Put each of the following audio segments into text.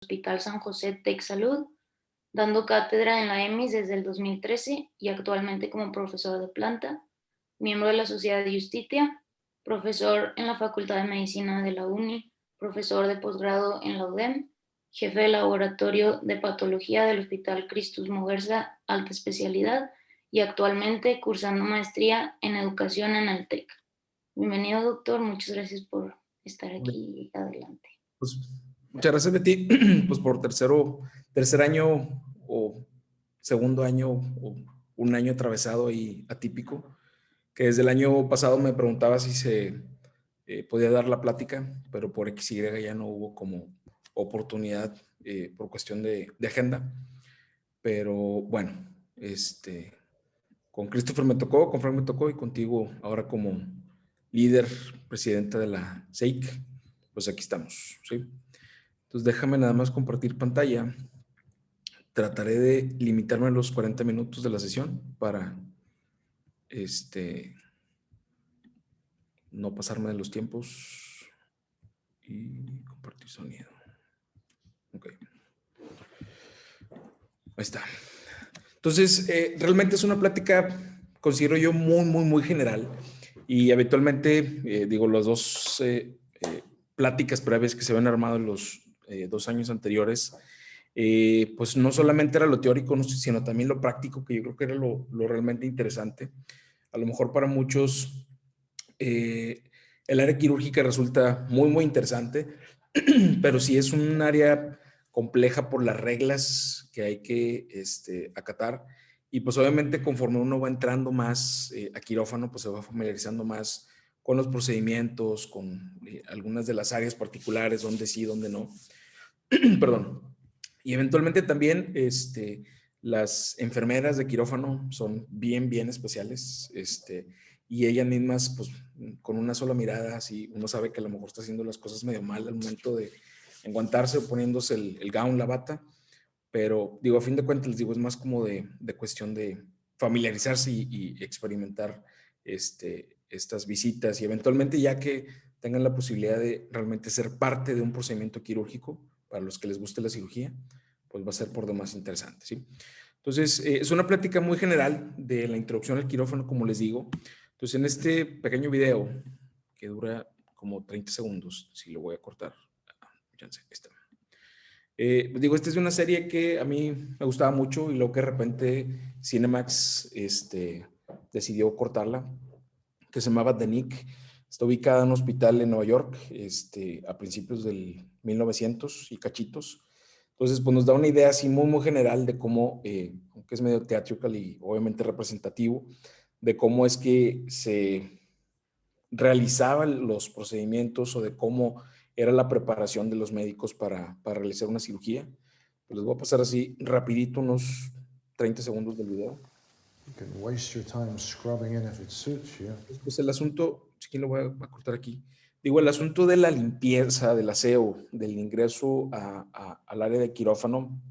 Hospital San José Tec Salud, dando cátedra en la EMIS desde el 2013 y actualmente como profesor de planta, miembro de la Sociedad de Justitia, profesor en la Facultad de Medicina de la UNI, profesor de posgrado en la UDEM, jefe de laboratorio de patología del Hospital Christus Muguerza, alta especialidad, y actualmente cursando maestría en educación en el TEC. Bienvenido, doctor. Muchas gracias por estar aquí. Adelante. Pues, muchas gracias, Betty, pues por tercer año o segundo año o un año atravesado y atípico, que desde el año pasado me preguntaba si se podía dar la plática, pero por XY ya no hubo como oportunidad por cuestión de agenda. Pero bueno, con Christopher me tocó, con Frank me tocó y contigo ahora como líder, presidenta de la SEIC, pues aquí estamos, ¿sí? Entonces déjame nada más compartir pantalla. Trataré de limitarme a los 40 minutos de la sesión para no pasarme de los tiempos y compartir sonido. Ok. Ahí está. Entonces, realmente es una plática, considero yo, muy general. Y habitualmente, digo, las dos pláticas previas que se habían armado en los 2 años anteriores, pues no solamente era lo teórico, no sé, sino también lo práctico, que yo creo que era lo realmente interesante. A lo mejor para muchos el área quirúrgica resulta muy interesante, pero sí es un área compleja por las reglas que hay que acatar. Y pues obviamente conforme uno va entrando más a quirófano, pues se va familiarizando más con los procedimientos, con algunas de las áreas particulares, donde sí, donde no. Perdón. Y eventualmente también las enfermeras de quirófano son bien especiales, y ellas mismas, pues con una sola mirada, así uno sabe que a lo mejor está haciendo las cosas medio mal al momento de enguantarse o poniéndose el gown, la bata, pero digo, a fin de cuentas, les digo, es más como de cuestión de familiarizarse y experimentar estas visitas, y eventualmente ya que tengan la posibilidad de realmente ser parte de un procedimiento quirúrgico, para los que les guste la cirugía, pues va a ser por demás interesante, ¿sí? Entonces, es una plática muy general de la introducción al quirófano, como les digo. Entonces, en este pequeño video, que dura como 30 segundos, si lo voy a cortar, fíjense, está. Digo, esta es una serie que a mí me gustaba mucho y luego que de repente Cinemax decidió cortarla, que se llamaba The Nick. Está ubicada en un hospital en Nueva York a principios del 1900 y cachitos. Entonces, pues nos da una idea así muy general de cómo, aunque es medio teatrical y obviamente representativo, de cómo es que se realizaban los procedimientos o de cómo era la preparación de los médicos para realizar una cirugía. Pues les voy a pasar así rapidito unos 30 segundos del video. You can waste your time scrubbing in if it suits you. Pues el asunto, si lo voy a cortar aquí. Digo, el asunto de la limpieza, del aseo, del ingreso al área de quirófano,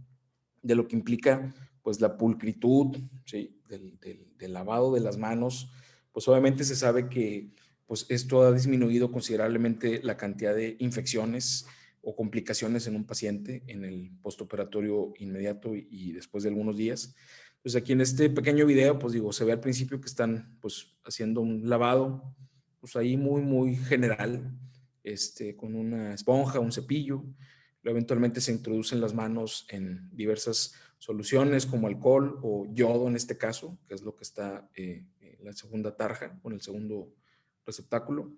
de lo que implica pues la pulcritud, ¿sí? del lavado de las manos, pues obviamente se sabe que pues esto ha disminuido considerablemente la cantidad de infecciones o complicaciones en un paciente en el postoperatorio inmediato y después de algunos días. Pues aquí en este pequeño video, pues digo, se ve al principio que están pues haciendo un lavado, pues ahí muy general, con una esponja, un cepillo. Luego eventualmente se introducen las manos en diversas soluciones como alcohol o yodo en este caso, que es lo que está en la segunda tarja o en el segundo receptáculo,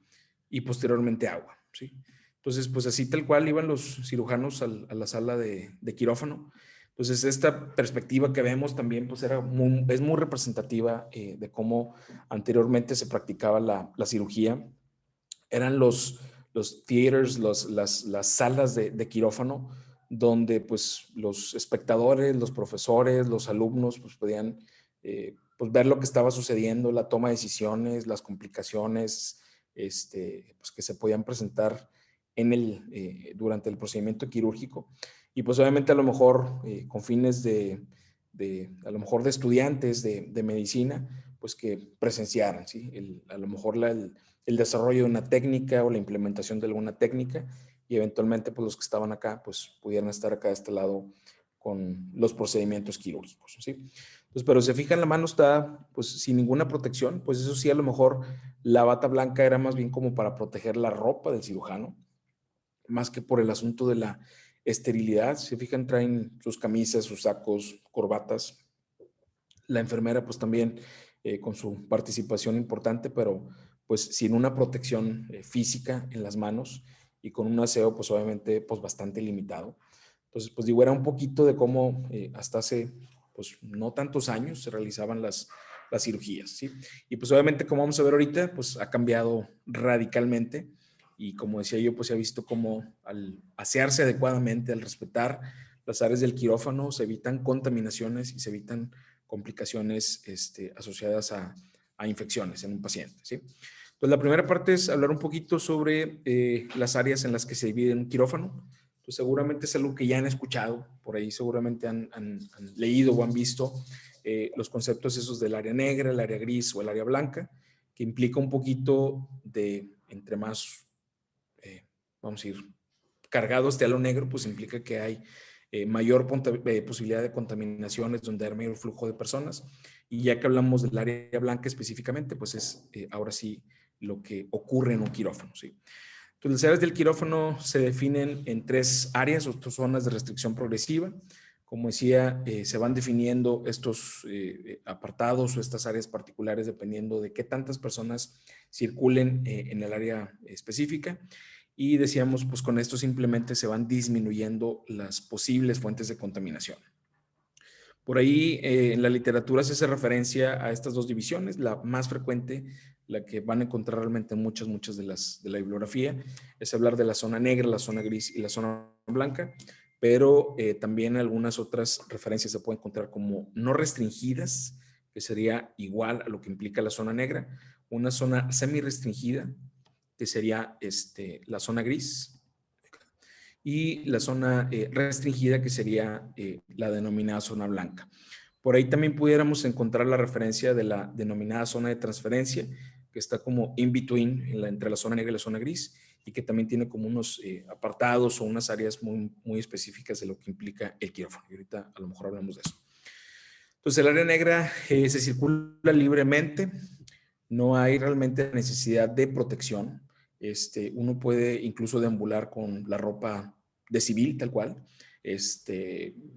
y posteriormente agua, ¿sí? Entonces, pues así tal cual iban los cirujanos a la sala de quirófano. Entonces, esta perspectiva que vemos también pues es muy representativa de cómo anteriormente se practicaba la cirugía. Eran los theaters, las salas de quirófano, donde pues los espectadores, los profesores, los alumnos pues podían pues ver lo que estaba sucediendo, la toma de decisiones, las complicaciones pues que se podían presentar durante el procedimiento quirúrgico. Y pues obviamente a lo mejor con fines a lo mejor de estudiantes de medicina, pues que presenciaran, ¿sí? A lo mejor el desarrollo de una técnica o la implementación de alguna técnica y eventualmente pues los que estaban acá pues pudieran estar acá de este lado con los procedimientos quirúrgicos, ¿sí? Entonces, pero se fijan, la mano está pues sin ninguna protección, pues eso sí, a lo mejor la bata blanca era más bien como para proteger la ropa del cirujano, más que por el asunto de la esterilidad. Se fijan, traen sus camisas, sus sacos, corbatas. La enfermera pues también con su participación importante, pero pues sin una protección física en las manos y con un aseo pues obviamente pues bastante limitado. Entonces pues digo, era un poquito de cómo hasta hace pues no tantos años se realizaban las cirugías, ¿sí? Y pues obviamente como vamos a ver ahorita pues ha cambiado radicalmente y como decía yo pues se ha visto como al asearse adecuadamente, al respetar las áreas del quirófano se evitan contaminaciones y se evitan complicaciones asociadas a infecciones en un paciente, ¿sí? Entonces, la primera parte es hablar un poquito sobre las áreas en las que se divide un quirófano. Entonces, seguramente es algo que ya han escuchado, por ahí seguramente han leído o han visto los conceptos esos del área negra, el área gris o el área blanca, que implica un poquito de, entre más, vamos a ir, cargado esté a lo negro, pues implica que hay mayor posibilidad de contaminaciones, donde hay mayor flujo de personas. Y ya que hablamos del área blanca específicamente, pues es ahora sí lo que ocurre en un quirófano, ¿sí? Entonces, las áreas del quirófano se definen en 3 áreas o 2 zonas de restricción progresiva. Como decía, se van definiendo estos apartados o estas áreas particulares dependiendo de qué tantas personas circulen en el área específica. Y decíamos, pues con esto simplemente se van disminuyendo las posibles fuentes de contaminación. Por ahí en la literatura se hace referencia a estas 2 divisiones. La más frecuente, la que van a encontrar realmente en muchas de la bibliografía, es hablar de la zona negra, la zona gris y la zona blanca, pero también algunas otras referencias se pueden encontrar como no restringidas, que sería igual a lo que implica la zona negra, una zona semi-restringida, que sería la zona gris, y la zona restringida, que sería la denominada zona blanca. Por ahí también pudiéramos encontrar la referencia de la denominada zona de transferencia, que está como in between entre la zona negra y la zona gris, y que también tiene como unos apartados o unas áreas muy específicas de lo que implica el quirófano. Y ahorita a lo mejor hablamos de eso. Entonces, el área negra se circula libremente, no hay realmente necesidad de protección. Uno puede incluso deambular con la ropa de civil, tal cual.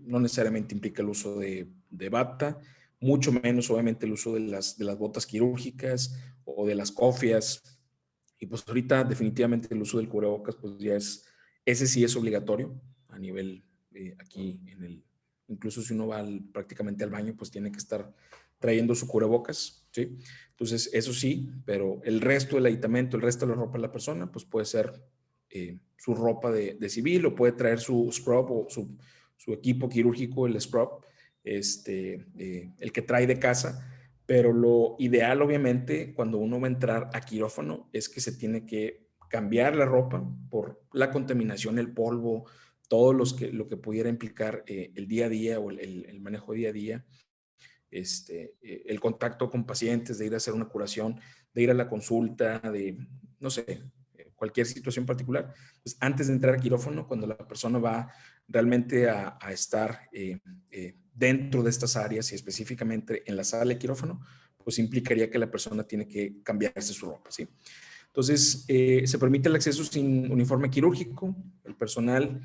No necesariamente implica el uso de bata, mucho menos obviamente el uso de las botas quirúrgicas o de las cofias. Y pues ahorita definitivamente el uso del cubrebocas, pues ya ese sí es obligatorio a nivel aquí incluso si uno va prácticamente al baño, pues tiene que estar trayendo su cubrebocas, ¿sí? Entonces, eso sí, pero el resto del aditamento, el resto de la ropa de la persona, pues puede ser su ropa de civil o puede traer su scrub o su equipo quirúrgico, el scrub, el que trae de casa, pero lo ideal, obviamente, cuando uno va a entrar a quirófano es que se tiene que cambiar la ropa por la contaminación, el polvo, todo lo que pudiera implicar el día a día o el manejo día a día, el contacto con pacientes, de ir a hacer una curación, de ir a la consulta, de, no sé, cualquier situación particular. Pues antes de entrar a quirófano, cuando la persona va realmente a estar dentro de estas áreas y específicamente en la sala de quirófano, pues implicaría que la persona tiene que cambiarse su ropa, ¿sí? Entonces, se permite el acceso sin uniforme quirúrgico. El personal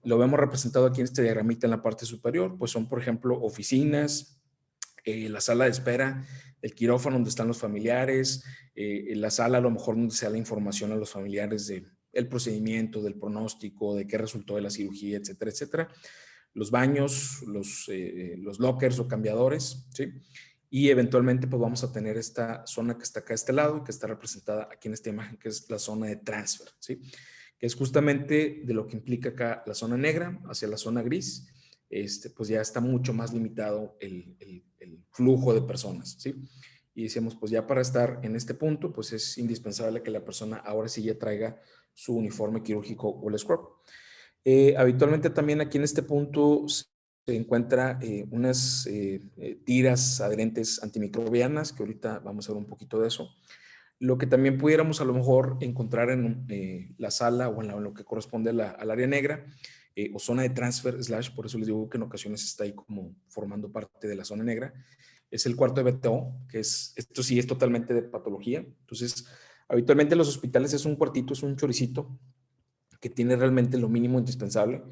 lo vemos representado aquí en este diagramita en la parte superior, pues son, por ejemplo, oficinas, la sala de espera, el quirófano donde están los familiares, la sala a lo mejor donde se da la información a los familiares del procedimiento, del pronóstico, de qué resultó de la cirugía, etcétera, etcétera. Los baños, los lockers o cambiadores, ¿sí? Y eventualmente pues vamos a tener esta zona que está acá a este lado, que está representada aquí en esta imagen, que es la zona de transfer, ¿sí? Que es justamente de lo que implica acá la zona negra hacia la zona gris, pues ya está mucho más limitado el flujo de personas, ¿sí? Y decíamos, pues ya para estar en este punto, pues es indispensable que la persona ahora sí ya traiga su uniforme quirúrgico o el scrub. Habitualmente también aquí en este punto se encuentra unas tiras adherentes antimicrobianas, que ahorita vamos a ver un poquito de eso. Lo que también pudiéramos a lo mejor encontrar en la sala o en lo que corresponde al área negra o zona de transfer slash, por eso les digo que en ocasiones está ahí como formando parte de la zona negra, es el cuarto de BTO, que esto sí es totalmente de patología. Entonces, habitualmente en los hospitales es un cuartito, es un choricito que tiene realmente lo mínimo indispensable,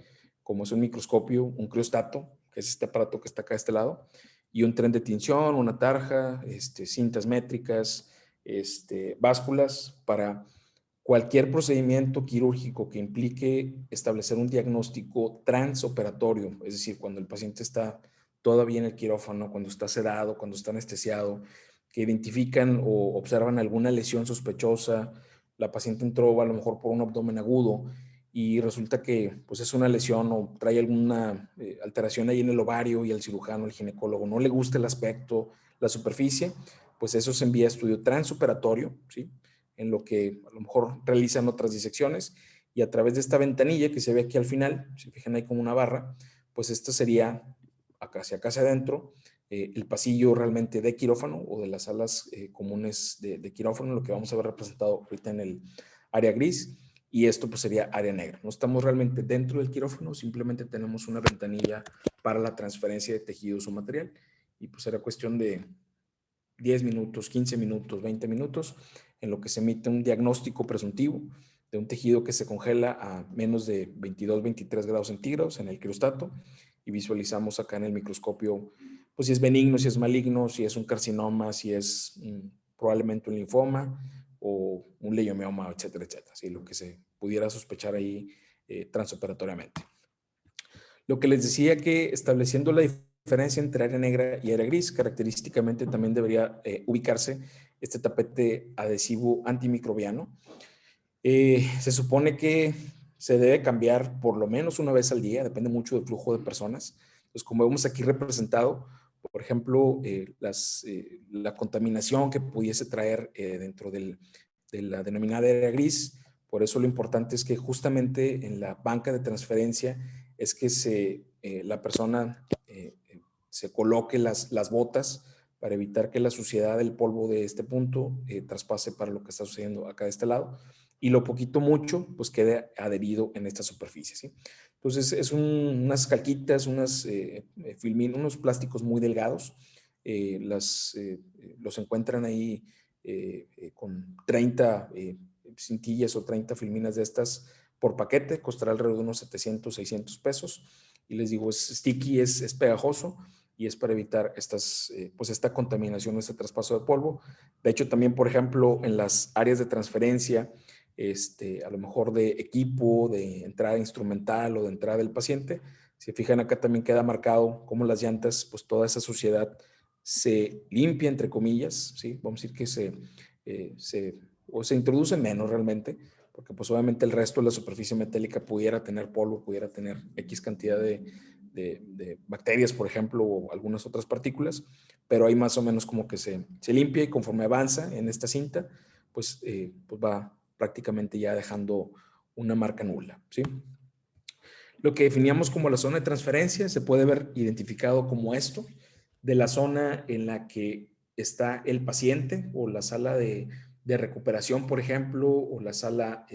como es un microscopio, un criostato, que es este aparato que está acá de este lado, y un tren de tinción, una tarja, cintas métricas, básculas para cualquier procedimiento quirúrgico que implique establecer un diagnóstico transoperatorio, es decir, cuando el paciente está todavía en el quirófano, cuando está sedado, cuando está anestesiado, que identifican o observan alguna lesión sospechosa, la paciente entró a lo mejor por un abdomen agudo y resulta que pues es una lesión o trae alguna alteración ahí en el ovario y al cirujano, al ginecólogo, no le gusta el aspecto, la superficie, pues eso se envía a estudio transoperatorio, ¿sí? En lo que a lo mejor realizan otras disecciones y a través de esta ventanilla que se ve aquí al final, si fijan ahí como una barra, pues esta sería hacia acá hacia adentro, el pasillo realmente de quirófano o de las salas comunes de quirófano, lo que vamos a ver representado ahorita en el área gris, y esto pues sería área negra. No estamos realmente dentro del quirófano, simplemente tenemos una ventanilla para la transferencia de tejidos o material, y pues era cuestión de 10 minutos, 15 minutos, 20 minutos, en lo que se emite un diagnóstico presuntivo de un tejido que se congela a menos de 22, 23 grados centígrados en el criostato y visualizamos acá en el microscopio, pues si es benigno, si es maligno, si es un carcinoma, si es probablemente un linfoma o un leiomioma, etcétera, etcétera. ¿Sí? Lo que se pudiera sospechar ahí transoperatoriamente. Lo que les decía que estableciendo la diferencia entre área negra y área gris, característicamente también debería ubicarse este tapete adhesivo antimicrobiano. Se supone que se debe cambiar por lo menos una vez al día, depende mucho del flujo de personas. Entonces, como vemos aquí representado, por ejemplo, la contaminación que pudiese traer dentro de la denominada área gris. Por eso lo importante es que justamente en la banca de transferencia es que la persona se coloque las botas para evitar que la suciedad del polvo de este punto traspase para lo que está sucediendo acá de este lado y lo poquito mucho pues quede adherido en esta superficie, ¿sí? Entonces es unas calquitas, unos plásticos muy delgados, los encuentran ahí con 30 cintillas o 30 filminas de estas por paquete, costará alrededor de unos 700, 600 pesos. Y les digo, es sticky, es pegajoso y es para evitar pues esta contaminación, este traspaso de polvo. De hecho, también, por ejemplo, en las áreas de transferencia, a lo mejor de equipo, de entrada instrumental o de entrada del paciente, si fijan acá también queda marcado cómo las llantas, pues toda esa suciedad se limpia, entre comillas, ¿sí? Vamos a decir que se introduce menos realmente, porque pues obviamente el resto de la superficie metálica pudiera tener polvo, pudiera tener X cantidad de bacterias, por ejemplo, o algunas otras partículas, pero ahí más o menos como que se limpia y conforme avanza en esta cinta, pues va prácticamente ya dejando una marca nula, ¿sí? Lo que definíamos como la zona de transferencia se puede ver identificado como esto, de la zona en la que está el paciente o la sala de recuperación, por ejemplo, o la sala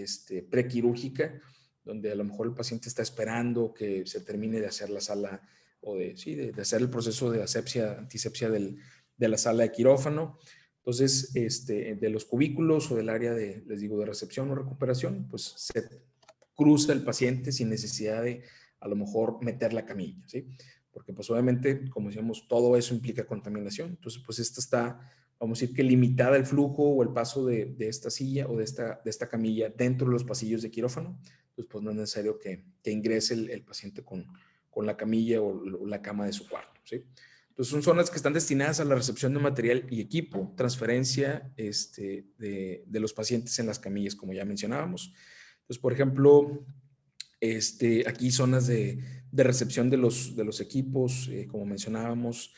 prequirúrgica, donde a lo mejor el paciente está esperando que se termine de hacer la sala o de hacer el proceso de asepsia, antisepsia de la sala de quirófano. Entonces, de los cubículos o del área les digo, de recepción o recuperación, pues se cruza el paciente sin necesidad de a lo mejor meter la camilla, ¿sí? Porque pues obviamente, como decíamos, todo eso implica contaminación. Entonces, pues esta está, vamos a decir que limitada el flujo o el paso de esta silla o de esta camilla dentro de los pasillos de quirófano. Entonces, pues no es necesario que ingrese el paciente con la camilla o la cama de su cuarto, ¿sí? Entonces, son zonas que están destinadas a la recepción de material y equipo, transferencia de los pacientes en las camillas, como ya mencionábamos. Entonces, por ejemplo, aquí zonas de recepción de los equipos, como mencionábamos,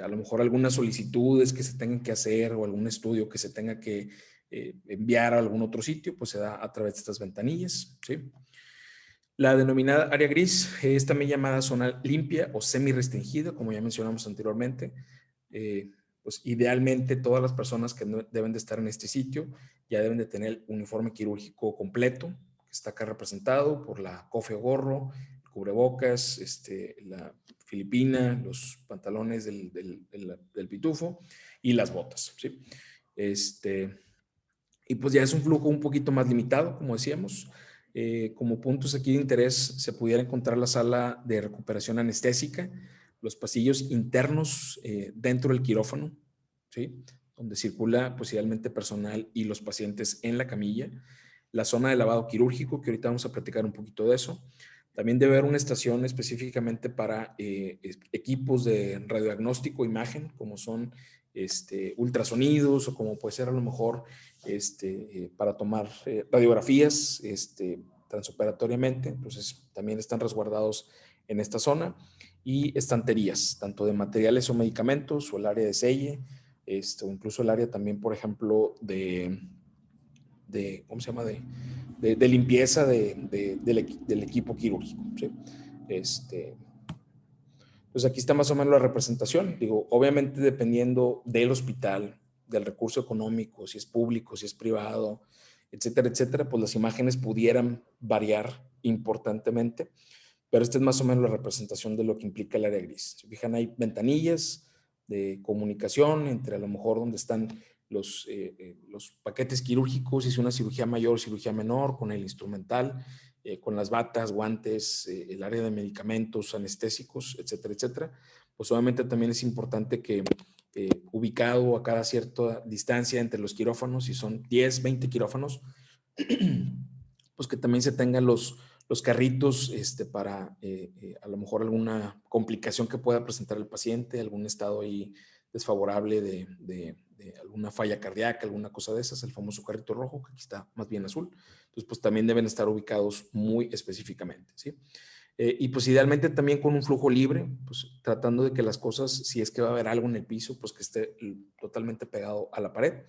a lo mejor algunas solicitudes que se tengan que hacer o algún estudio que se tenga que enviar a algún otro sitio, pues se da a través de estas ventanillas, ¿sí? La denominada área gris es también llamada zona limpia o semi-restringida, como ya mencionamos anteriormente. Pues pues idealmente todas las personas que deben de estar en este sitio ya deben de tener el uniforme quirúrgico completo, que está acá representado por la cofia o gorro, el cubrebocas, la filipina, los pantalones del pitufo y las botas, ¿sí? Y pues ya es un flujo un poquito más limitado, como decíamos. Como puntos aquí de interés, se pudiera encontrar la sala de recuperación anestésica, los pasillos internos dentro del quirófano, ¿sí? Donde circula pues idealmente personal y los pacientes en la camilla, la zona de lavado quirúrgico, que ahorita vamos a platicar un poquito de eso. También debe haber una estación específicamente para equipos de radiodiagnóstico, imagen, como son ultrasonidos o como puede ser a lo mejor para tomar radiografías transoperatoriamente. Entonces también están resguardados en esta zona, y estanterías, tanto de materiales o medicamentos, o el área de selle, o incluso el área también, por ejemplo, ¿cómo se llama? De limpieza del equipo quirúrgico, ¿sí? Pues aquí está más o menos la representación. Digo, obviamente dependiendo del hospital, del recurso económico, si es público, si es privado, etcétera, etcétera, pues las imágenes pudieran variar importantemente, pero esta es más o menos la representación de lo que implica el área gris. Si fijan, hay ventanillas de comunicación entre a lo mejor donde están los paquetes quirúrgicos, si es una cirugía mayor o cirugía menor, con el instrumental, con las batas, guantes, el área de medicamentos, anestésicos, etcétera, etcétera. Pues obviamente también es importante que ubicado a cada cierta distancia entre los quirófanos, si son 10, 20 quirófanos, pues que también se tengan los carritos para a lo mejor alguna complicación que pueda presentar el paciente, algún estado ahí desfavorable de alguna falla cardíaca, alguna cosa de esas, el famoso carrito rojo, que aquí está más bien azul. Entonces, pues también deben estar ubicados muy específicamente, ¿sí? Y pues idealmente también con un flujo libre, pues tratando de que las cosas, si es que va a haber algo en el piso, pues que esté totalmente pegado a la pared.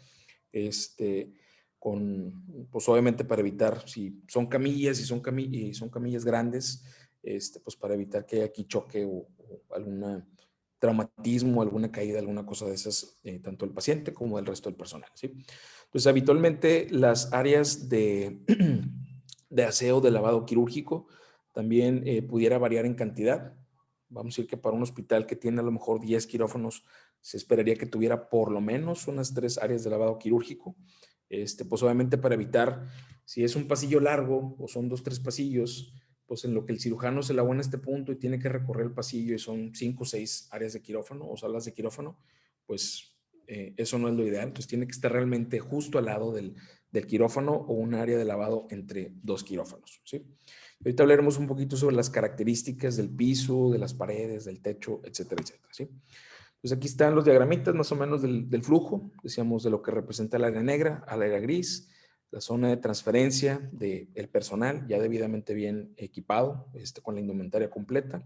Pues obviamente para evitar, si son camillas, y son camillas grandes, pues para evitar que haya aquí choque o algún traumatismo, alguna caída, alguna cosa de esas, tanto del paciente como del resto del personal, ¿sí? Pues habitualmente las áreas de aseo, de lavado quirúrgico, también pudiera variar en cantidad. Vamos a decir que para un hospital que tiene a lo mejor 10 quirófanos, se esperaría que tuviera por lo menos unas 3 áreas de lavado quirúrgico. Pues obviamente para evitar, si es un pasillo largo o son 2, 3 pasillos, pues en lo que el cirujano se lavó en este punto y tiene que recorrer el pasillo y son 5 o 6 áreas de quirófano o salas de quirófano, pues eso no es lo ideal. Entonces tiene que estar realmente justo al lado del quirófano, o un área de lavado entre 2 quirófanos, ¿sí? Ahorita hablaremos un poquito sobre las características del piso, de las paredes, del techo, etcétera, etcétera, ¿sí? Pues aquí están los diagramitas más o menos del flujo, decíamos, de lo que representa el área negra al área gris, la zona de transferencia del personal ya debidamente bien equipado, con la indumentaria completa,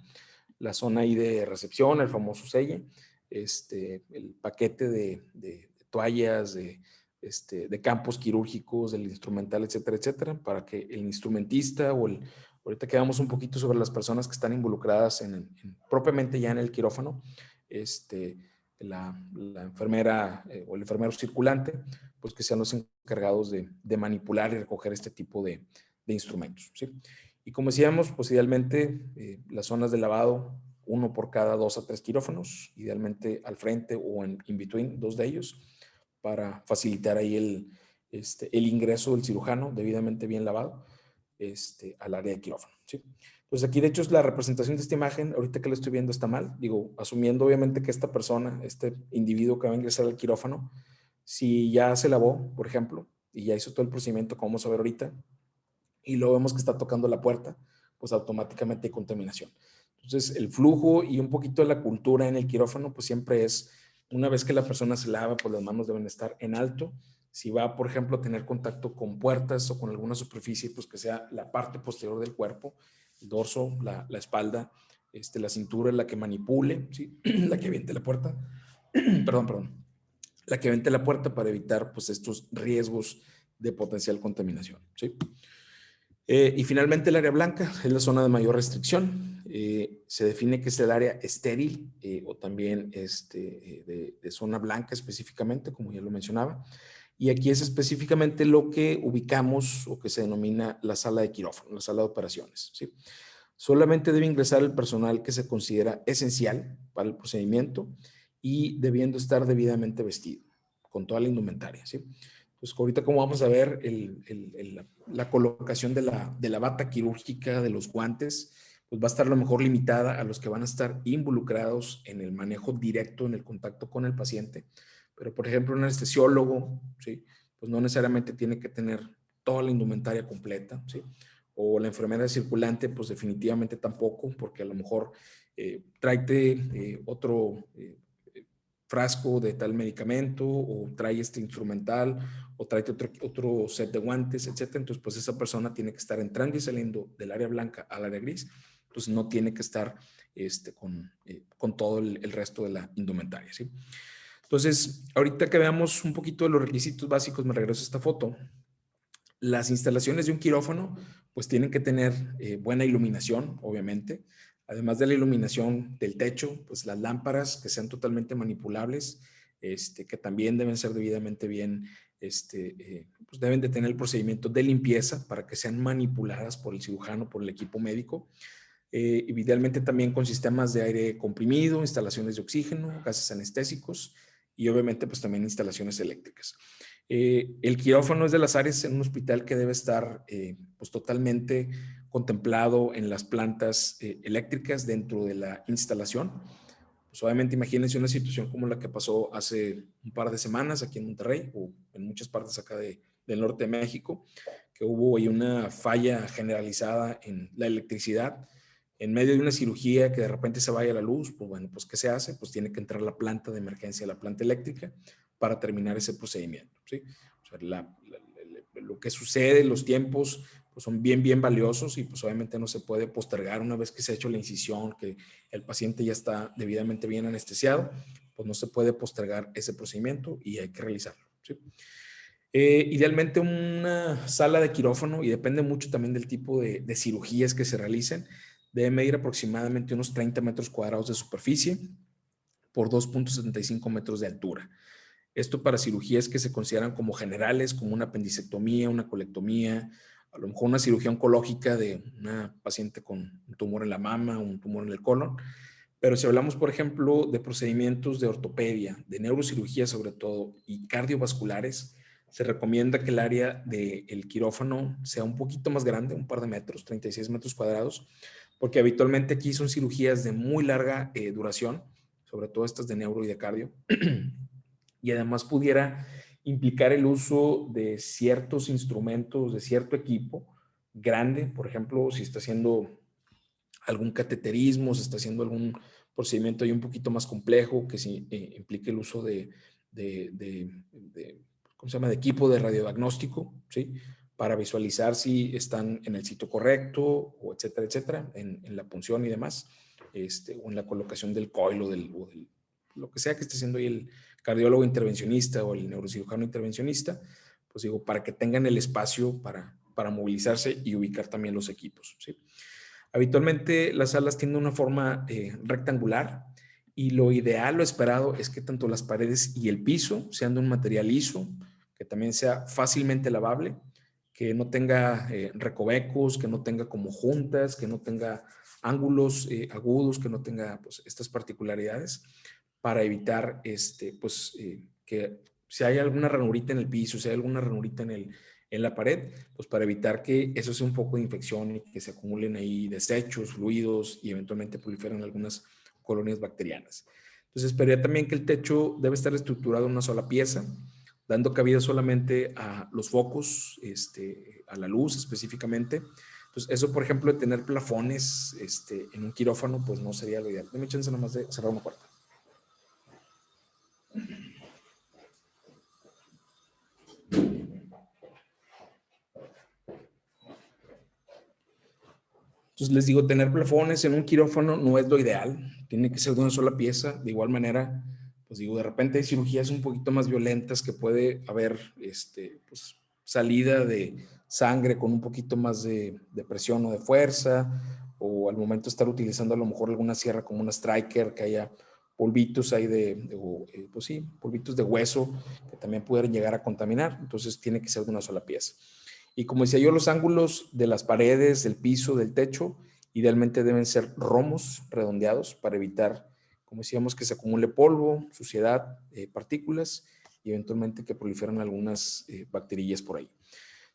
la zona ahí de recepción, el famoso selle, el paquete de toallas, de campos quirúrgicos, del instrumental, etcétera, etcétera, para que el instrumentista ahorita quedamos un poquito sobre las personas que están involucradas propiamente ya en el quirófano, la enfermera o el enfermero circulante, pues que sean los encargados de manipular y recoger este tipo de instrumentos, ¿sí? Y como decíamos, pues idealmente las zonas de lavado, uno por cada 2 a 3 quirófanos, idealmente al frente o in between 2 de ellos, para facilitar ahí el ingreso del cirujano debidamente bien lavado al área de quirófano, ¿sí? Entonces aquí de hecho es la representación de esta imagen. Ahorita que lo estoy viendo está mal, digo, asumiendo obviamente que esta persona, este individuo que va a ingresar al quirófano, si ya se lavó, por ejemplo, y ya hizo todo el procedimiento como vamos a ver ahorita, y luego vemos que está tocando la puerta, pues automáticamente hay contaminación. Entonces, el flujo y un poquito de la cultura en el quirófano, pues siempre es, una vez que la persona se lava, pues las manos deben estar en alto. Si va, por ejemplo, a tener contacto con puertas o con alguna superficie, pues que sea la parte posterior del cuerpo, el dorso, la espalda, la cintura, la que manipule, ¿sí? La que aviente la puerta, perdón, la que aviente la puerta para evitar, pues, estos riesgos de potencial contaminación, ¿sí? Y finalmente el área blanca es la zona de mayor restricción. Se define que es el área estéril o también de zona blanca específicamente, como ya lo mencionaba. Y aquí es específicamente lo que ubicamos o que se denomina la sala de quirófano, la sala de operaciones, ¿sí? Solamente debe ingresar el personal que se considera esencial para el procedimiento y debiendo estar debidamente vestido, con toda la indumentaria, ¿sí? Pues ahorita como vamos a ver la colocación de la bata quirúrgica, de los guantes, pues va a estar a lo mejor limitada a los que van a estar involucrados en el manejo directo, en el contacto con el paciente. Pero por ejemplo un anestesiólogo, ¿sí? Pues no necesariamente tiene que tener toda la indumentaria completa, ¿sí? O la enfermera circulante, pues definitivamente tampoco, porque a lo mejor tráete otro frasco de tal medicamento o trae este instrumental o trae otro set de guantes, etcétera. Entonces, pues esa persona tiene que estar entrando y saliendo del área blanca al área gris. Entonces, no tiene que estar con todo el resto de la indumentaria, ¿sí? Entonces, ahorita que veamos un poquito de los requisitos básicos, me regreso a esta foto. Las instalaciones de un quirófano, pues tienen que tener buena iluminación, obviamente. Además de la iluminación del techo, pues las lámparas que sean totalmente manipulables, que también deben ser debidamente bien, pues deben de tener el procedimiento de limpieza para que sean manipuladas por el cirujano, por el equipo médico. Idealmente también con sistemas de aire comprimido, instalaciones de oxígeno, gases anestésicos y obviamente pues también instalaciones eléctricas. El quirófano es de las áreas en un hospital que debe estar pues totalmente contemplado en las plantas eléctricas dentro de la instalación. Pues obviamente imagínense una situación como la que pasó hace un par de semanas aquí en Monterrey o en muchas partes acá del norte de México, que hubo ahí una falla generalizada en la electricidad en medio de una cirugía que de repente se vaya la luz. Pues bueno, pues ¿qué se hace? Pues tiene que entrar la planta de emergencia, la planta eléctrica, para terminar ese procedimiento, ¿sí? O sea, lo que sucede, los tiempos, pues son bien valiosos y pues obviamente no se puede postergar una vez que se ha hecho la incisión, que el paciente ya está debidamente bien anestesiado, pues no se puede postergar ese procedimiento y hay que realizarlo, ¿sí? Idealmente una sala de quirófano, y depende mucho también del tipo de cirugías que se realicen, debe medir aproximadamente unos 30 metros cuadrados de superficie por 2.75 metros de altura. Esto para cirugías que se consideran como generales, como una apendicectomía, una colectomía, a lo mejor una cirugía oncológica de una paciente con un tumor en la mama, un tumor en el colon. Pero si hablamos, por ejemplo, de procedimientos de ortopedia, de neurocirugía sobre todo, y cardiovasculares, se recomienda que el área del quirófano sea un poquito más grande, un par de metros, 36 metros cuadrados, porque habitualmente aquí son cirugías de muy larga duración, sobre todo estas de neuro y de cardio, y además pudiera implicar el uso de ciertos instrumentos, de cierto equipo grande, por ejemplo, si está haciendo algún cateterismo, se está haciendo algún procedimiento ahí un poquito más complejo que sí, implique el uso ¿cómo se llama?, de equipo de radiodiagnóstico, ¿sí? Para visualizar si están en el sitio correcto, o etcétera, en la punción y demás, o en la colocación del coil o lo que sea que esté haciendo ahí el cardiólogo intervencionista o el neurocirujano intervencionista, pues digo, para que tengan el espacio para movilizarse y ubicar también los equipos, ¿sí? Habitualmente las salas tienen una forma rectangular y lo ideal, lo esperado, es que tanto las paredes y el piso sean de un material liso, que también sea fácilmente lavable, que no tenga recovecos, que no tenga como juntas, que no tenga ángulos agudos, que no tenga pues, estas particularidades, para evitar que si hay alguna ranurita en el piso, si hay alguna ranurita en la pared, pues para evitar que eso sea un foco de infección y que se acumulen ahí desechos, fluidos y eventualmente proliferen algunas colonias bacterianas. Entonces, esperaría también que el techo debe estar estructurado en una sola pieza, dando cabida solamente a los focos, a la luz específicamente. Entonces, eso, por ejemplo, de tener plafones en un quirófano, pues no sería lo ideal. Deme chance nomás de cerrar una puerta. Entonces les digo, tener plafones en un quirófano no es lo ideal, tiene que ser de una sola pieza. De igual manera, pues digo, de repente hay cirugías un poquito más violentas que puede haber pues, salida de sangre con un poquito más de presión o de fuerza, o al momento de estar utilizando a lo mejor alguna sierra como una striker, que haya polvitos ahí pues sí, polvitos de hueso que también pudieran llegar a contaminar. Entonces tiene que ser de una sola pieza. Y como decía yo, los ángulos de las paredes, del piso, del techo, idealmente deben ser romos, redondeados, para evitar, como decíamos, que se acumule polvo, suciedad, partículas y eventualmente que proliferan algunas bacterias por ahí.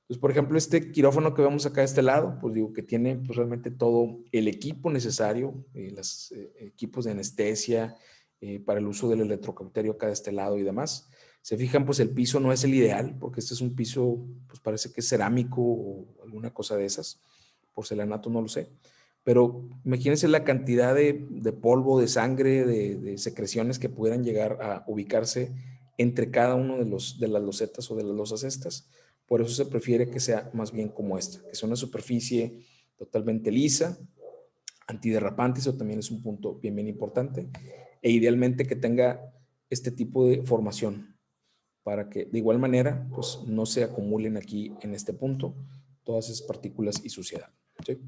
Entonces, por ejemplo, este quirófano que vemos acá de este lado, pues digo que tiene pues, realmente todo el equipo necesario, los equipos de anestesia, para el uso del electrocauterio acá de este lado y demás. Se fijan, pues el piso no es el ideal, porque este es un piso, pues parece que es cerámico o alguna cosa de esas, porcelanato, no lo sé. Pero imagínense la cantidad de polvo, de sangre, de secreciones que pudieran llegar a ubicarse entre cada uno de las losetas o de las losas estas. Por eso se prefiere que sea más bien como esta, que sea una superficie totalmente lisa, antiderrapante, eso también es un punto bien, bien importante, e idealmente que tenga este tipo de formación para que de igual manera pues no se acumulen aquí en este punto todas esas partículas y suciedad, ¿sí?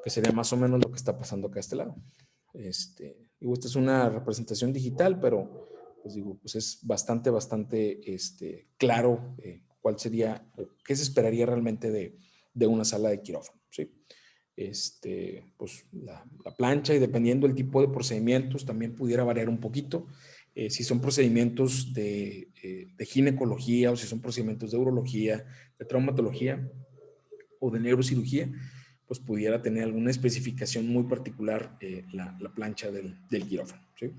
Que sería más o menos lo que está pasando acá a este lado. Digo, esta es una representación digital, pero pues digo, pues es bastante claro cuál sería, qué se esperaría realmente de una sala de quirófano, ¿sí? Pues la plancha, y dependiendo del tipo de procedimientos también pudiera variar un poquito. Si son procedimientos de ginecología, o si son procedimientos de urología, de traumatología o de neurocirugía, pues pudiera tener alguna especificación muy particular la plancha del quirófano, ¿sí?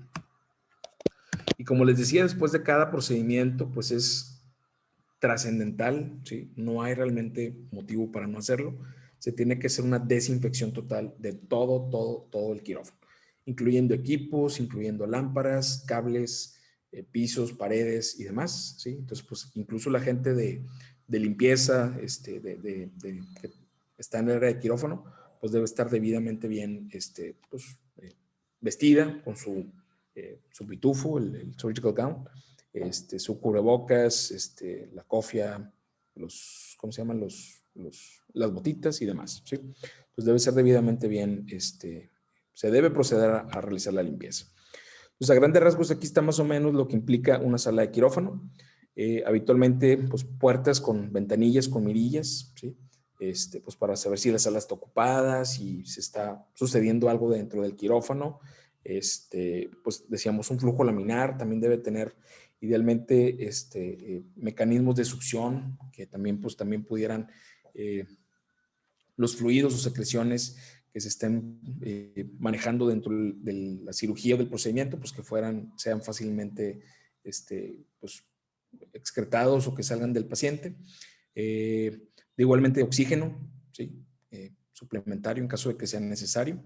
Y como les decía, después de cada procedimiento, pues es trascendental, ¿sí? No hay realmente motivo para no hacerlo. Se tiene que hacer una desinfección total de todo el quirófano, incluyendo equipos, incluyendo lámparas, cables, pisos, paredes y demás, ¿sí? Entonces, pues incluso la gente de limpieza, que está en el área de quirófano, pues debe estar debidamente bien, pues, vestida con su pitufo, el surgical gown, su cubrebocas, la cofia, ¿cómo se llaman? Las botitas y demás, ¿sí? Pues debe ser debidamente bien, se debe proceder a realizar la limpieza. Pues a grandes rasgos aquí está más o menos lo que implica una sala de quirófano. Habitualmente, pues puertas con ventanillas, con mirillas, ¿sí? Pues para saber si la sala está ocupada, si se está sucediendo algo dentro del quirófano. Pues decíamos un flujo laminar, también debe tener idealmente mecanismos de succión que también, pues, también pudieran los fluidos o secreciones que se estén manejando dentro de la cirugía o del procedimiento, pues que sean fácilmente pues, excretados o que salgan del paciente. Igualmente oxígeno, ¿sí? Suplementario en caso de que sea necesario.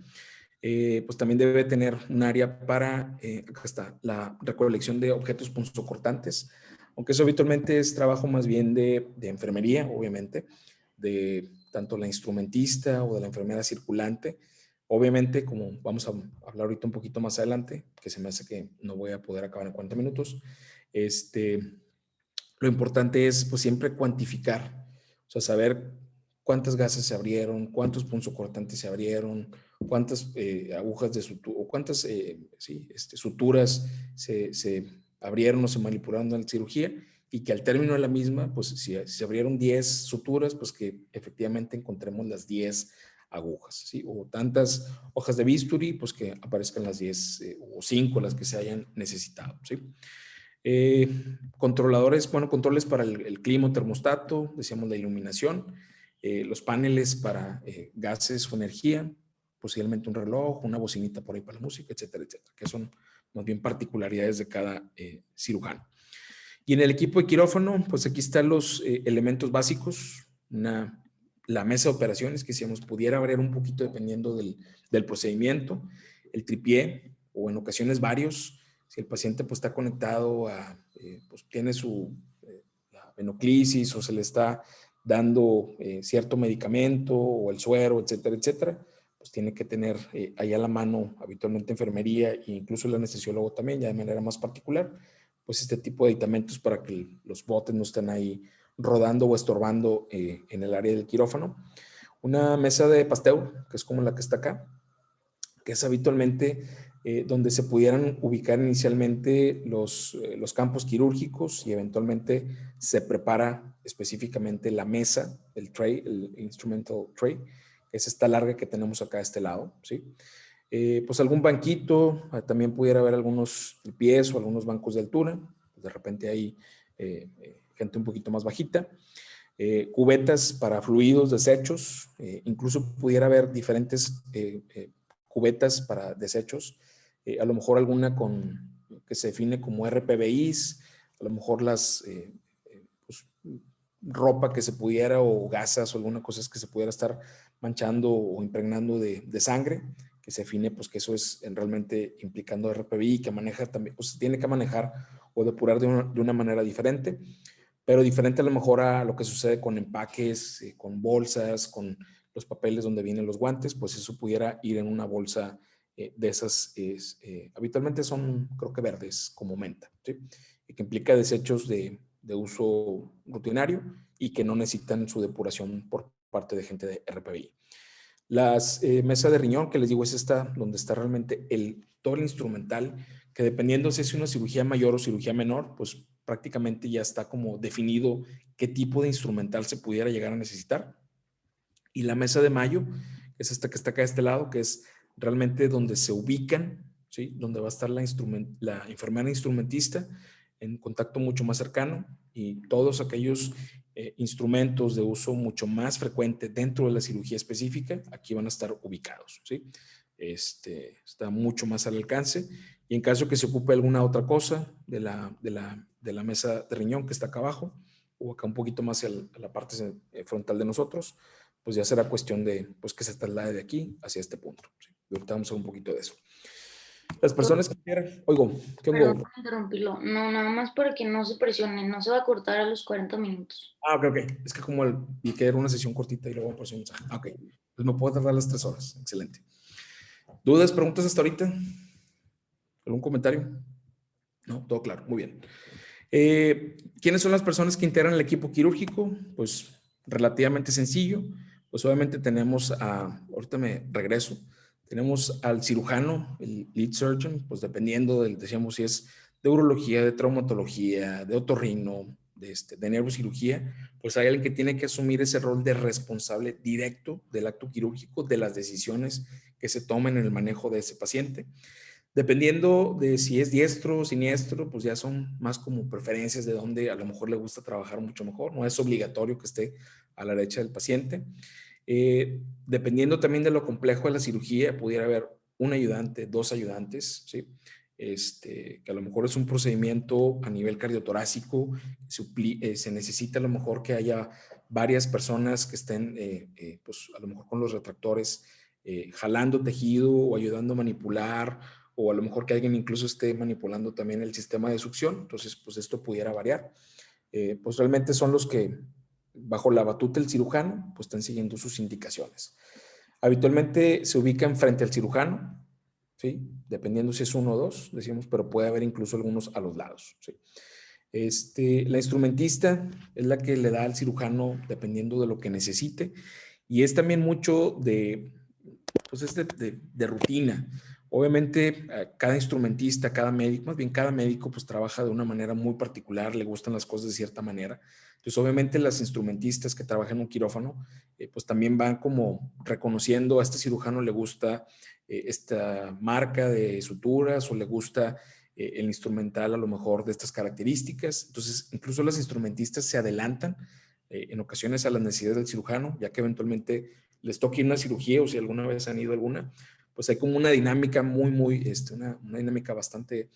Pues también debe tener un área para, acá está, la recolección de objetos punzocortantes, aunque eso habitualmente es trabajo más bien de enfermería, obviamente, de tanto la instrumentista o de la enfermera circulante. Obviamente, como vamos a hablar ahorita un poquito más adelante, que se me hace que no voy a poder acabar en 40 minutos, lo importante es pues siempre cuantificar, o sea, saber cuántas gases se abrieron, cuántos punzocortantes se abrieron, cuántas agujas de sutura, o cuántas suturas se abrieron o se manipularon en la cirugía, y que al término de la misma, pues si se abrieron 10 suturas, pues que efectivamente encontremos las 10 agujas, ¿sí? O tantas hojas de bisturí, pues que aparezcan las 10 o 5 las que se hayan necesitado, ¿sí? Controladores, bueno, controles para el clima, termostato, decíamos la iluminación, los paneles para gases o energía, posiblemente un reloj, una bocinita por ahí para la música, etcétera, etcétera, que son más bien particularidades de cada cirujano. Y en el equipo de quirófano, pues aquí están los elementos básicos, la mesa de operaciones que decíamos pudiera variar un poquito dependiendo del procedimiento, el tripié o en ocasiones varios, si el paciente pues está conectado pues tiene la venoclisis o se le está dando cierto medicamento o el suero, etcétera, etcétera, pues tiene que tener ahí a la mano habitualmente enfermería e incluso el anestesiólogo también, ya de manera más particular, pues este tipo de aditamentos para que los botes no estén ahí rodando o estorbando en el área del quirófano. Una mesa de Pasteur, que es como la que está acá, que es habitualmente donde se pudieran ubicar inicialmente los campos quirúrgicos y eventualmente se prepara específicamente la mesa, el tray, el instrumental tray, que es esta larga que tenemos acá a este lado, ¿sí? Pues algún banquito, también pudiera haber algunos pies o algunos bancos de altura, de repente hay gente un poquito más bajita, cubetas para fluidos, desechos, incluso pudiera haber diferentes cubetas para desechos, a lo mejor alguna que se define como RPBIs, a lo mejor pues, ropa que se pudiera o gasas o alguna cosa que se pudiera estar manchando o impregnando de sangre, que se define pues que eso es realmente implicando RPBI, que maneja también, pues se tiene que manejar o depurar de una manera diferente, pero diferente a lo mejor a lo que sucede con empaques, con bolsas, con los papeles donde vienen los guantes, pues eso pudiera ir en una bolsa de esas, habitualmente son creo que verdes como menta, ¿sí? Y que implica desechos de uso rutinario y que no necesitan su depuración por parte de gente de RPBI. Las mesas de riñón, que les digo, es esta donde está realmente todo el instrumental, que dependiendo si es una cirugía mayor o cirugía menor, pues prácticamente ya está como definido qué tipo de instrumental se pudiera llegar a necesitar. Y la mesa de Mayo, es esta que está acá de este lado, que es realmente donde se ubican, ¿sí? Donde va a estar la enfermera instrumentista en contacto mucho más cercano y todos aquellos instrumentos de uso mucho más frecuente dentro de la cirugía específica, aquí van a estar ubicados, ¿sí? Está mucho más al alcance y en caso que se ocupe alguna otra cosa de la mesa de riñón que está acá abajo o acá un poquito más a la parte frontal de nosotros, pues ya será cuestión de pues, que se traslade de aquí hacia este punto, ¿sí? Y ahorita vamos a ver un poquito de eso. Las personas que quieran, oigo, ¿qué Perdón hubo? por interrumpirlo. No, nada más para que no se presione, no se va a cortar a los 40 minutos. Ok, ok. Es que como vi que era una sesión cortita y luego por eso un mensaje. Ok, pues me puedo tardar las 3 horas. Excelente. ¿Dudas, preguntas hasta ahorita? ¿Algún comentario? No, todo claro, muy bien. ¿Quiénes son las personas que integran el equipo quirúrgico? Pues relativamente sencillo. Pues obviamente tenemos ahorita me regreso, tenemos al cirujano, el lead surgeon, pues dependiendo decíamos si es de urología, de traumatología, de otorrino, de neurocirugía, pues hay alguien que tiene que asumir ese rol de responsable directo del acto quirúrgico, de las decisiones que se tomen en el manejo de ese paciente. Dependiendo de si es diestro o siniestro, pues ya son más como preferencias de dónde a lo mejor le gusta trabajar mucho mejor. No es obligatorio que esté a la derecha del paciente. Dependiendo también de lo complejo de la cirugía, pudiera haber un ayudante, 2 ayudantes, ¿sí? Que a lo mejor es un procedimiento a nivel cardiotorácico, se necesita a lo mejor que haya varias personas que estén, pues a lo mejor con los retractores, jalando tejido o ayudando a manipular, o a lo mejor que alguien incluso esté manipulando también el sistema de succión. Entonces, pues esto pudiera variar. Pues realmente son los que, bajo la batuta del cirujano, pues están siguiendo sus indicaciones. Habitualmente se ubican frente al cirujano, ¿sí? Dependiendo si es 1 o 2, decimos, pero puede haber incluso algunos a los lados, ¿sí? La instrumentista es la que le da al cirujano dependiendo de lo que necesite y es también mucho pues de rutina. Obviamente, cada instrumentista, cada médico, más bien cada médico, pues trabaja de una manera muy particular, le gustan las cosas de cierta manera. Entonces, obviamente, las instrumentistas que trabajan en un quirófano, pues también van como reconociendo a este cirujano le gusta esta marca de suturas o le gusta el instrumental a lo mejor de estas características. Entonces, incluso las instrumentistas se adelantan en ocasiones a las necesidades del cirujano, ya que eventualmente les toque una cirugía o si alguna vez han ido alguna, pues hay como una dinámica una dinámica bastante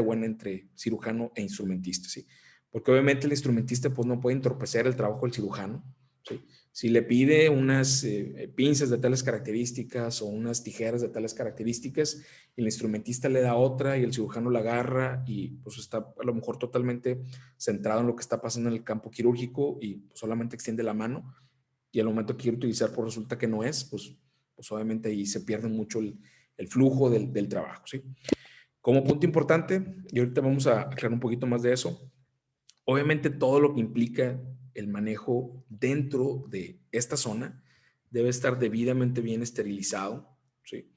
buena entre cirujano e instrumentista, ¿sí? Porque obviamente el instrumentista pues no puede entorpecer el trabajo del cirujano, ¿sí? Si le pide unas pinzas de tales características o unas tijeras de tales características, el instrumentista le da otra y el cirujano la agarra y pues está a lo mejor totalmente centrado en lo que está pasando en el campo quirúrgico y pues, solamente extiende la mano y al momento que quiere utilizar, pues resulta que no es, pues obviamente ahí se pierde mucho el flujo del trabajo, ¿sí? Como punto importante, y ahorita vamos a aclarar un poquito más de eso, Obviamente todo lo que implica el manejo dentro de esta zona debe estar debidamente bien esterilizado, ¿sí?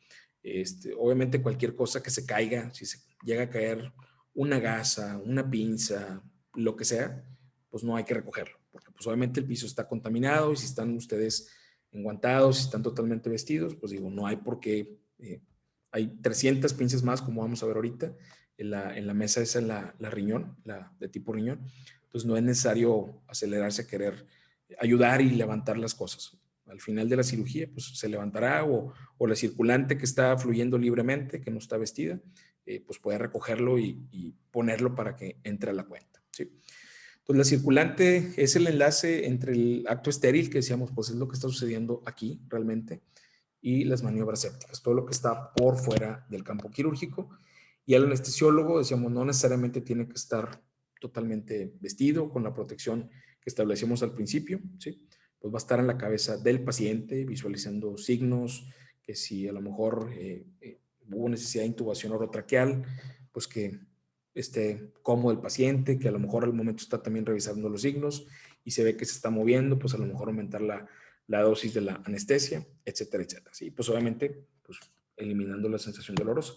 Obviamente cualquier cosa que se caiga, si se llega a caer una gasa, una pinza, lo que sea, pues no hay que recogerlo, porque pues obviamente el piso está contaminado y si están ustedes enguantados, si están totalmente vestidos, pues digo, no hay por qué, hay 300 pinzas más, como vamos a ver ahorita, en la mesa esa, la riñón, la de tipo riñón, entonces no es necesario acelerarse a querer ayudar y levantar las cosas. Al final de la cirugía, pues se levantará o la circulante que está fluyendo libremente, que no está vestida, pues puede recogerlo y ponerlo para que entre a la cuenta, ¿sí? Entonces, la circulante es el enlace entre el acto estéril, que decíamos, pues es lo que está sucediendo aquí realmente, y las maniobras sépticas, todo lo que está por fuera del campo quirúrgico. Y el anestesiólogo, decíamos, no necesariamente tiene que estar totalmente vestido con la protección que establecimos al principio, ¿sí? Pues va a estar en la cabeza del paciente, visualizando signos, que si a lo mejor hubo necesidad de intubación orotraqueal, pues que esté cómodo el paciente, que a lo mejor al momento está también revisando los signos y se ve que se está moviendo, pues a lo mejor aumentar la dosis de la anestesia, etcétera, etcétera. Sí, pues obviamente, pues eliminando la sensación dolorosa.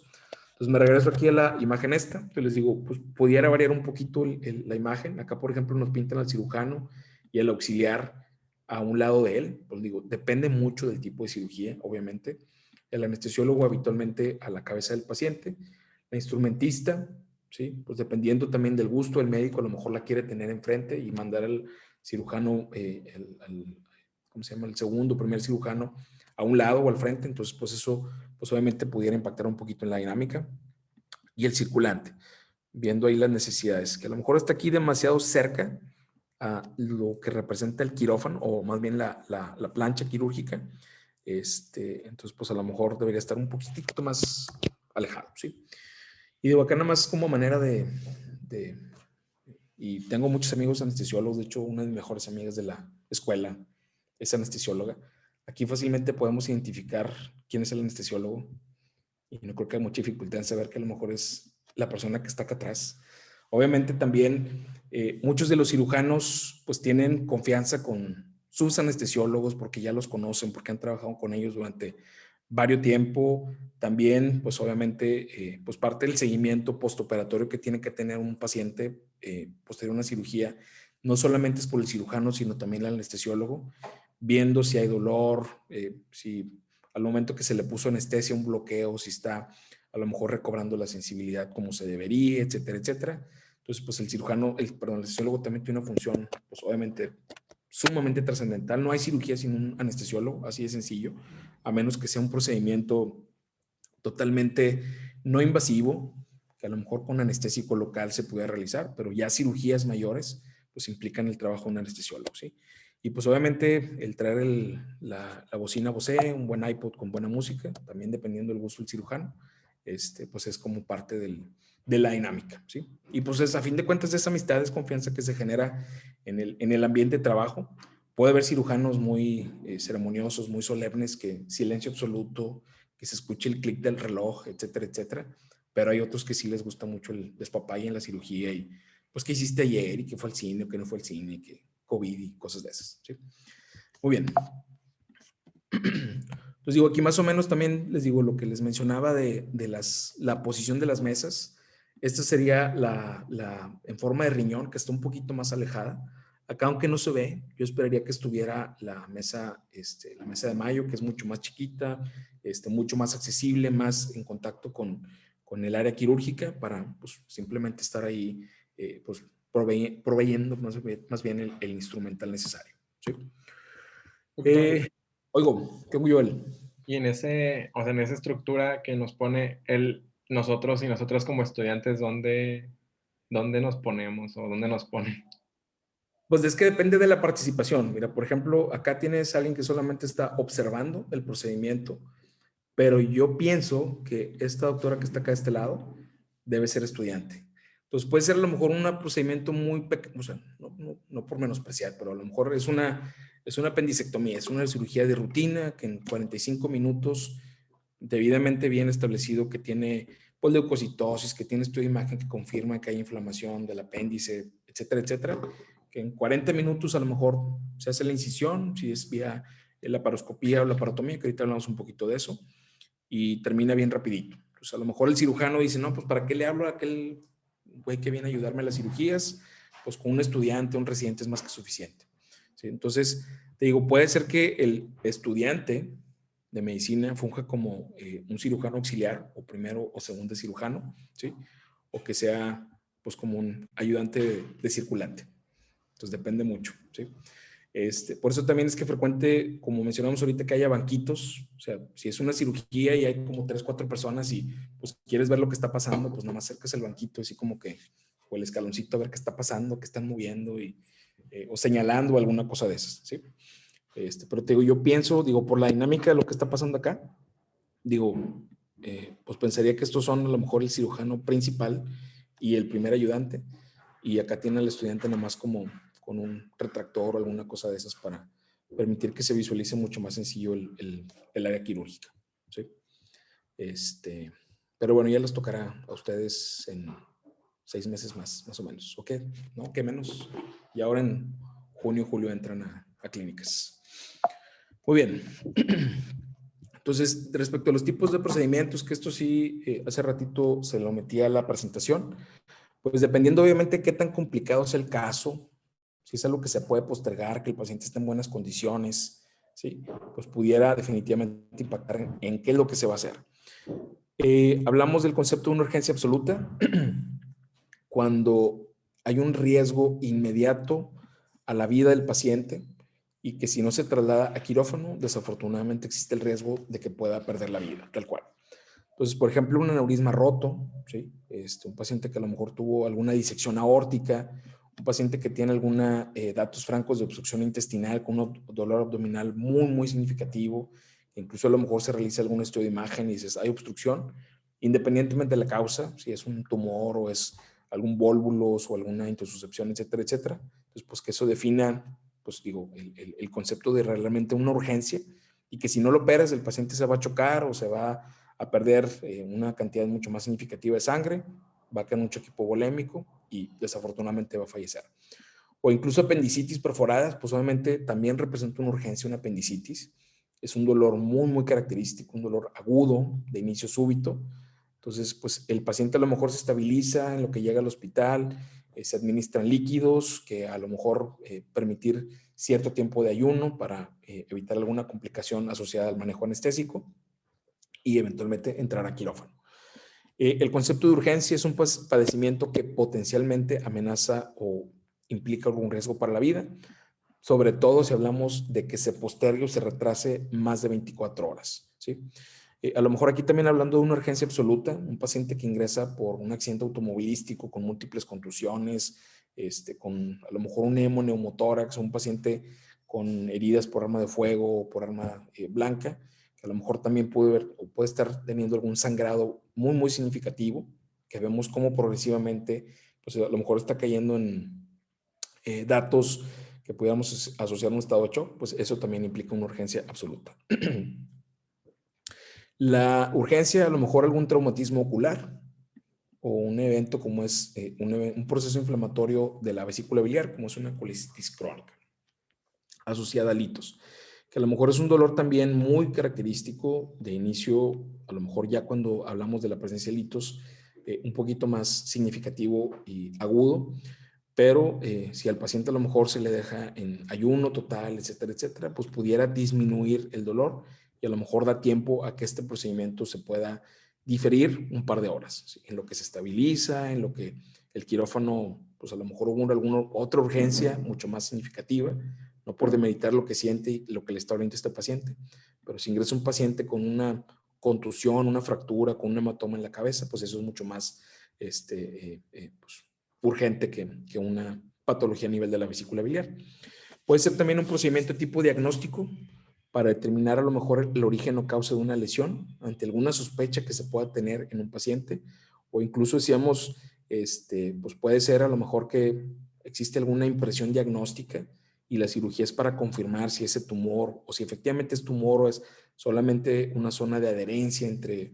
Entonces me regreso aquí a la imagen esta. Yo les digo, pues pudiera variar un poquito la imagen. Acá, por ejemplo, nos pintan al cirujano y al auxiliar a un lado de él. Pues digo, depende mucho del tipo de cirugía, obviamente. El anestesiólogo habitualmente a la cabeza del paciente. La instrumentista, ¿sí? Pues dependiendo también del gusto del médico, a lo mejor la quiere tener enfrente y mandar al cirujano, ¿cómo se llama? El segundo, primer cirujano a un lado o al frente. Entonces, pues eso, pues obviamente pudiera impactar un poquito en la dinámica. Y el circulante, viendo ahí las necesidades, que a lo mejor está aquí demasiado cerca a lo que representa el quirófano, o más bien la plancha quirúrgica. Entonces, pues a lo mejor debería estar un poquitito más alejado, ¿sí? Y digo, acá nada más como manera de y tengo muchos amigos anestesiólogos, de hecho, una de mis mejores amigas de la escuela es anestesióloga. Aquí fácilmente podemos identificar quién es el anestesiólogo y no creo que hay mucha dificultad en saber que a lo mejor es la persona que está acá atrás. Obviamente también muchos de los cirujanos pues tienen confianza con sus anestesiólogos porque ya los conocen, porque han trabajado con ellos durante varios tiempo. También pues obviamente pues parte del seguimiento postoperatorio que tiene que tener un paciente posterior a una cirugía no solamente es por el cirujano, sino también el anestesiólogo, viendo si hay dolor, si al momento que se le puso anestesia, un bloqueo, si está a lo mejor recobrando la sensibilidad como se debería, etcétera, etcétera. Entonces, pues el cirujano, el anestesiólogo también tiene una función, pues obviamente sumamente trascendental. No hay cirugía sin un anestesiólogo, así de sencillo, a menos que sea un procedimiento totalmente no invasivo, que a lo mejor con anestésico local se puede realizar, pero ya cirugías mayores, pues implican el trabajo de un anestesiólogo, ¿sí? Y pues obviamente el traer la bocina Bose, un buen iPod con buena música, también dependiendo del gusto del cirujano, pues es como parte de la dinámica, ¿sí? Y pues es, a fin de cuentas, esa amistad, es confianza que se genera en el ambiente de trabajo. Puede haber cirujanos muy ceremoniosos, muy solemnes, que silencio absoluto, que se escuche el clic del reloj, etcétera, etcétera. Pero hay otros que sí les gusta mucho el despapalle en la cirugía y pues qué hiciste ayer y qué fue al cine o qué no fue al cine y qué COVID y cosas de esas, ¿sí? Muy bien. Entonces digo, aquí más o menos también les digo lo que les mencionaba de la posición de las mesas. Esta sería en forma de riñón, que está un poquito más alejada. Acá, aunque no se ve, yo esperaría que estuviera la mesa de Mayo, que es mucho más chiquita, mucho más accesible, más en contacto con el área quirúrgica para pues, simplemente estar ahí pues, proveyendo más bien el instrumental necesario, ¿sí? Oigo, ¿qué muy bien? Y en ese, o sea, en esa estructura que nos pone nosotros y nosotros como estudiantes, ¿dónde nos ponemos o dónde nos pone? Pues es que depende de la participación. Mira, por ejemplo, acá tienes a alguien que solamente está observando el procedimiento, pero yo pienso que esta doctora que está acá de este lado debe ser estudiante. Entonces puede ser a lo mejor un procedimiento muy pequeño, o sea, no por menospreciar, pero a lo mejor es una apendicectomía, es una cirugía de rutina que en 45 minutos, debidamente bien establecido, que tiene pues leucocitosis, que tiene estudio de imagen que confirma que hay inflamación del apéndice, etcétera, etcétera, que en 40 minutos a lo mejor se hace la incisión, si es vía laparoscopía o laparotomía, que ahorita hablamos un poquito de eso, y termina bien rapidito. Pues a lo mejor el cirujano dice, no, pues ¿para qué le hablo a aquel güey que viene a ayudarme a las cirugías? Pues con un estudiante, un residente es más que suficiente. ¿Sí? Entonces, te digo, puede ser que el estudiante de medicina funja como un cirujano auxiliar o primero o segundo cirujano, ¿sí? O que sea pues como un ayudante de circulante. Entonces depende mucho, ¿sí? Por eso también es que frecuente, como mencionamos ahorita, que haya banquitos. O sea, si es una cirugía y hay como 3, 4 personas y pues quieres ver lo que está pasando, pues nomás acercas el banquito, así como que, o el escaloncito a ver qué está pasando, qué están moviendo o señalando alguna cosa de esas, ¿sí? Pero te digo, yo pienso, digo, por la dinámica de lo que está pasando acá, digo, pues pensaría que estos son a lo mejor el cirujano principal y el primer ayudante, y acá tiene al estudiante nomás como con un retractor o alguna cosa de esas para permitir que se visualice mucho más sencillo el área quirúrgica, ¿sí? Pero bueno, ya les tocará a ustedes en 6 meses más o menos, ¿ok? ¿No? ¿Qué menos? Y ahora en junio, julio entran a clínicas. Muy bien. Entonces, respecto a los tipos de procedimientos, que esto sí, hace ratito se lo metí a la presentación, pues dependiendo obviamente qué tan complicado es el caso, si es algo que se puede postergar, que el paciente esté en buenas condiciones, ¿sí? Pues pudiera definitivamente impactar en qué es lo que se va a hacer. Hablamos del concepto de una urgencia absoluta cuando hay un riesgo inmediato a la vida del paciente y que si no se traslada a quirófano, desafortunadamente existe el riesgo de que pueda perder la vida, tal cual. Entonces, por ejemplo, un aneurisma roto, ¿sí? Un paciente que a lo mejor tuvo alguna disección aórtica, un paciente que tiene alguna datos francos de obstrucción intestinal con un dolor abdominal muy significativo, incluso a lo mejor se realiza algún estudio de imagen y dices, hay obstrucción, independientemente de la causa, si es un tumor o es algún vólvulos o alguna intususcepción, etcétera, etcétera. Entonces, pues que eso defina, pues digo, el concepto de realmente una urgencia y que si no lo operas, el paciente se va a chocar o se va a perder una cantidad mucho más significativa de sangre, va a quedar mucho equipo volémico y desafortunadamente va a fallecer. O incluso apendicitis perforadas, pues obviamente también representa una urgencia, una apendicitis. Es un dolor muy característico, un dolor agudo, de inicio súbito. Entonces, pues el paciente a lo mejor se estabiliza en lo que llega al hospital, se administran líquidos que a lo mejor permitir cierto tiempo de ayuno para evitar alguna complicación asociada al manejo anestésico y eventualmente entrar a quirófano. El concepto de urgencia es un padecimiento que potencialmente amenaza o implica algún riesgo para la vida, sobre todo si hablamos de que se postergue o se retrase más de 24 horas, ¿sí? A lo mejor aquí también hablando de una urgencia absoluta, un paciente que ingresa por un accidente automovilístico con múltiples contusiones, con a lo mejor un neumotórax, un paciente con heridas por arma de fuego o por arma blanca, que a lo mejor también puede estar teniendo algún sangrado muy significativo, que vemos cómo progresivamente, pues a lo mejor está cayendo en datos que pudiéramos asociar a un estado de shock, pues eso también implica una urgencia absoluta. La urgencia, a lo mejor algún traumatismo ocular o un evento como es un proceso inflamatorio de la vesícula biliar, como es una colicitis crónica asociada a litos, que a lo mejor es un dolor también muy característico de inicio, a lo mejor ya cuando hablamos de la presencia de litos, un poquito más significativo y agudo, pero si al paciente a lo mejor se le deja en ayuno total, etcétera, etcétera, pues pudiera disminuir el dolor y a lo mejor da tiempo a que este procedimiento se pueda diferir un par de horas, ¿sí? En lo que se estabiliza, en lo que el quirófano, pues a lo mejor hubo alguna otra urgencia mucho más significativa, no por demeritar lo que siente y lo que le está orientando este paciente, pero si ingresa un paciente con una contusión, una fractura, con un hematoma en la cabeza, pues eso es mucho más pues, urgente que una patología a nivel de la vesícula biliar. Puede ser también un procedimiento tipo diagnóstico para determinar a lo mejor el origen o causa de una lesión ante alguna sospecha que se pueda tener en un paciente, o incluso decíamos, pues puede ser a lo mejor que existe alguna impresión diagnóstica y la cirugía es para confirmar si ese tumor o si efectivamente es tumor o es solamente una zona de adherencia entre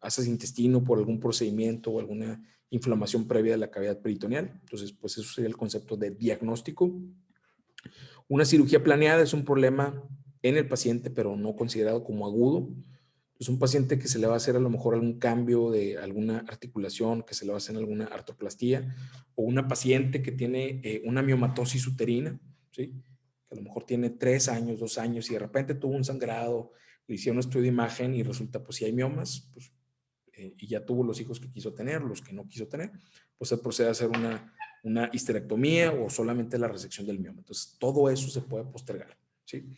haces intestino por algún procedimiento o alguna inflamación previa de la cavidad peritoneal. Entonces, pues eso sería el concepto de diagnóstico. Una cirugía planeada es un problema en el paciente, pero no considerado como agudo. Es un paciente que se le va a hacer a lo mejor algún cambio de alguna articulación, que se le va a hacer alguna artroplastía, o una paciente que tiene una miomatosis uterina, ¿sí? Que a lo mejor tiene 3 años, 2 años y de repente tuvo un sangrado, le hicieron un estudio de imagen y resulta pues si hay miomas, pues, y ya tuvo los hijos que quiso tener, los que no quiso tener, pues se procede a hacer una histerectomía o solamente la resección del mioma. Entonces todo eso se puede postergar, ¿sí?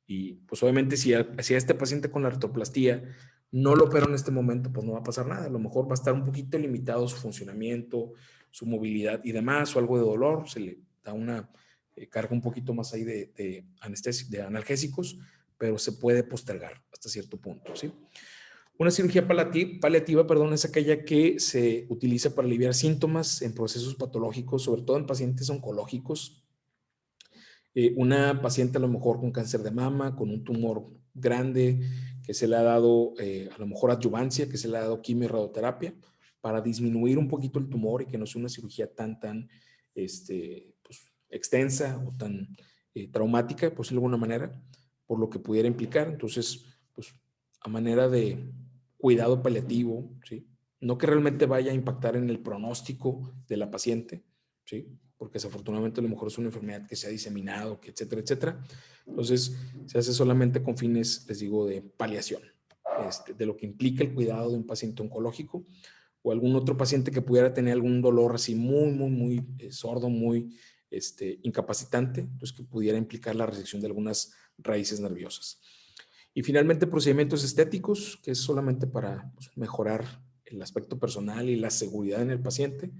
Y pues obviamente si a este paciente con la artroplastía no lo opero en este momento, pues no va a pasar nada. A lo mejor va a estar un poquito limitado su funcionamiento, su movilidad y demás, o algo de dolor, se le da una carga un poquito más ahí de analgésicos, pero se puede postergar hasta cierto punto, ¿sí? Una cirugía paliativa, es aquella que se utiliza para aliviar síntomas en procesos patológicos, sobre todo en pacientes oncológicos. Una paciente a lo mejor con cáncer de mama, con un tumor grande, que se le ha dado a lo mejor adyuvancia, que se le ha dado quimio y radioterapia, para disminuir un poquito el tumor y que no sea una cirugía tan pues, extensa o tan traumática, pues de alguna manera, por lo que pudiera implicar. Entonces, pues a manera de cuidado paliativo, ¿sí? No que realmente vaya a impactar en el pronóstico de la paciente, ¿sí? Porque desafortunadamente a lo mejor es una enfermedad que se ha diseminado, que etcétera, etcétera. Entonces, se hace solamente con fines, les digo, de paliación, de lo que implica el cuidado de un paciente oncológico o algún otro paciente que pudiera tener algún dolor así muy sordo, muy incapacitante, pues que pudiera implicar la resección de algunas raíces nerviosas. Y finalmente, procedimientos estéticos, que es solamente para pues, mejorar el aspecto personal y la seguridad en el paciente,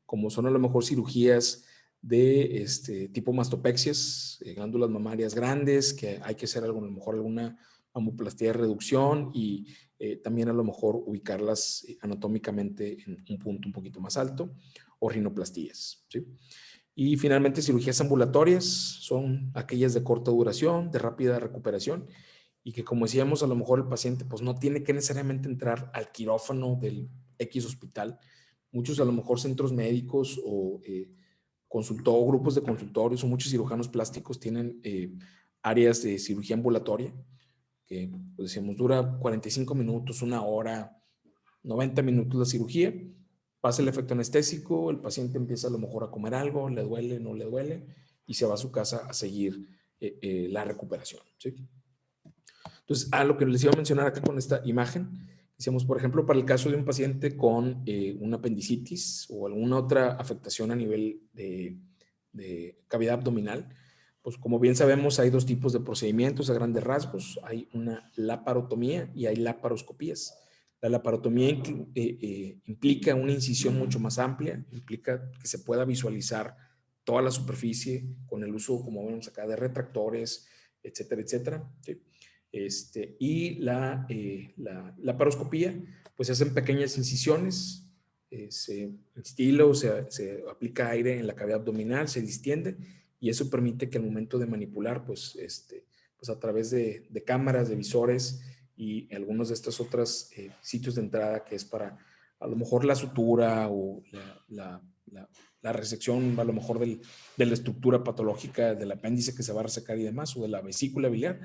como son a lo mejor cirugías de tipo mastopexias, glándulas mamarias grandes, que hay que hacer a lo mejor alguna mamoplastía de reducción y también a lo mejor ubicarlas anatómicamente en un punto un poquito más alto, o rinoplastías, ¿sí? Y finalmente, cirugías ambulatorias son aquellas de corta duración, de rápida recuperación, y que como decíamos, a lo mejor el paciente pues no tiene que necesariamente entrar al quirófano del X hospital. Muchos a lo mejor centros médicos o grupos de consultorios o muchos cirujanos plásticos tienen áreas de cirugía ambulatoria que, pues decíamos, dura 45 minutos, 1 hora, 90 minutos la cirugía, pasa el efecto anestésico, el paciente empieza a lo mejor a comer algo, le duele, no le duele, y se va a su casa a seguir la recuperación, ¿sí? Entonces, a lo que les iba a mencionar acá con esta imagen, decíamos, por ejemplo, para el caso de un paciente con una apendicitis o alguna otra afectación a nivel de cavidad abdominal, pues como bien sabemos, hay 2 tipos de procedimientos a grandes rasgos. Hay una laparotomía y hay laparoscopías. La laparotomía implica una incisión mucho más amplia, implica que se pueda visualizar toda la superficie con el uso, como vemos acá, de retractores, etcétera, etcétera, ¿sí? Y la laparoscopía, pues se hacen pequeñas incisiones, se instila o se aplica aire en la cavidad abdominal, se distiende y eso permite que al momento de manipular, pues a través de cámaras, de visores y algunos de estos otros sitios de entrada que es para a lo mejor la sutura o la resección a lo mejor de la estructura patológica del apéndice que se va a resecar y demás, o de la vesícula biliar,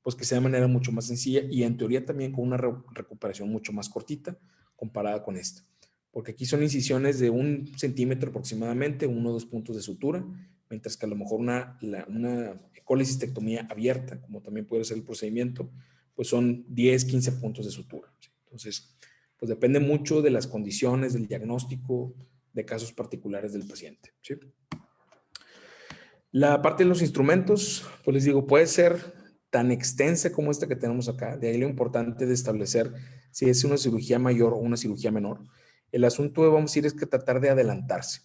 pues que sea de manera mucho más sencilla y en teoría también con una recuperación mucho más cortita comparada con esta. Porque aquí son incisiones de 1 centímetro aproximadamente, 1 o 2 puntos de sutura, mientras que a lo mejor una colecistectomía abierta, como también puede ser el procedimiento, pues son 10, 15 puntos de sutura, ¿sí? Entonces, pues depende mucho de las condiciones, del diagnóstico, de casos particulares del paciente, ¿sí? La parte de los instrumentos, pues les digo, puede ser tan extensa como esta que tenemos acá. De ahí lo importante de establecer si es una cirugía mayor o una cirugía menor. El asunto, vamos a decir, es que tratar de adelantarse.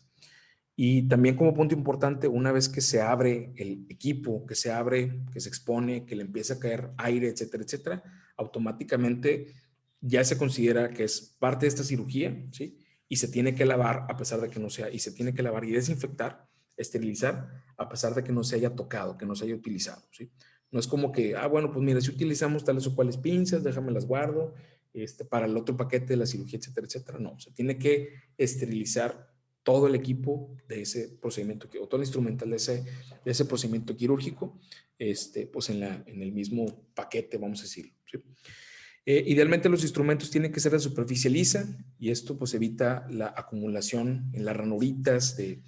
Y también como punto importante, una vez que se abre el equipo, que se abre, que se expone, que le empieza a caer aire, etcétera, etcétera, automáticamente ya se considera que es parte de esta cirugía, ¿sí? Y se tiene que lavar a pesar de que no sea, y se tiene que lavar y desinfectar, esterilizar, a pesar de que no se haya tocado, que no se haya utilizado, ¿sí? No es como que, bueno, pues mira, si utilizamos tales o cuales pinzas, déjame las guardo, para el otro paquete de la cirugía, etcétera, etcétera. No, se tiene que esterilizar todo el equipo de ese procedimiento, o todo el instrumental de ese procedimiento quirúrgico, pues en el mismo paquete, vamos a decirlo, ¿sí? Idealmente los instrumentos tienen que ser de superficie lisa y esto pues evita la acumulación en las ranuritas de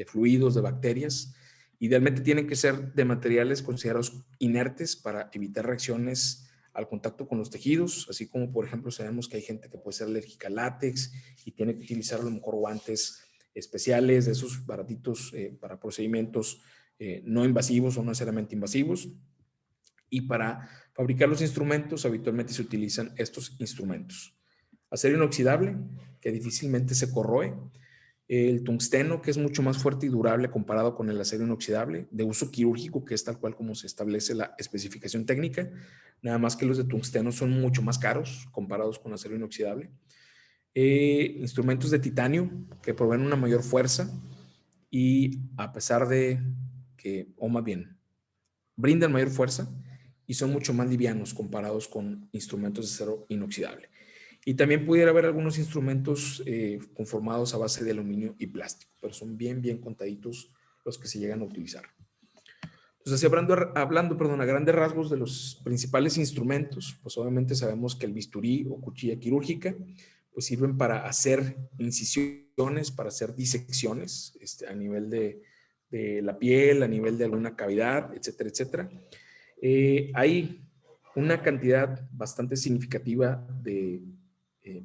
fluidos, de bacterias. Idealmente tienen que ser de materiales considerados inertes para evitar reacciones al contacto con los tejidos, así como por ejemplo sabemos que hay gente que puede ser alérgica al látex y tiene que utilizar a lo mejor guantes especiales, de esos baratitos para procedimientos no invasivos o no necesariamente invasivos. Y para fabricar los instrumentos habitualmente se utilizan estos instrumentos. Acero inoxidable, que difícilmente se corroe. El tungsteno, que es mucho más fuerte y durable comparado con el acero inoxidable, de uso quirúrgico, que es tal cual como se establece la especificación técnica, nada más que los de tungsteno son mucho más caros comparados con acero inoxidable. Instrumentos de titanio, que proveen una mayor fuerza y a pesar de que, o más bien, brindan mayor fuerza y son mucho más livianos comparados con instrumentos de acero inoxidable. Y también pudiera haber algunos instrumentos conformados a base de aluminio y plástico, pero son bien, bien contaditos los que se llegan a utilizar. Entonces, hablando a grandes rasgos de los principales instrumentos, pues obviamente sabemos que el bisturí o cuchilla quirúrgica pues sirven para hacer incisiones, para hacer disecciones a nivel de la piel, a nivel de alguna cavidad, etcétera, etcétera. Hay una cantidad bastante significativa de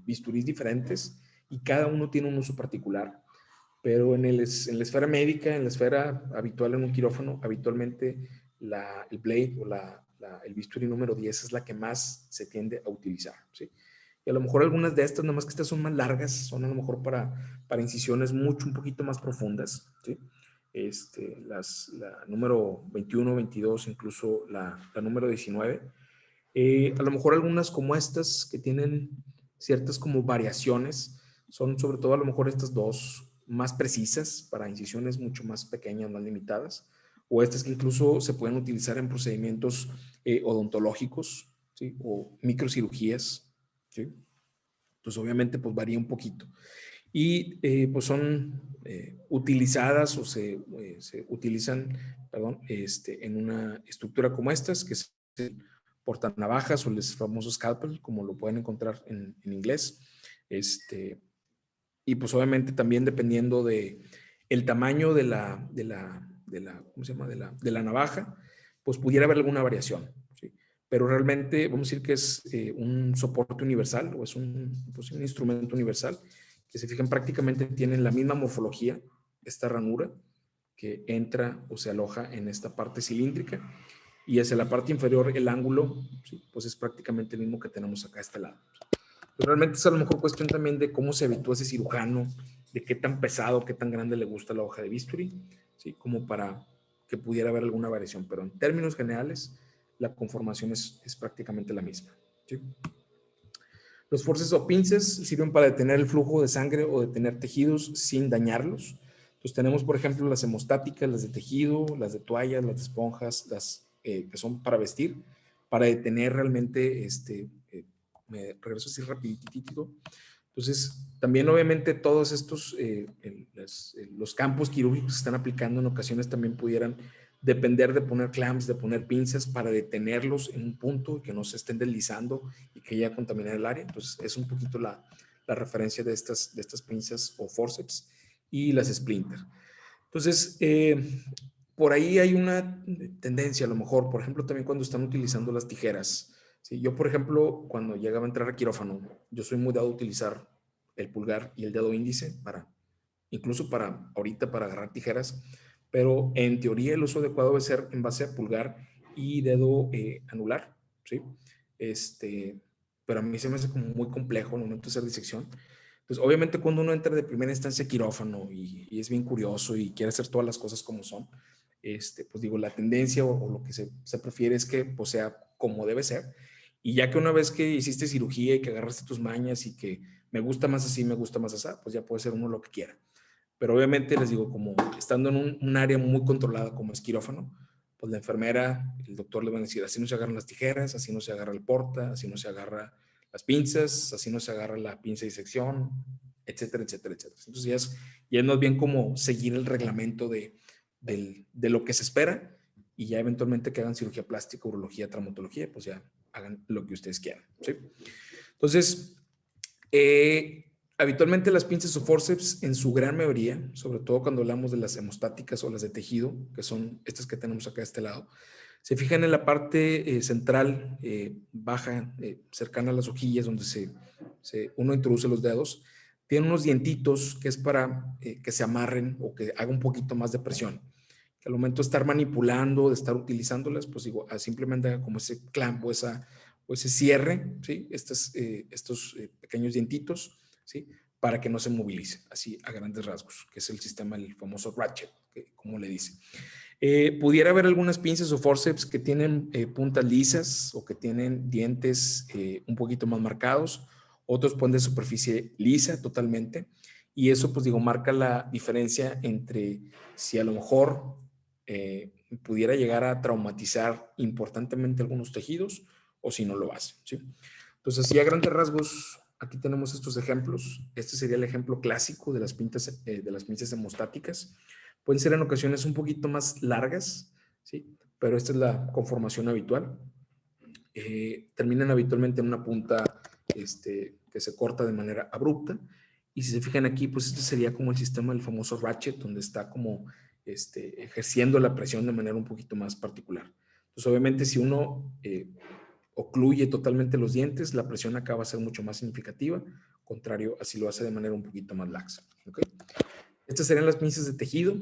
bisturís diferentes y cada uno tiene un uso particular, pero en la esfera médica, en la esfera habitual en un quirófano, habitualmente el blade o el bisturí número 10 es la que más se tiende a utilizar, ¿sí? Y a lo mejor algunas de estas, nada más que estas son más largas, son a lo mejor para incisiones un poquito más profundas, ¿sí? La número 21, 22, incluso la número 19. A lo mejor algunas como estas que tienen ciertas como variaciones, son sobre todo a lo mejor estas dos más precisas para incisiones mucho más pequeñas, más limitadas, o estas que incluso se pueden utilizar en procedimientos odontológicos, ¿sí? O microcirugías, ¿sí? Entonces obviamente pues varía un poquito. Y pues son utilizadas o se utilizan, perdón, en una estructura como estas, que es el portanavajas o el famoso scalpel, como lo pueden encontrar en inglés. Y pues obviamente también dependiendo de el tamaño de la ¿cómo se llama? De la navaja, pues pudiera haber alguna variación, ¿sí? Pero realmente vamos a decir que es un soporte universal o es pues un instrumento universal que se fijan prácticamente tienen la misma morfología, esta ranura que entra o se aloja en esta parte cilíndrica y hacia la parte inferior el ángulo, ¿sí? Pues es prácticamente el mismo que tenemos acá a este lado. Pero realmente es a lo mejor cuestión también de cómo se habitúa ese cirujano, de qué tan pesado, qué tan grande le gusta la hoja de bisturí, ¿sí? Como para que pudiera haber alguna variación, pero en términos generales la conformación es prácticamente la misma, ¿sí? Los forceps o pinzas sirven para detener el flujo de sangre o detener tejidos sin dañarlos. Entonces tenemos, por ejemplo, las hemostáticas, las de tejido, las de toallas, las de esponjas, las que son para vestir, para detener realmente, me regreso así rapiditito. Entonces, también obviamente todos estos, los campos quirúrgicos que se están aplicando en ocasiones también pudieran depender de poner clamps, de poner pinzas para detenerlos en un punto y que no se estén deslizando y que ya contaminar el área. Entonces, es un poquito la referencia de estas pinzas o forceps y las splinter. Entonces, por ahí hay una tendencia a lo mejor, por ejemplo, también cuando están utilizando las tijeras. ¿Sí? Yo, por ejemplo, cuando llegaba a entrar a quirófano, yo soy muy dado a utilizar el pulgar y el dedo índice incluso ahorita para agarrar tijeras, pero en teoría el uso adecuado debe ser en base a pulgar y dedo anular, ¿sí? Pero a mí se me hace como muy complejo en el momento de hacer disección. Pues obviamente cuando uno entra de primera instancia a quirófano y es bien curioso y quiere hacer todas las cosas como son, pues digo, la tendencia o lo que se prefiere es que pues sea como debe ser. Y ya que una vez que hiciste cirugía y que agarraste tus mañas y que me gusta más así, me gusta más así, pues ya puede ser uno lo que quiera. Pero obviamente les digo, como estando en un área muy controlada como es quirófano, pues la enfermera, el doctor le van a decir, así no se agarran las tijeras, así no se agarra el porta, así no se agarra las pinzas, así no se agarra la pinza de disección, etcétera, etcétera, etcétera. Entonces ya es más bien como seguir el reglamento de lo que se espera y ya eventualmente que hagan cirugía plástica, urología, traumatología, pues ya hagan lo que ustedes quieran, ¿sí? Entonces, habitualmente las pinzas o forceps en su gran mayoría, sobre todo cuando hablamos de las hemostáticas o las de tejido, que son estas que tenemos acá de este lado, se fijan en la parte central, baja, cercana a las hojillas, donde uno introduce los dedos. Tiene unos dientitos que es para que se amarren o que haga un poquito más de presión. Que al momento de estar manipulando, de estar utilizándolas, pues digo, simplemente haga como ese clamp o ese cierre, ¿sí? Estos pequeños dientitos, ¿sí? Para que no se movilice, así a grandes rasgos, que es el sistema, el famoso ratchet, como le dice. Pudiera haber algunas pinzas o forceps que tienen puntas lisas o que tienen dientes un poquito más marcados, otros pueden de superficie lisa totalmente, y eso pues digo marca la diferencia entre si a lo mejor pudiera llegar a traumatizar importantemente algunos tejidos o si no lo hace, ¿sí? Entonces, si a grandes rasgos, aquí tenemos estos ejemplos. Este sería el ejemplo clásico de las pinzas hemostáticas. Pueden ser en ocasiones un poquito más largas, ¿sí? Pero esta es la conformación habitual. Terminan habitualmente en una punta que se corta de manera abrupta. Y si se fijan aquí, pues este sería como el sistema del famoso ratchet, donde está como ejerciendo la presión de manera un poquito más particular. Entonces, obviamente, si uno ocluye totalmente los dientes, la presión acá va a ser mucho más significativa, contrario a si lo hace de manera un poquito más laxa. ¿Okay? Estas serían las pinzas de tejido,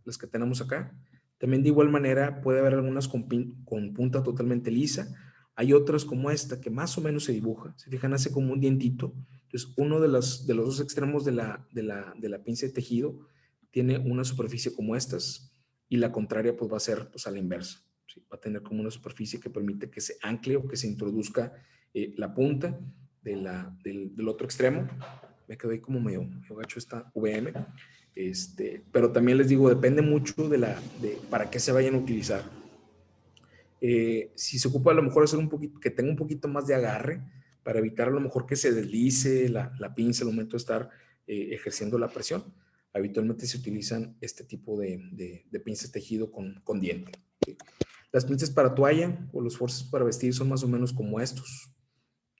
las que tenemos acá. También de igual manera puede haber algunas con punta totalmente lisa. Hay otras como esta que más o menos se dibuja. Se fijan, hace como un dientito. Entonces, uno de los dos extremos de la pinza de tejido tiene una superficie como estas y la contraria pues va a ser pues a la inversa. ¿Sí? Va a tener como una superficie que permite que se ancle o que se introduzca la punta del otro extremo. Me quedó ahí como medio gacho esta VM. Pero también les digo, depende mucho de para qué se vayan a utilizar. Si se ocupa a lo mejor hacer que tenga un poquito más de agarre para evitar a lo mejor que se deslice la pinza al momento de estar ejerciendo la presión, habitualmente se utilizan este tipo de pinzas tejido con diente. ¿Sí? Las pinzas para toalla o los forceps para vestir son más o menos como estos.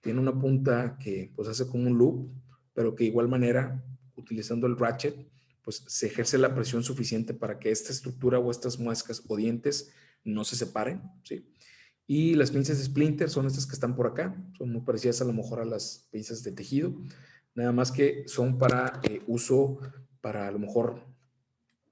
Tiene una punta que pues hace como un loop, pero que de igual manera, utilizando el ratchet, pues se ejerce la presión suficiente para que esta estructura o estas muescas o dientes no se separen, ¿sí? Y las pinzas de splinter son estas que están por acá, son muy parecidas a lo mejor a las pinzas de tejido, nada más que son para uso para a lo mejor,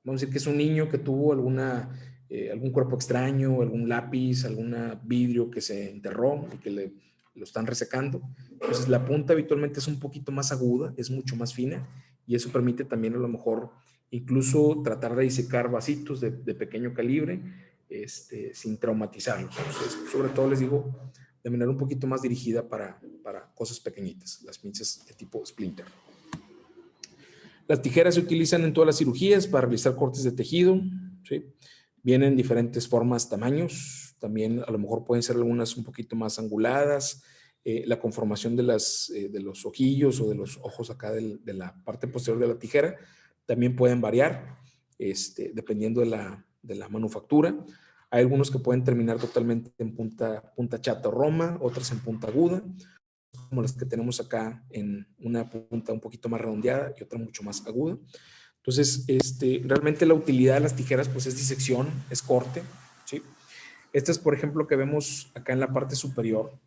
vamos a decir que es un niño que tuvo algún cuerpo extraño, algún lápiz, algún vidrio que se enterró y que lo están resecando. Entonces la punta habitualmente es un poquito más aguda, es mucho más fina y eso permite también a lo mejor incluso tratar de disecar vasitos de pequeño calibre sin traumatizarlos. Entonces, sobre todo les digo de manera un poquito más dirigida para cosas pequeñitas, las pinzas de tipo splinter. Las tijeras se utilizan en todas las cirugías para realizar cortes de tejido, ¿sí? Vienen en diferentes formas, tamaños. También a lo mejor pueden ser algunas un poquito más anguladas. La conformación de los ojillos o de los ojos acá de la parte posterior de la tijera también pueden variar dependiendo de la manufactura. Hay algunos que pueden terminar totalmente en punta chata o roma, otras en punta aguda, como las que tenemos acá en una punta un poquito más redondeada y otra mucho más aguda. Entonces, realmente la utilidad de las tijeras pues es disección, es corte, ¿sí? Estas, por ejemplo, que vemos acá en la parte superior,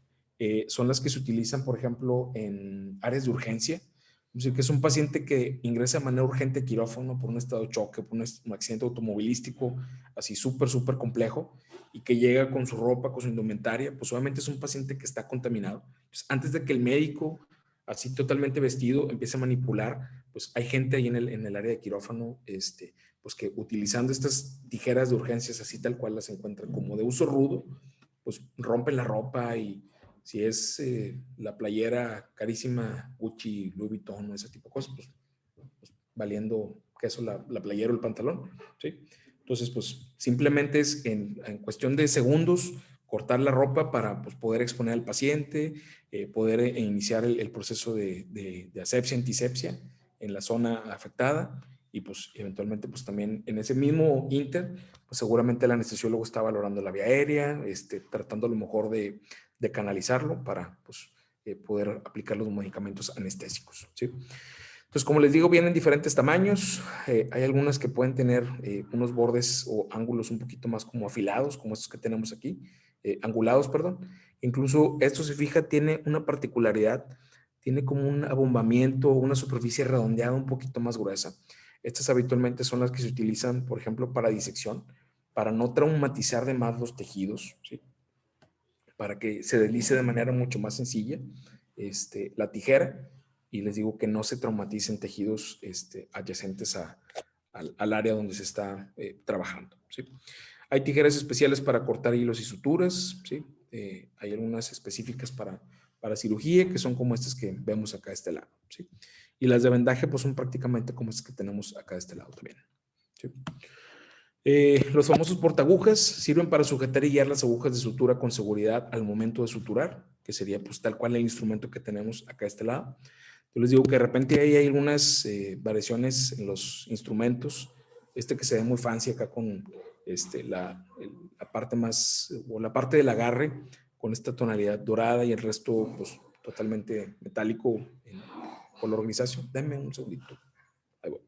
son las que se utilizan, por ejemplo, en áreas de urgencia. Es decir, que es un paciente que ingresa de manera urgente a quirófano por un estado de choque, por un accidente automovilístico, así súper, súper complejo, y que llega con su ropa, con su indumentaria, pues obviamente es un paciente que está contaminado. Entonces, antes de que el médico, así totalmente vestido, empiece a manipular, pues hay gente ahí en el área de quirófano, pues que utilizando estas tijeras de urgencias así tal cual las encuentran como de uso rudo, pues rompen la ropa y si es la playera carísima, Gucci, Louis Vuitton, ese tipo de cosas, pues valiendo queso la playera o el pantalón, ¿sí? Entonces, pues simplemente es en cuestión de segundos cortar la ropa para pues, poder exponer al paciente, poder iniciar el proceso de asepsia, antisepsia en la zona afectada y pues eventualmente pues también en ese mismo inter, pues seguramente el anestesiólogo está valorando la vía aérea, tratando a lo mejor de canalizarlo para pues poder aplicar los medicamentos anestésicos, ¿sí? Entonces, como les digo, vienen diferentes tamaños. Hay algunas que pueden tener unos bordes o ángulos un poquito más como afilados, como estos que tenemos aquí, angulados, perdón. Incluso esto, se fija, tiene una particularidad, tiene como un abombamiento, una superficie redondeada un poquito más gruesa. Estas habitualmente son las que se utilizan, por ejemplo, para disección, para no traumatizar de más los tejidos, ¿sí? Para que se deslice de manera mucho más sencilla la tijera y les digo que no se traumaticen tejidos adyacentes al área donde se está trabajando, ¿sí? Hay tijeras especiales para cortar hilos y suturas, ¿sí? Hay algunas específicas para cirugía, que son como estas que vemos acá de este lado, ¿sí? Y las de vendaje, pues son prácticamente como estas que tenemos acá de este lado también, ¿sí? Los famosos portagujas sirven para sujetar y guiar las agujas de sutura con seguridad al momento de suturar, que sería pues tal cual el instrumento que tenemos acá a este lado. Yo les digo que de repente hay algunas variaciones en los instrumentos. Que se ve muy fancy acá con la parte más, o la parte del agarre con esta tonalidad dorada y el resto pues totalmente metálico en color grisáceo. Denme un segundito. Ahí voy.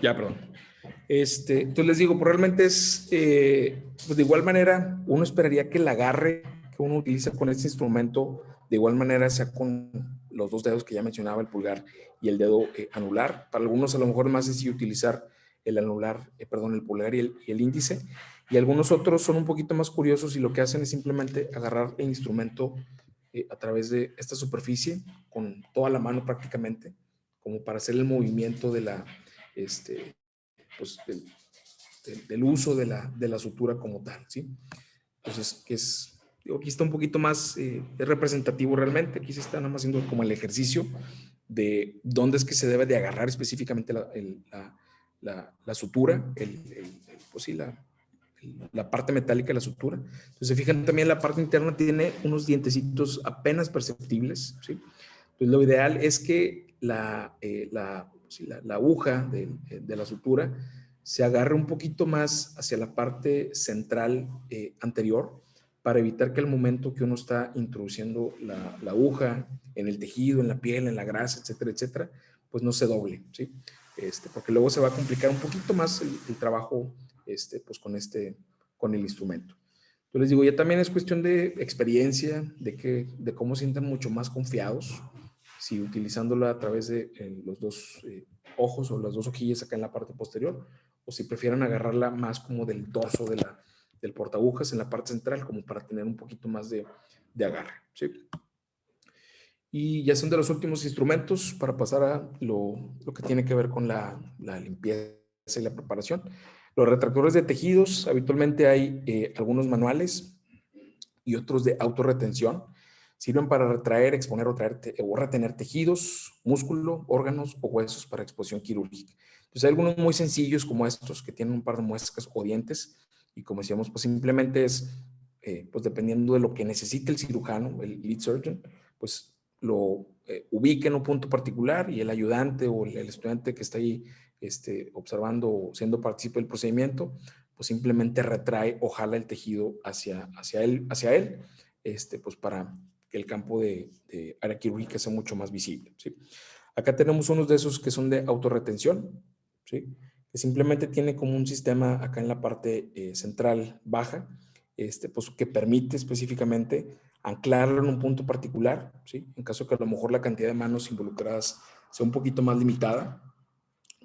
Ya, perdón. Entonces les digo, pues realmente es, pues de igual manera, uno esperaría que el agarre que uno utiliza con este instrumento, de igual manera sea con los dos dedos que ya mencionaba, el pulgar y el dedo anular. Para algunos a lo mejor es más sencillo utilizar el anular, perdón, el pulgar y el índice. Y algunos otros son un poquito más curiosos y lo que hacen es simplemente agarrar el instrumento a través de esta superficie con toda la mano prácticamente, como para hacer el movimiento de la, pues, del uso de la sutura como tal, ¿sí? Entonces, digo, aquí está un poquito más es representativo realmente. Aquí se está nada más haciendo como el ejercicio de dónde es que se debe de agarrar específicamente la sutura, pues sí, la parte metálica de la sutura. Entonces, se fijan también la parte interna tiene unos dientecitos apenas perceptibles, ¿sí? Entonces, lo ideal es que la aguja de la sutura se agarre un poquito más hacia la parte central anterior para evitar que al momento que uno está introduciendo la aguja en el tejido, en la piel, en la grasa, etcétera, etcétera, pues no se doble, ¿sí? Porque luego se va a complicar un poquito más el trabajo pues con el instrumento. Yo les digo, ya también es cuestión de experiencia, de cómo sienten mucho más confiados, si utilizándola a través de los dos ojos o las dos hojillas acá en la parte posterior, o si prefieren agarrarla más como del dorso del portagujas en la parte central, como para tener un poquito más de agarre, ¿sí? Y ya son de los últimos instrumentos para pasar a lo que tiene que ver con la limpieza y la preparación. Los retractores de tejidos, habitualmente hay algunos manuales y otros de autorretención. Sirven para retraer, exponer o retener tejidos, músculo, órganos o huesos para exposición quirúrgica. Entonces hay algunos muy sencillos como estos que tienen un par de muescas o dientes y como decíamos, pues simplemente es, pues dependiendo de lo que necesite el cirujano, el lead surgeon, pues lo ubica en un punto particular y el ayudante o el estudiante que está ahí observando o siendo partícipe del procedimiento, pues simplemente retrae o jala el tejido hacia él, pues para que el campo de área quirúrgica sea mucho más visible, ¿sí? Acá tenemos unos de esos que son de autorretención, ¿sí? Que simplemente tiene como un sistema acá en la parte central baja, pues que permite específicamente anclarlo en un punto particular, ¿sí? En caso que a lo mejor la cantidad de manos involucradas sea un poquito más limitada,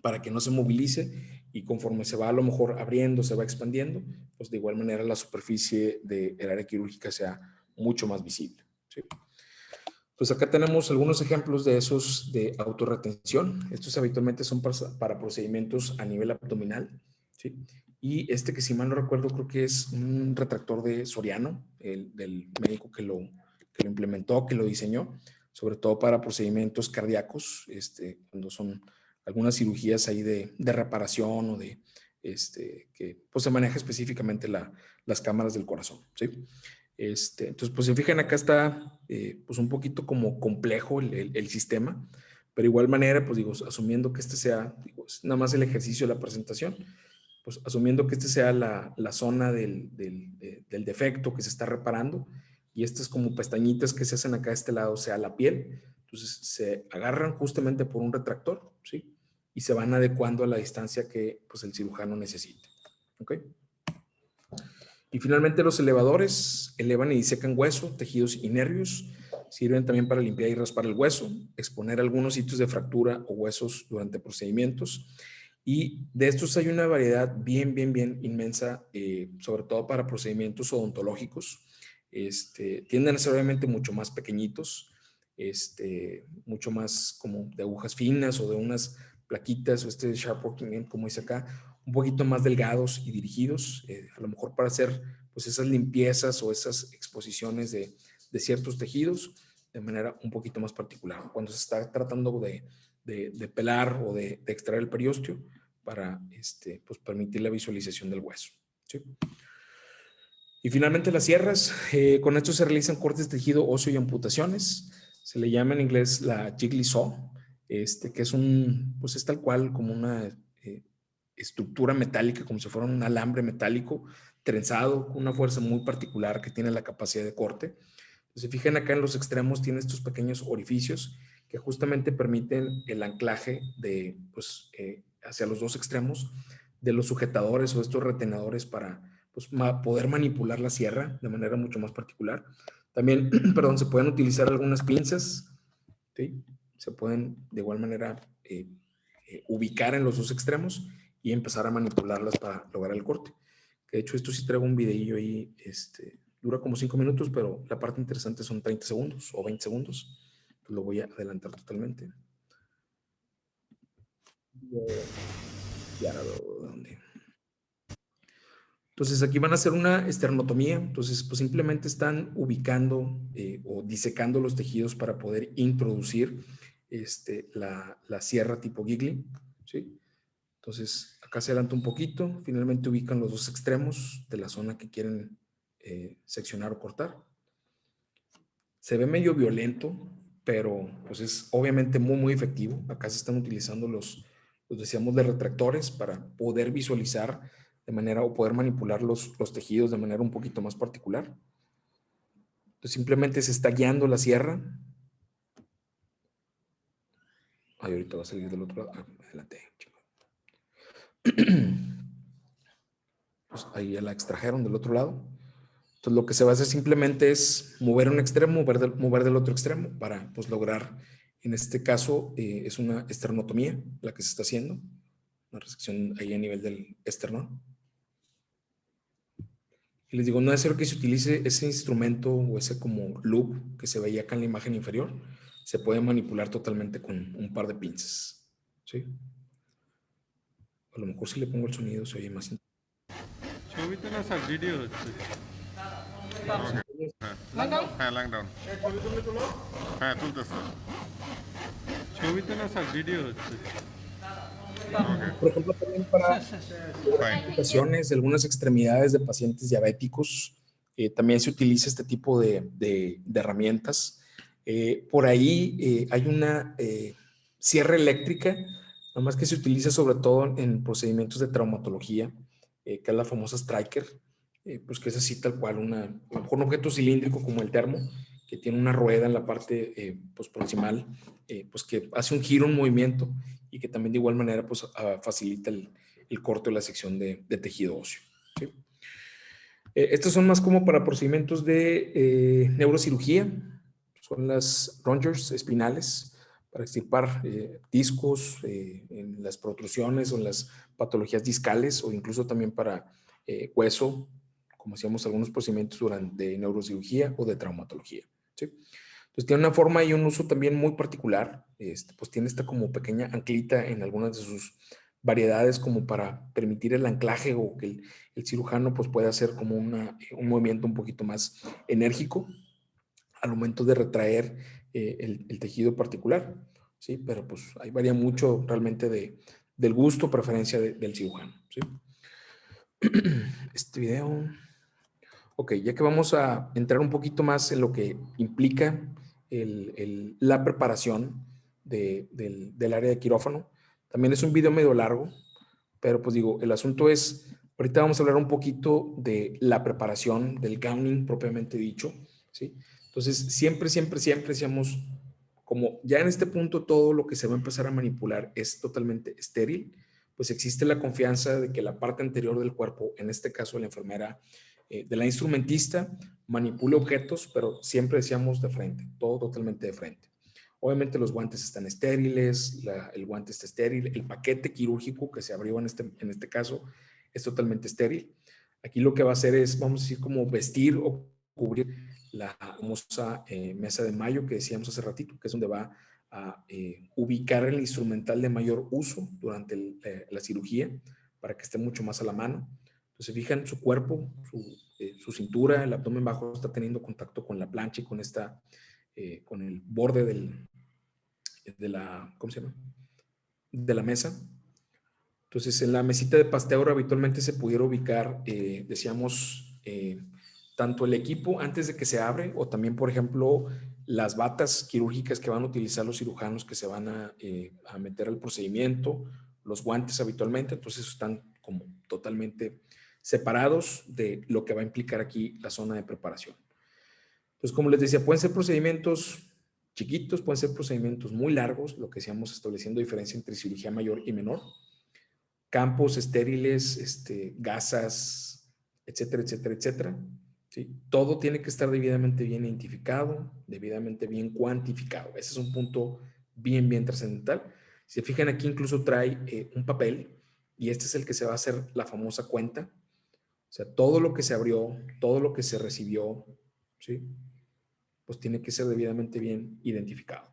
para que no se movilice y conforme se va a lo mejor abriendo, se va expandiendo, pues de igual manera la superficie del área quirúrgica sea mucho más visible, ¿sí? Pues acá tenemos algunos ejemplos de esos de autorretención. Estos habitualmente son para procedimientos a nivel abdominal, ¿sí? Y este que si mal no recuerdo creo que es un retractor de Soriano, del médico que lo implementó, que lo diseñó, sobre todo para procedimientos cardíacos, cuando son algunas cirugías ahí de reparación o de, que pues se maneja específicamente las cámaras del corazón, ¿sí? Entonces, pues se fijan, acá está pues un poquito como complejo el sistema, pero igual manera, pues digo, asumiendo que este sea, digo, es nada más el ejercicio de la presentación, pues asumiendo que este sea la zona del defecto que se está reparando, y estas como pestañitas que se hacen acá a este lado sea la piel, entonces se agarran justamente por un retractor, ¿sí? Y se van adecuando a la distancia que pues el cirujano necesite, ¿ok? Y finalmente los elevadores elevan y disecan hueso, tejidos y nervios. Sirven también para limpiar y raspar el hueso, exponer algunos sitios de fractura o huesos durante procedimientos. Y de estos hay una variedad bien inmensa, sobre todo para procedimientos odontológicos. Tienden a ser obviamente mucho más pequeñitos, mucho más como de agujas finas o de unas plaquitas, o sharp working end, como dice acá, un poquito más delgados y dirigidos, a lo mejor para hacer pues esas limpiezas o esas exposiciones de ciertos tejidos de manera un poquito más particular. Cuando se está tratando de pelar o de extraer el periósteo para pues permitir la visualización del hueso, ¿sí? Y finalmente las sierras, con esto se realizan cortes de tejido óseo y amputaciones. Se le llama en inglés la jiggly saw, que es pues es tal cual como una estructura metálica, como si fuera un alambre metálico trenzado con una fuerza muy particular que tiene la capacidad de corte. Entonces, fijen acá en los extremos, tiene estos pequeños orificios que justamente permiten el anclaje de, pues, hacia los dos extremos de los sujetadores o estos retenedores para pues, poder manipular la sierra de manera mucho más particular. También, perdón, se pueden utilizar algunas pinzas, ¿sí? Se pueden de igual manera ubicar en los dos extremos y empezar a manipularlas para lograr el corte. De hecho, esto sí traigo un videillo ahí, dura como 5 minutos, pero la parte interesante son 30 segundos o 20 segundos. Pues lo voy a adelantar totalmente. ¿Dónde? Entonces aquí van a hacer una esternotomía. Entonces pues simplemente están ubicando o disecando los tejidos para poder introducir la sierra tipo Gigli, ¿sí? Entonces acá se adelanta un poquito. Finalmente ubican los dos extremos de la zona que quieren seccionar o cortar. Se ve medio violento, pero pues es obviamente muy efectivo. Acá se están utilizando los decíamos, de retractores para poder visualizar de manera o poder manipular los tejidos de manera un poquito más particular. Entonces simplemente se está guiando la sierra. Ay, ahorita va a salir del otro lado. Adelante. Pues ahí ya la extrajeron del otro lado. Entonces lo que se va a hacer simplemente es mover un extremo, mover del otro extremo para pues lograr, en este caso es una esternotomía la que se está haciendo, una resección ahí a nivel del esternón. Y les digo, no es necesario que se utilice ese instrumento o ese como loop que se veía acá en la imagen inferior, se puede manipular totalmente con un par de pinzas, ¿sí? A lo mejor si le pongo el sonido se oye más. Langdown. Por ejemplo, también para amputaciones de algunas extremidades de pacientes diabéticos, también se utiliza este tipo de herramientas. Por ahí hay una sierra eléctrica, nada más que se utiliza sobre todo en procedimientos de traumatología, que es la famosa Stryker, pues que es así tal cual, a lo mejor un objeto cilíndrico como el termo, que tiene una rueda en la parte pues proximal, pues que hace un giro, un movimiento, y que también de igual manera pues facilita el corte o la sección de tejido óseo, ¿sí? Estos son más como para procedimientos de neurocirugía, son las rongers espinales para extirpar discos en las protrusiones o en las patologías discales, o incluso también para hueso, como hacíamos algunos procedimientos durante neurocirugía o de traumatología, ¿sí? Entonces tiene una forma y un uso también muy particular, pues tiene esta como pequeña anclita en algunas de sus variedades como para permitir el anclaje o que el cirujano pues pueda hacer como un movimiento un poquito más enérgico al momento de retraer el tejido particular, ¿sí? Pero pues ahí varía mucho realmente del gusto, preferencia del cirujano, ¿sí? Este video... Ok, ya que vamos a entrar un poquito más en lo que implica la preparación del área de quirófano, también es un video medio largo, pero pues digo, el asunto es, ahorita vamos a hablar un poquito de la preparación, del gowning propiamente dicho, ¿sí? Entonces, siempre decíamos, como ya en este punto todo lo que se va a empezar a manipular es totalmente estéril, pues existe la confianza de que la parte anterior del cuerpo, en este caso la enfermera, de la instrumentista, manipule objetos, pero siempre decíamos de frente, todo totalmente de frente. Obviamente los guantes están estériles, el guante está estéril, el paquete quirúrgico que se abrió en este caso es totalmente estéril. Aquí lo que va a hacer es, vamos a decir, como vestir o cubrir la famosa mesa de Mayo que decíamos hace ratito, que es donde va a ubicar el instrumental de mayor uso durante la cirugía para que esté mucho más a la mano. Entonces, fijan, su cuerpo, su cintura, el abdomen bajo está teniendo contacto con la plancha y con el borde ¿cómo se llama? De la mesa. Entonces, en la mesita de Pasteur habitualmente se pudiera ubicar, decíamos, tanto el equipo antes de que se abre o también, por ejemplo, las batas quirúrgicas que van a utilizar los cirujanos que se van a meter al procedimiento, los guantes habitualmente, entonces están como totalmente separados de lo que va a implicar aquí la zona de preparación. Entonces, como les decía, pueden ser procedimientos chiquitos, pueden ser procedimientos muy largos, lo que decíamos estableciendo diferencia entre cirugía mayor y menor, campos estériles, gasas, etcétera, etcétera, etcétera. ¿Sí? Todo tiene que estar debidamente bien identificado, debidamente bien cuantificado. Ese es un punto bien trascendental. Si se fijan aquí incluso trae un papel y este es el que se va a hacer la famosa cuenta. O sea, todo lo que se abrió, todo lo que se recibió, ¿sí? Pues tiene que ser debidamente bien identificado.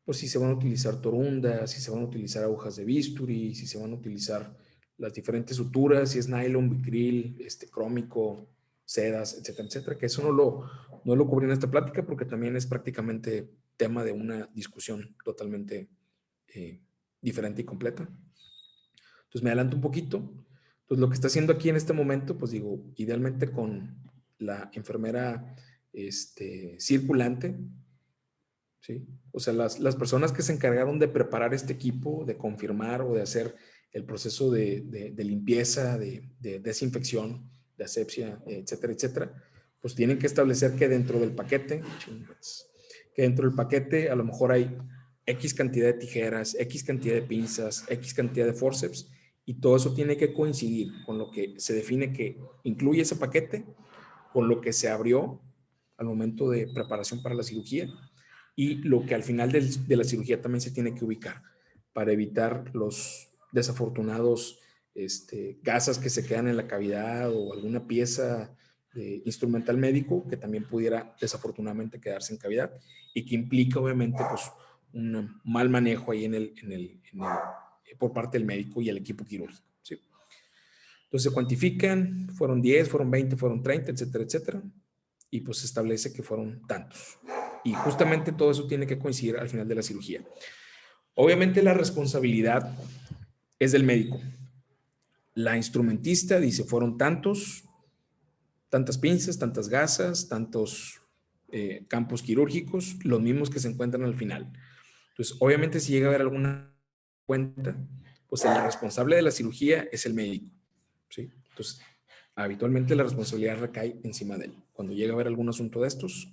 Pues si se van a utilizar torundas, si se van a utilizar agujas de bisturí, si se van a utilizar las diferentes suturas, si es nylon, bicril, crómico, sedas, etcétera, etcétera, que eso no lo cubrí en esta plática porque también es prácticamente tema de una discusión totalmente diferente y completa. Entonces me adelanto un poquito. Pues lo que está haciendo aquí en este momento, pues digo, idealmente con la enfermera circulante, ¿sí? O sea, las personas que se encargaron de preparar este equipo, de confirmar o de hacer el proceso de limpieza, de desinfección, de asepsia, etcétera, etcétera, pues tienen que establecer que dentro del paquete, a lo mejor hay X cantidad de tijeras, X cantidad de pinzas, X cantidad de forceps, y todo eso tiene que coincidir con lo que se define que incluye ese paquete, con lo que se abrió al momento de preparación para la cirugía, y lo que al final de la cirugía también se tiene que ubicar para evitar los desafortunados gasas que se quedan en la cavidad o alguna pieza instrumental médico que también pudiera desafortunadamente quedarse en cavidad y que implica obviamente pues un mal manejo ahí por parte del médico y el equipo quirúrgico, ¿sí? Entonces se cuantifican, fueron 10, fueron 20, fueron 30, etcétera, etcétera, y pues se establece que fueron tantos. Y justamente todo eso tiene que coincidir al final de la cirugía. Obviamente la responsabilidad es del médico. La instrumentista dice, fueron tantas pinzas, tantas gasas, tantos campos quirúrgicos, los mismos que se encuentran al final. Entonces, obviamente si llega a haber alguna cuenta, pues el responsable de la cirugía es el médico, ¿sí? Entonces, habitualmente la responsabilidad recae encima de él. Cuando llega a haber algún asunto de estos,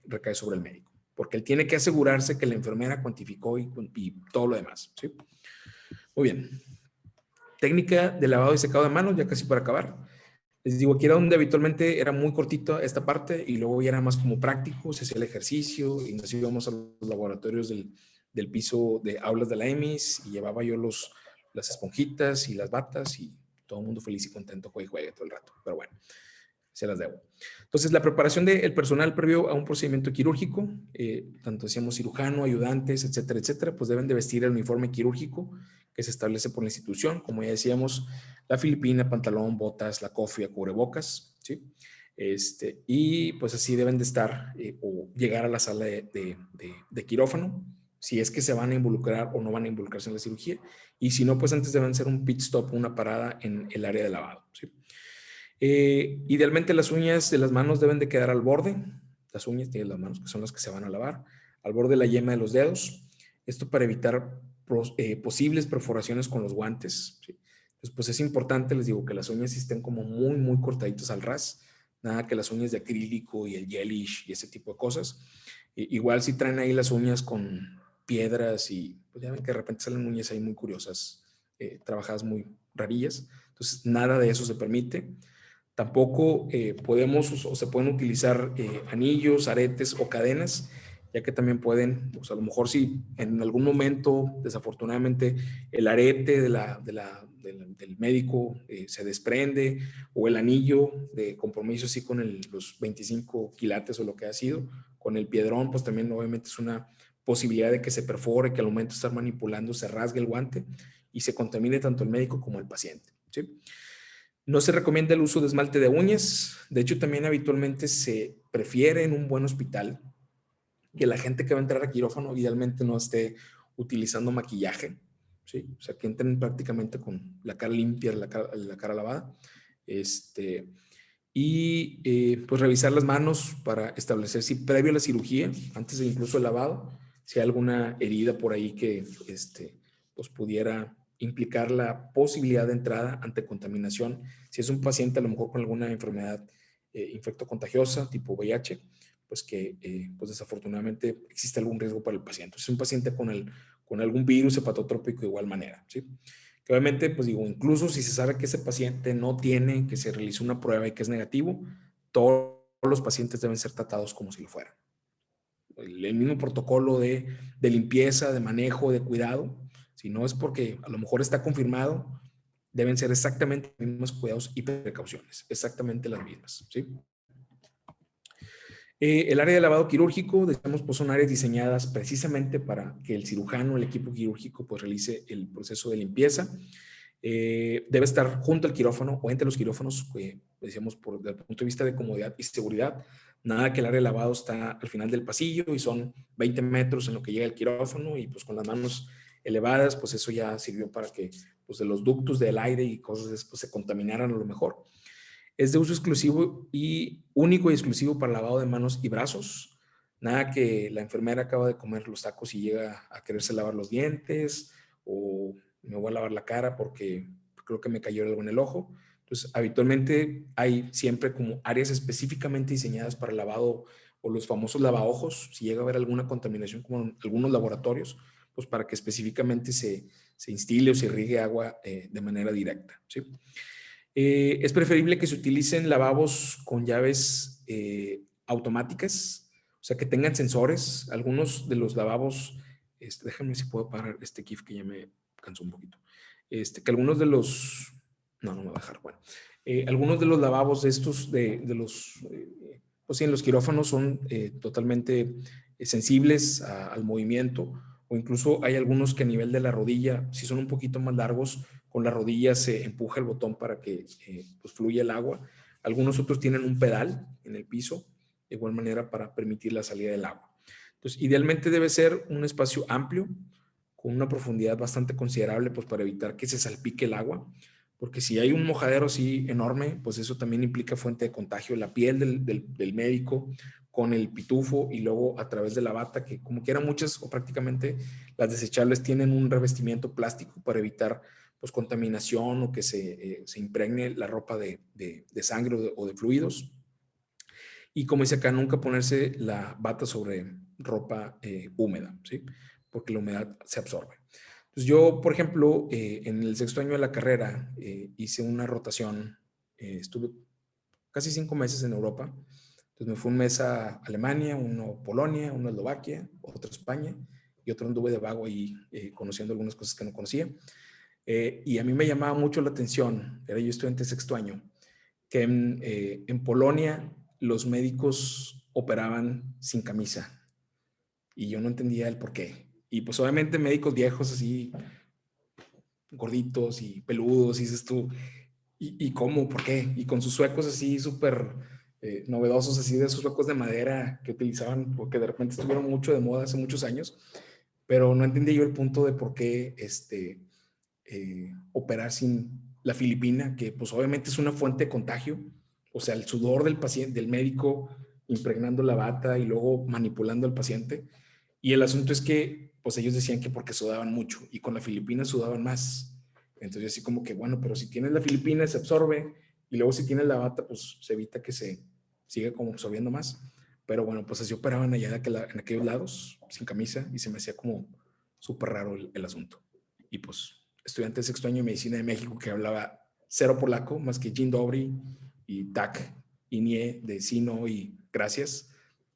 recae sobre el médico, porque él tiene que asegurarse que la enfermera cuantificó y todo lo demás, ¿sí? Muy bien. Técnica de lavado y secado de manos, ya casi para acabar. Les digo, aquí era donde habitualmente era muy cortito esta parte y luego ya era más como práctico, se hacía el ejercicio y nos íbamos a los laboratorios del piso de aulas de la EMIS y llevaba yo las esponjitas y las batas y todo el mundo feliz y contento, juegue todo el rato, pero bueno, se las debo. Entonces, la preparación del personal previo a un procedimiento quirúrgico, tanto decíamos cirujano, ayudantes, etcétera, etcétera, pues deben de vestir el uniforme quirúrgico que se establece por la institución, como ya decíamos, la filipina, pantalón, botas, la cofia, cubrebocas, ¿sí? Y pues así deben de estar o llegar a la sala de quirófano, si es que se van a involucrar o no van a involucrarse en la cirugía, y si no, pues antes deben hacer un pit stop, una parada en el área de lavado, ¿sí? Idealmente las uñas de las manos deben de quedar al borde, las uñas de las manos que son las que se van a lavar, al borde de la yema de los dedos, esto para evitar posibles perforaciones con los guantes, ¿sí? Entonces, pues es importante, les digo, que las uñas estén como muy, muy cortaditas al ras, nada que las uñas de acrílico y el gelish y ese tipo de cosas. Igual si traen ahí las uñas con piedras y pues ya ven que de repente salen uñas ahí muy curiosas, trabajadas muy rarillas, entonces nada de eso se permite. Tampoco podemos o se pueden utilizar anillos, aretes o cadenas, ya que también pueden, pues a lo mejor si en algún momento, desafortunadamente, el arete del médico se desprende o el anillo de compromiso así con los 25 quilates o lo que ha sido, con el piedrón, pues también obviamente es una posibilidad de que se perfore, que al momento de estar manipulando se rasgue el guante y se contamine tanto el médico como el paciente, ¿sí? No se recomienda el uso de esmalte de uñas. De hecho, también habitualmente se prefiere en un buen hospital que la gente que va a entrar a quirófano idealmente no esté utilizando maquillaje, ¿sí? O sea, que entren prácticamente con la cara limpia, la cara lavada. Pues revisar las manos para establecer si previo a la cirugía, antes de incluso el lavado, si hay alguna herida por ahí que pues pudiera implicar la posibilidad de entrada ante contaminación. Si es un paciente a lo mejor con alguna enfermedad infectocontagiosa tipo VIH, pues que pues desafortunadamente existe algún riesgo para el paciente. Si es un paciente con algún virus hepatotrópico de igual manera, ¿sí? Que obviamente, pues digo, incluso si se sabe que ese paciente no tiene, que se realizó una prueba y que es negativo, todos los pacientes deben ser tratados como si lo fueran. El mismo protocolo de limpieza, de manejo, de cuidado, si no es porque a lo mejor está confirmado, deben ser exactamente los mismos cuidados y precauciones, exactamente las mismas, ¿sí? El área de lavado quirúrgico, decíamos, pues son áreas diseñadas precisamente para que el cirujano, el equipo quirúrgico, pues realice el proceso de limpieza. Debe estar junto al quirófano o entre los quirófanos, decíamos, desde el punto de vista de comodidad y seguridad. Nada que el área de lavado está al final del pasillo y son 20 metros en lo que llega el quirófano y pues con las manos elevadas, pues eso ya sirvió para que pues de los ductos del aire y cosas después se contaminaran a lo mejor. Es de uso exclusivo y único y exclusivo para lavado de manos y brazos. Nada que la enfermera acaba de comer los tacos y llega a quererse lavar los dientes o me voy a lavar la cara porque creo que me cayó algo en el ojo. Entonces, habitualmente hay siempre como áreas específicamente diseñadas para el lavado o los famosos lavaojos, si llega a haber alguna contaminación como en algunos laboratorios, pues para que específicamente se instile o se irrigue agua de manera directa, ¿sí? Es preferible que se utilicen lavabos con llaves automáticas, o sea, que tengan sensores. Algunos de los lavabos, déjame si puedo parar este GIF que ya me cansó un poquito. Que algunos de los, no me va a dejar, bueno. Algunos de los lavabos de estos, pues sí, en los quirófanos son totalmente sensibles al movimiento, o incluso hay algunos que a nivel de la rodilla, si son un poquito más largos, con la rodilla se empuja el botón para que pues fluya el agua. Algunos otros tienen un pedal en el piso, de igual manera para permitir la salida del agua. Entonces, idealmente debe ser un espacio amplio, con una profundidad bastante considerable, pues para evitar que se salpique el agua, porque si hay un mojadero así enorme, pues eso también implica fuente de contagio, la piel del médico con el pitufo y luego a través de la bata, que como quiera muchas o prácticamente las desechables tienen un revestimiento plástico para evitar pues contaminación o que se impregne la ropa de sangre o de fluidos. Y como dice acá, nunca ponerse la bata sobre ropa húmeda, ¿sí? Porque la humedad se absorbe. Entonces yo, por ejemplo, en el 6º año de la carrera hice una rotación, estuve casi 5 meses en Europa. Entonces me fui un mes a Alemania, uno a Polonia, uno a Eslovaquia, otro a España y otro anduve de vago ahí conociendo algunas cosas que no conocía. Y a mí me llamaba mucho la atención, era yo estudiante de 6º año, que en Polonia los médicos operaban sin camisa y yo no entendía el por qué. Y pues obviamente médicos viejos así, gorditos y peludos, y dices tú, ¿y cómo? ¿Por qué? Y con sus suecos así súper novedosos, así de esos suecos de madera que utilizaban, porque de repente estuvieron mucho de moda hace muchos años, pero no entendí yo el punto de por qué operar sin la filipina, que pues obviamente es una fuente de contagio, o sea, el sudor del paciente, del médico impregnando la bata y luego manipulando al paciente. Y el asunto es que, pues ellos decían que porque sudaban mucho y con la filipina sudaban más. Entonces, así como que, bueno, pero si tienes la filipina se absorbe y luego si tienes la bata, pues se evita que se siga como absorbiendo más. Pero bueno, pues así operaban allá en aquellos lados, sin camisa, y se me hacía como súper raro el asunto. Y pues, estudiante de sexto año de medicina de México que hablaba cero polaco, más que Dzień dobry y tak, y nie de sino y gracias.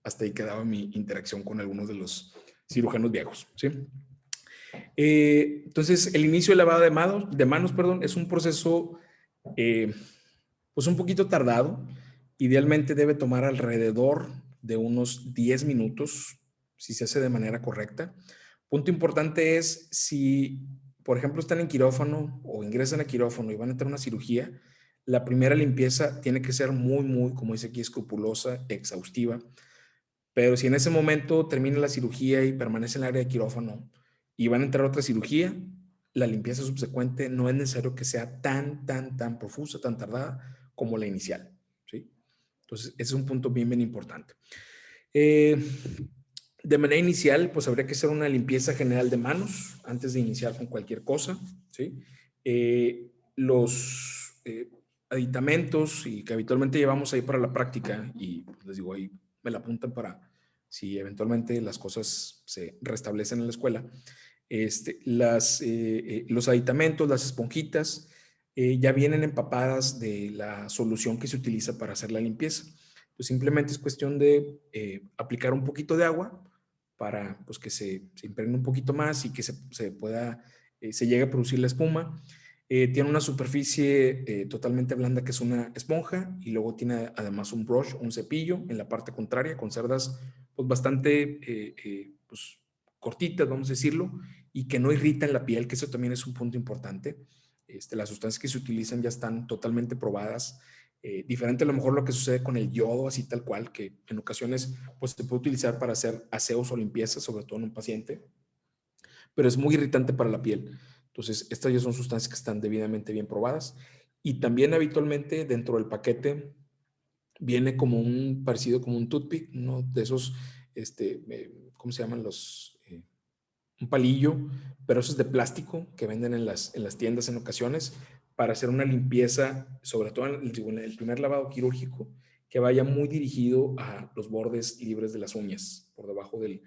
Hasta ahí quedaba mi interacción con algunos de los cirujanos viejos, ¿sí? Entonces, el inicio del lavado de manos, perdón, es un proceso pues un poquito tardado. Idealmente debe tomar alrededor de unos 10 minutos si se hace de manera correcta. Punto importante es si, por ejemplo, están en quirófano o ingresan a quirófano y van a entrar a una cirugía, la primera limpieza tiene que ser muy, como dice aquí, escrupulosa, exhaustiva. Pero si en ese momento termina la cirugía y permanece en el área de quirófano y van a entrar a otra cirugía, la limpieza subsecuente no es necesario que sea tan profusa, tan tardada como la inicial, ¿sí? Entonces, ese es un punto bien importante. De manera inicial, pues habría que hacer una limpieza general de manos antes de iniciar con cualquier cosa, ¿sí? Los aditamentos y que habitualmente llevamos ahí para la práctica, y les digo, ahí me la apuntan para si eventualmente las cosas se restablecen en la escuela. Los aditamentos, las esponjitas, ya vienen empapadas de la solución que se utiliza para hacer la limpieza. Pues simplemente es cuestión de aplicar un poquito de agua para pues, que se impregne un poquito más y que se pueda, se llegue a producir la espuma. Tiene una superficie totalmente blanda que es una esponja y luego tiene además un brush, un cepillo en la parte contraria con cerdas pues, bastante pues, cortitas, vamos a decirlo, y que no irritan la piel, que eso también es un punto importante. Las sustancias que se utilizan ya están totalmente probadas. Diferente a lo mejor lo que sucede con el yodo, así tal cual, que en ocasiones pues, se puede utilizar para hacer aseos o limpiezas, sobre todo en un paciente, pero es muy irritante para la piel. Entonces, estas ya son sustancias que están debidamente bien probadas. Y también habitualmente dentro del paquete viene como un parecido como un toothpick, ¿no? De esos, ¿cómo se llaman los? Un palillo, pero eso es de plástico que venden en las tiendas en ocasiones para hacer una limpieza, sobre todo en el primer lavado quirúrgico, que vaya muy dirigido a los bordes libres de las uñas, por debajo del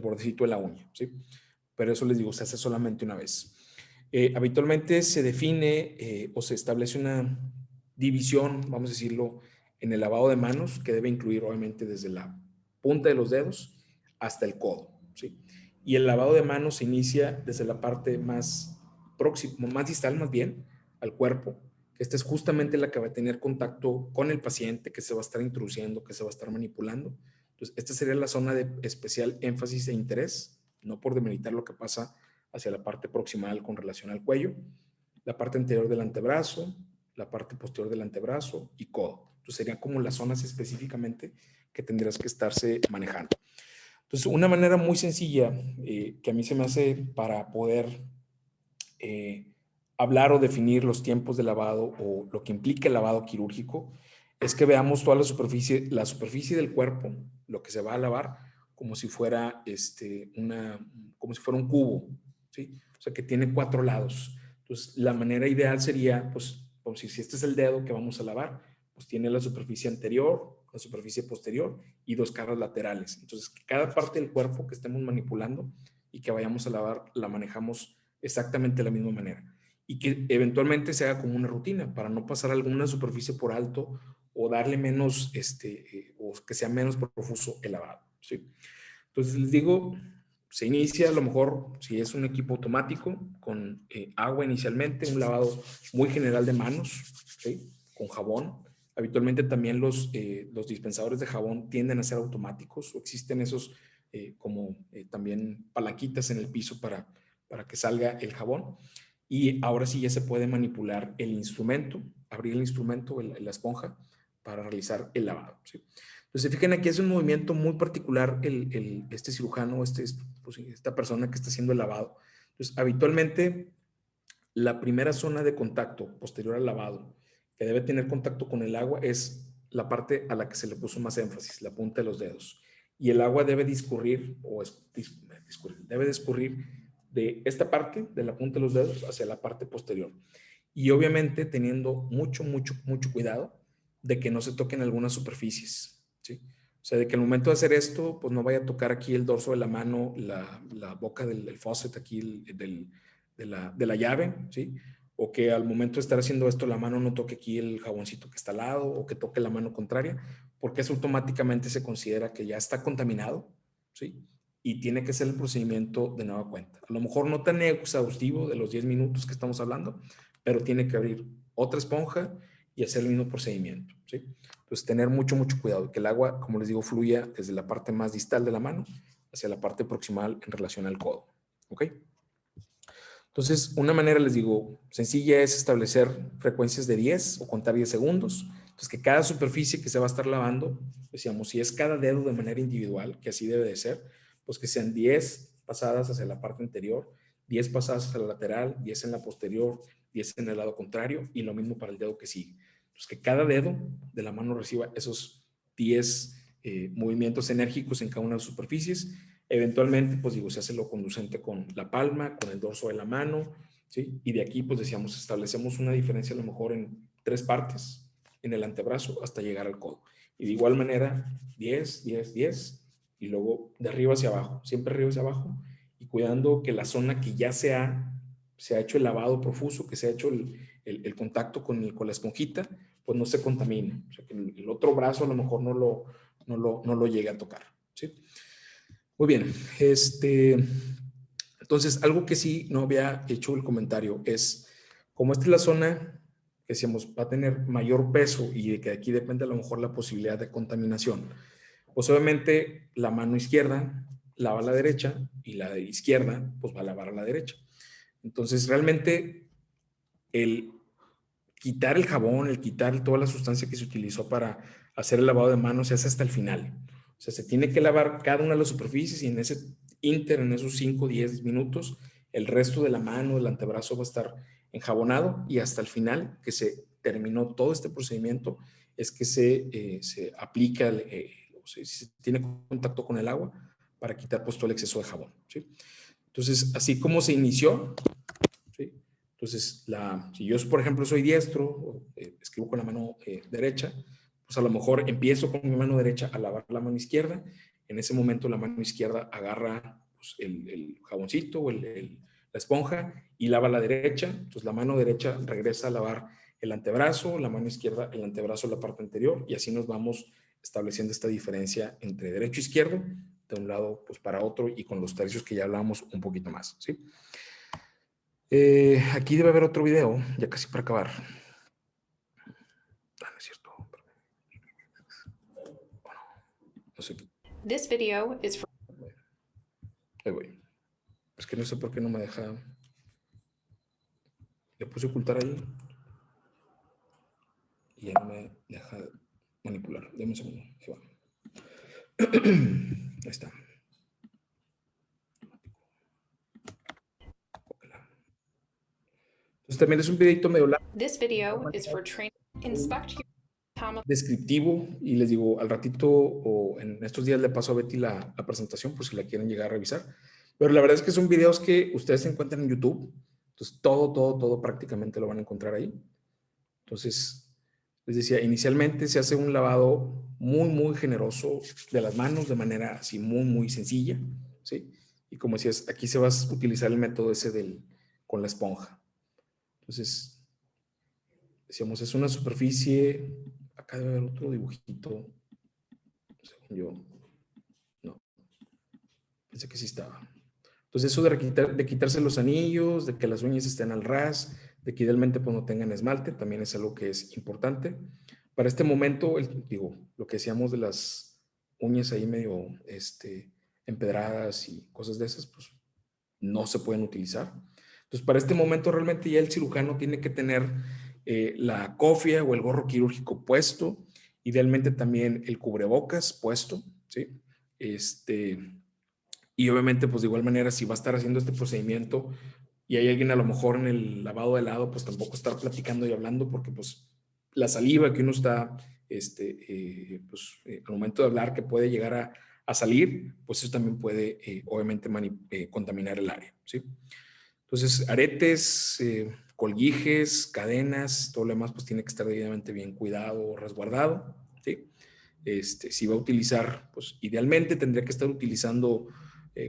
bordecito de la uña, ¿sí? Pero eso les digo, se hace solamente una vez. Habitualmente se define o se establece una división, vamos a decirlo, en el lavado de manos, que debe incluir obviamente desde la punta de los dedos hasta el codo, ¿sí? Y el lavado de manos se inicia desde la parte más próxima, más distal más bien, al cuerpo, que esta es justamente la que va a tener contacto con el paciente, que se va a estar introduciendo, que se va a estar manipulando. Entonces, esta sería la zona de especial énfasis e interés, no por demeritar lo que pasa hacia la parte proximal con relación al cuello, la parte anterior del antebrazo, la parte posterior del antebrazo y codo. Entonces, serían como las zonas específicamente que tendrías que estarse manejando. Entonces, una manera muy sencilla que a mí se me hace para poder hablar o definir los tiempos de lavado o lo que implica el lavado quirúrgico es que veamos toda la superficie del cuerpo, lo que se va a lavar, como si fuera, como si fuera un cubo, ¿sí? O sea, que tiene 4 lados. Entonces, la manera ideal sería, pues, como si este es el dedo que vamos a lavar, pues tiene la superficie anterior, la superficie posterior y 2 caras laterales. Entonces, cada parte del cuerpo que estemos manipulando y que vayamos a lavar, la manejamos exactamente de la misma manera. Y que eventualmente se haga como una rutina para no pasar alguna superficie por alto o darle menos, o que sea menos profuso el lavado, ¿sí? Entonces, les digo, se inicia a lo mejor, si es un equipo automático, con agua inicialmente, un lavado muy general de manos, ¿sí? Con jabón. Habitualmente también los dispensadores de jabón tienden a ser automáticos o existen esos también palanquitas en el piso para que salga el jabón. y ahora sí ya se puede manipular el instrumento, abrir el instrumento, la esponja, para realizar el lavado, ¿sí? Entonces, fíjense, aquí es un movimiento muy particular este cirujano, pues, esta persona que está haciendo el lavado. Entonces, habitualmente, la primera zona de contacto posterior al lavado que debe tener contacto con el agua es la parte a la que se le puso más énfasis, la punta de los dedos. Y el agua debe discurrir, debe discurrir de esta parte, de la punta de los dedos, hacia la parte posterior. Y obviamente teniendo mucho, mucho, mucho cuidado de que no se toquen algunas superficies, ¿sí? O sea, de que al momento de hacer esto, pues no vaya a tocar aquí el dorso de la mano, la boca del faucet aquí, de la llave, ¿sí? O que al momento de estar haciendo esto, la mano no toque aquí el jaboncito que está al lado, o que toque la mano contraria, porque eso automáticamente se considera que ya está contaminado, ¿sí? Y tiene que ser el procedimiento de nueva cuenta. A lo mejor no tan exhaustivo de los 10 minutos que estamos hablando, pero tiene que abrir otra esponja y hacer el mismo procedimiento, ¿sí? Entonces, tener mucho, mucho cuidado, que el agua, como les digo, fluya desde la parte más distal de la mano hacia la parte proximal en relación al codo, ¿ok? Entonces, una manera, les digo, sencilla es establecer frecuencias de 10 o contar 10 segundos. Entonces, que cada superficie que se va a estar lavando, decíamos, si es cada dedo de manera individual, que así debe de ser, pues que sean 10 pasadas hacia la parte anterior, 10 pasadas hacia la lateral, 10 en la posterior, 10 en el lado contrario, y lo mismo para el dedo que sigue. Entonces, que cada dedo de la mano reciba esos 10 movimientos enérgicos en cada una de las superficies. Eventualmente, pues digo, se hace lo conducente con la palma, con el dorso de la mano, ¿sí? Y de aquí, pues decíamos, establecemos una diferencia a lo mejor en 3 partes en el antebrazo hasta llegar al codo. Y de igual manera, 10, 10, 10, y luego de arriba hacia abajo, siempre arriba hacia abajo, y cuidando que la zona que ya se ha hecho el lavado profuso, que se ha hecho el contacto con la esponjita, pues no se contamine. O sea, que el otro brazo a lo mejor no lo llegue a tocar, ¿sí? Muy bien, entonces algo que sí no había hecho el comentario es, como esta es la zona que decíamos va a tener mayor peso y de que aquí depende a lo mejor la posibilidad de contaminación, pues obviamente la mano izquierda lava a la derecha y la de izquierda pues va a lavar a la derecha. Entonces realmente el quitar el jabón, el quitar toda la sustancia que se utilizó para hacer el lavado de manos se hace hasta el final. O sea, se tiene que lavar cada una de las superficies y en ese en esos 5 o 10 minutos, el resto de la mano, del antebrazo va a estar enjabonado y hasta el final, que se terminó todo este procedimiento, es que se aplica, se tiene contacto con el agua para quitar pues todo el exceso de jabón, ¿sí? Entonces, así como se inició, ¿sí? Entonces, si yo, por ejemplo, soy diestro, escribo con la mano derecha, pues a lo mejor empiezo con mi mano derecha a lavar la mano izquierda. En ese momento la mano izquierda agarra pues, el jaboncito o la esponja y lava la derecha. Entonces la mano derecha regresa a lavar el antebrazo, la mano izquierda el antebrazo, la parte anterior, y así nos vamos estableciendo esta diferencia entre derecho e izquierdo, de un lado pues para otro, y con los tercios que ya hablábamos un poquito más, ¿sí? Aquí debe haber otro video, ya casi para acabar. Ah, no es cierto. Bueno, no sé. This video is for Ahí voy. Es que no sé por qué no me deja. Le puse ocultar ahí. Y ya no me deja manipular. Deme un segundo. Ahí va. Ahí está. Entonces también es un videito medio largo, this video is for training. Inspect your descriptivo, y les digo, al ratito o en estos días le paso a Betty la presentación por si la quieren llegar a revisar. Pero la verdad es que son videos que ustedes se encuentran en YouTube. Entonces todo prácticamente lo van a encontrar ahí. Entonces, les decía, inicialmente se hace un lavado muy generoso de las manos de manera así muy sencilla, ¿sí? Y como decías, aquí se va a utilizar el método ese con la esponja. Entonces, decíamos, es una superficie, acá debe haber otro dibujito, según yo, no, pensé que sí estaba. Entonces eso de quitarse los anillos, de que las uñas estén al ras, de que idealmente pues no tengan esmalte, también es algo que es importante. Para este momento, lo que decíamos de las uñas ahí medio empedradas y cosas de esas, pues no se pueden utilizar. Entonces, para este momento realmente ya el cirujano tiene que tener la cofia o el gorro quirúrgico puesto, idealmente también el cubrebocas puesto, ¿sí? Y obviamente, pues de igual manera, si va a estar haciendo este procedimiento y hay alguien a lo mejor en el lavado de lado, pues tampoco estar platicando y hablando, porque pues la saliva que uno está, al momento de hablar, que puede llegar a salir, pues eso también puede, obviamente, contaminar el área, ¿sí? Entonces, aretes, colguijes, cadenas, todo lo demás, pues tiene que estar debidamente bien cuidado o resguardado, ¿sí? Si va a utilizar, pues idealmente tendría que estar utilizando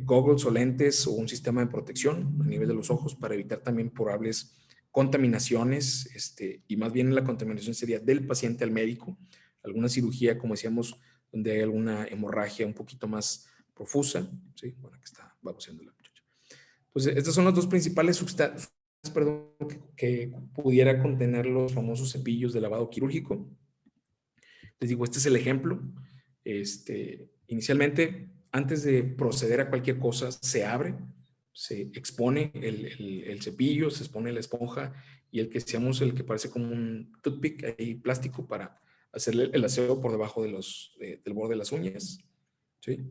goggles o lentes o un sistema de protección a nivel de los ojos para evitar también probables contaminaciones, y más bien la contaminación sería del paciente al médico, alguna cirugía, como decíamos, donde hay alguna hemorragia un poquito más profusa, ¿sí? Bueno, aquí está baboseando la muchacha. Entonces, estas son las dos principales sustancias, perdón, que pudiera contener los famosos cepillos de lavado quirúrgico. Les digo, este es el ejemplo. Inicialmente, antes de proceder a cualquier cosa, se abre, se expone el cepillo, se expone la esponja y el que seamos el que parece como un toothpick ahí plástico para hacerle el aseo por debajo de del borde de las uñas, ¿sí?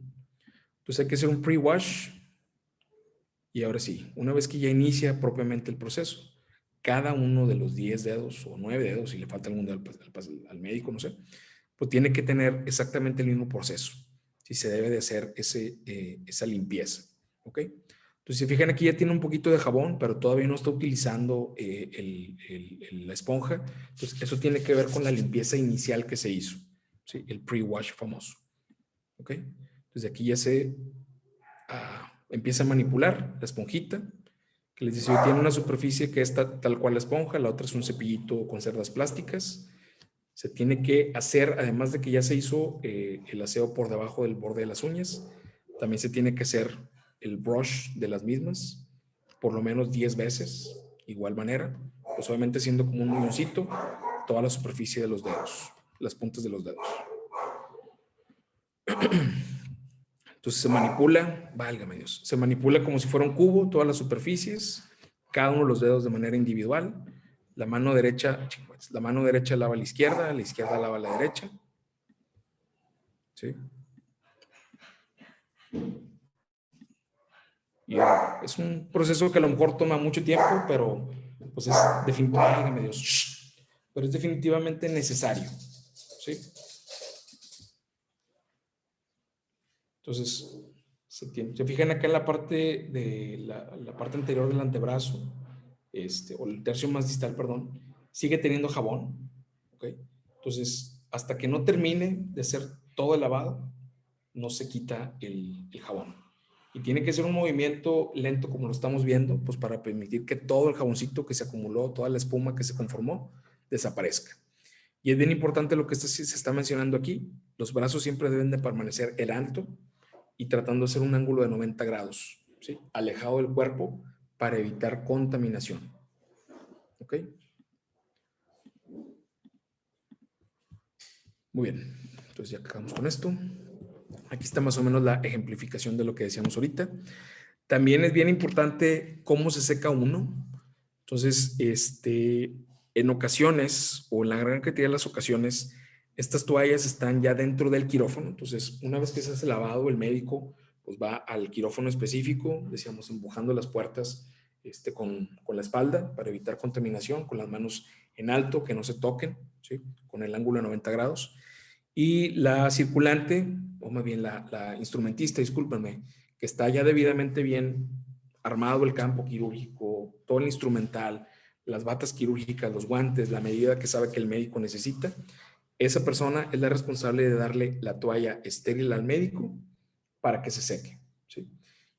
Entonces hay que hacer un pre-wash y ahora sí, una vez que ya inicia propiamente el proceso, cada uno de los 10 dedos o 9 dedos, si le falta algún dedo al médico, no sé, pues tiene que tener exactamente el mismo proceso. Si se debe de hacer esa limpieza, ¿ok? Entonces, si fijan aquí ya tiene un poquito de jabón, pero todavía no está utilizando la esponja. Entonces, eso tiene que ver con la limpieza inicial que se hizo, ¿sí? El pre-wash famoso, ¿ok? Entonces, aquí ya se empieza a manipular la esponjita, que les decía, tiene una superficie que está tal cual la esponja, la otra es un cepillito con cerdas plásticas. Se tiene que hacer, además de que ya se hizo el aseo por debajo del borde de las uñas, también se tiene que hacer el brush de las mismas, por lo menos 10 veces, igual manera, pues obviamente siendo como un muñoncito, toda la superficie de los dedos, las puntas de los dedos. Entonces se manipula, válgame Dios, se manipula como si fuera un cubo, todas las superficies, cada uno de los dedos de manera individual. La mano derecha lava a la izquierda lava a la derecha. ¿Sí? Y es un proceso que a lo mejor toma mucho tiempo, pero pues es definitivamente, Dios, pero es definitivamente necesario. ¿Sí? Entonces, se fijan acá en la parte de la parte anterior del antebrazo, o el tercio más distal, perdón, sigue teniendo jabón, ¿ok? Entonces, hasta que no termine de hacer todo el lavado, no se quita el jabón. Y tiene que ser un movimiento lento como lo estamos viendo, pues para permitir que todo el jaboncito que se acumuló, toda la espuma que se conformó, desaparezca. Y es bien importante lo que se está mencionando aquí. Los brazos siempre deben de permanecer en alto y tratando de hacer un ángulo de 90 grados, ¿sí? Alejado del cuerpo para evitar contaminación. ¿Ok? Muy bien. Entonces ya acabamos con esto. Aquí está más o menos la ejemplificación de lo que decíamos ahorita. También es bien importante cómo se seca uno. Entonces, en ocasiones, o en la gran cantidad de las ocasiones, estas toallas están ya dentro del quirófano. Entonces, una vez que se hace el lavado, el médico pues va al quirófano específico, decíamos, empujando las puertas con la espalda para evitar contaminación, con las manos en alto, que no se toquen, ¿sí? Con el ángulo de 90 grados. Y la circulante, o más bien la instrumentista, discúlpenme, que está ya debidamente bien armado el campo quirúrgico, todo el instrumental, las batas quirúrgicas, los guantes, la medida que sabe que el médico necesita, esa persona es la responsable de darle la toalla estéril al médico para que se seque, ¿sí?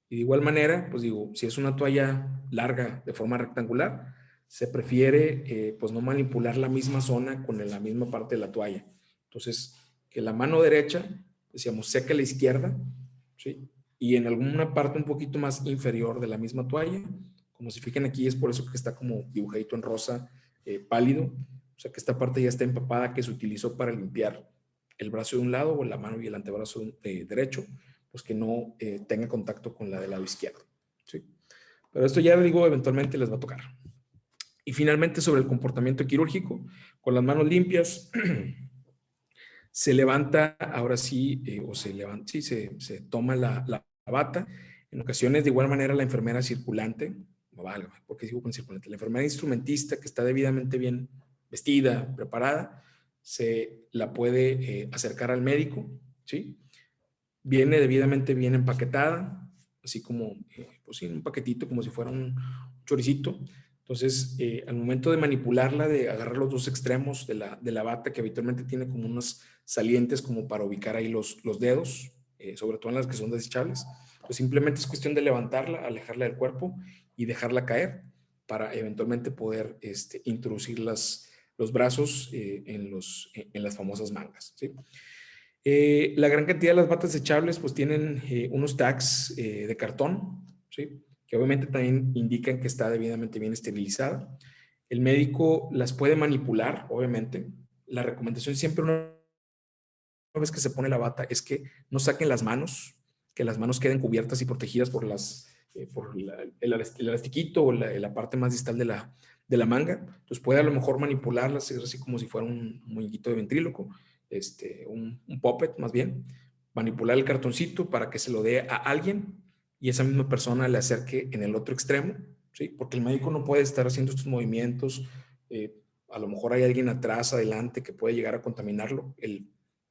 Y de igual manera, pues digo, si es una toalla larga de forma rectangular, se prefiere pues no manipular la misma zona con la misma parte de la toalla. Entonces, que la mano derecha, decíamos, seque la izquierda, ¿sí? Y en alguna parte un poquito más inferior de la misma toalla, como si fijan aquí, es por eso que está como dibujadito en rosa, pálido, o sea que esta parte ya está empapada, que se utilizó para limpiar el brazo de un lado o la mano y el antebrazo derecho, pues que no tenga contacto con la del lado izquierdo, ¿sí? Pero esto ya digo, eventualmente les va a tocar. Y finalmente sobre el comportamiento quirúrgico, con las manos limpias, se levanta, ahora sí, o se levanta, sí, se toma la bata. En ocasiones, de igual manera, la enfermera circulante, no valga, porque digo con circulante, la enfermera instrumentista que está debidamente bien vestida, preparada, se la puede acercar al médico, ¿sí? Viene debidamente bien empaquetada, así como, pues sí, un paquetito, como si fuera un choricito. Entonces, al momento de manipularla, de agarrar los dos extremos de la bata, que habitualmente tiene como unos salientes como para ubicar ahí los dedos, sobre todo en las que son desechables, pues simplemente es cuestión de levantarla, alejarla del cuerpo y dejarla caer para eventualmente poder introducir los brazos en las famosas mangas, ¿sí? La gran cantidad de las batas desechables pues tienen unos tags de cartón, ¿sí? Que obviamente también indican que está debidamente bien esterilizada. El médico las puede manipular, obviamente. La recomendación siempre una vez que se pone la bata es que no saquen las manos, que las manos queden cubiertas y protegidas por el elastiquito o la parte más distal de la manga. Entonces puede a lo mejor manipularlas, es así como si fuera un muñequito de ventríloco, un puppet más bien, manipular el cartoncito para que se lo dé a alguien y esa misma persona le acerque en el otro extremo, ¿sí? Porque el médico no puede estar haciendo estos movimientos, a lo mejor hay alguien atrás, adelante, que puede llegar a contaminarlo,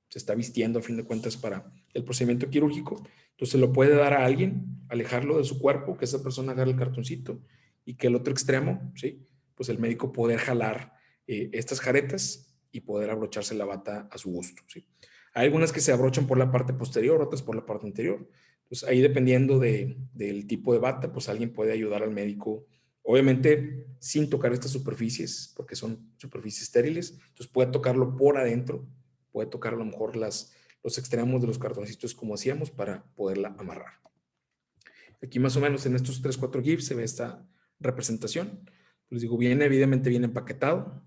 se está vistiendo a fin de cuentas para el procedimiento quirúrgico, entonces lo puede dar a alguien, alejarlo de su cuerpo, que esa persona agarre el cartoncito y que el otro extremo, ¿sí? Pues el médico poder jalar estas jaretas y poder abrocharse la bata a su gusto, ¿sí? Hay algunas que se abrochan por la parte posterior, otras por la parte anterior. Entonces ahí dependiendo del tipo de bata, pues alguien puede ayudar al médico, obviamente sin tocar estas superficies, porque son superficies estériles, entonces puede tocarlo por adentro, puede tocar a lo mejor los extremos de los cartoncitos como hacíamos para poderla amarrar. Aquí más o menos en estos 3, 4 GIFs se ve esta representación. Les digo, viene evidentemente bien empaquetado,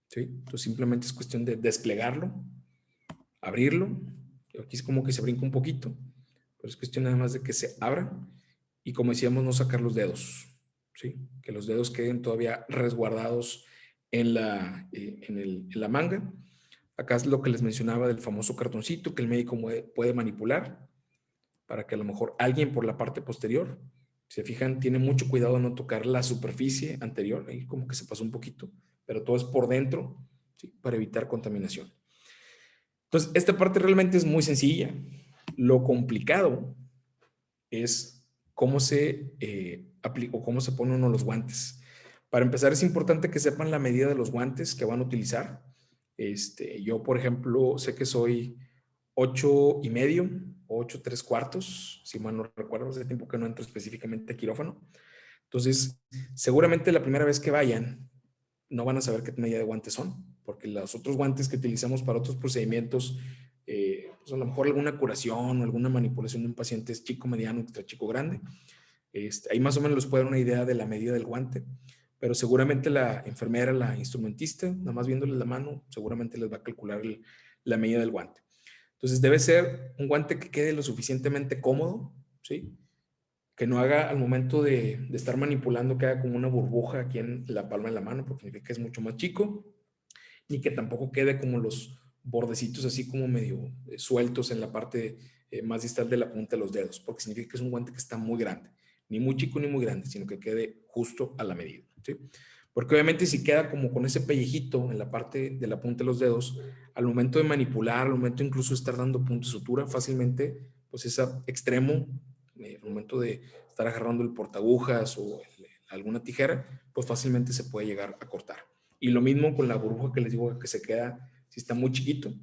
¿sí? Entonces simplemente es cuestión de desplegarlo, abrirlo. Aquí es como que se brinca un poquito, pero es cuestión nada más de que se abra y como decíamos, no sacar los dedos, ¿sí? Que los dedos queden todavía resguardados en la manga. Acá es lo que les mencionaba del famoso cartoncito que el médico puede manipular para que a lo mejor alguien por la parte posterior, si se fijan, tiene mucho cuidado de no tocar la superficie anterior, ahí como que se pasó un poquito, pero todo es por dentro, ¿sí? Para evitar contaminación. Entonces, esta parte realmente es muy sencilla. Lo complicado es cómo se aplica o cómo se pone uno los guantes. Para empezar, es importante que sepan la medida de los guantes que van a utilizar. Yo, por ejemplo, sé que soy 8.5 o 8 3/4, si mal no recuerdo, hace tiempo que no entro específicamente a quirófano. Entonces, seguramente la primera vez que vayan, no van a saber qué medida de guantes son, porque los otros guantes que utilizamos para otros procedimientos, pues a lo mejor alguna curación o alguna manipulación de un paciente es chico, mediano, extra chico, grande. Ahí más o menos les puede dar una idea de la medida del guante, pero seguramente la enfermera, la instrumentista, nada más viéndoles la mano, seguramente les va a calcular la medida del guante. Entonces debe ser un guante que quede lo suficientemente cómodo, ¿sí? Que no haga al momento de estar manipulando, que haga como una burbuja aquí en la palma de la mano, porque significa que es mucho más chico, ni que tampoco quede como los bordecitos así como medio sueltos en la parte más distal de la punta de los dedos, porque significa que es un guante que está muy grande, ni muy chico ni muy grande, sino que quede justo a la medida, ¿sí? Porque obviamente si queda como con ese pellejito en la parte de la punta de los dedos, al momento de manipular, al momento incluso de estar dando punto de sutura, fácilmente, pues ese extremo, al momento de estar agarrando el portagujas o alguna tijera, pues fácilmente se puede llegar a cortar. Y lo mismo con la burbuja que les digo que se queda, si está muy chiquito, de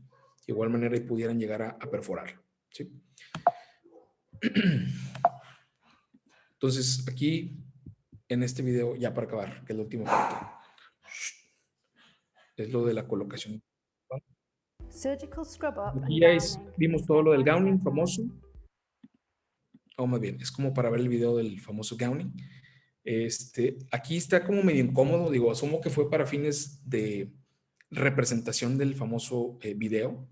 igual manera ahí pudieran llegar a perforarlo, ¿sí? Entonces aquí, en este video, ya para acabar, que es la última parte, es lo de la colocación. Surgical scrub up Aquí and ya gowning. vimos todo lo del gowning famoso. O más bien, es como para ver el video del famoso gowning. Aquí está como medio incómodo, digo, asumo que fue para fines de representación del famoso video,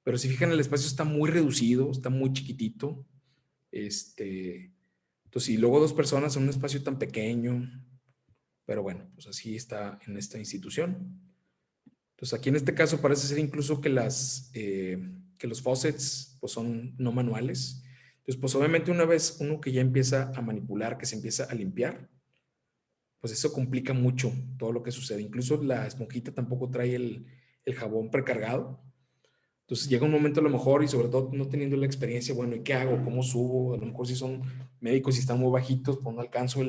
pero si fijan el espacio está muy reducido, está muy chiquitito, Entonces, y luego 2 personas en un espacio tan pequeño, pero bueno, pues así está en esta institución. Entonces, aquí en este caso parece ser incluso que que los faucets pues son no manuales. Entonces, pues obviamente una vez uno que ya empieza a manipular, que se empieza a limpiar, pues eso complica mucho todo lo que sucede. Incluso la esponjita tampoco trae el jabón precargado. Entonces llega un momento a lo mejor, y sobre todo no teniendo la experiencia, bueno, ¿y qué hago? ¿Cómo subo? A lo mejor si son médicos y están muy bajitos, pues no alcanzo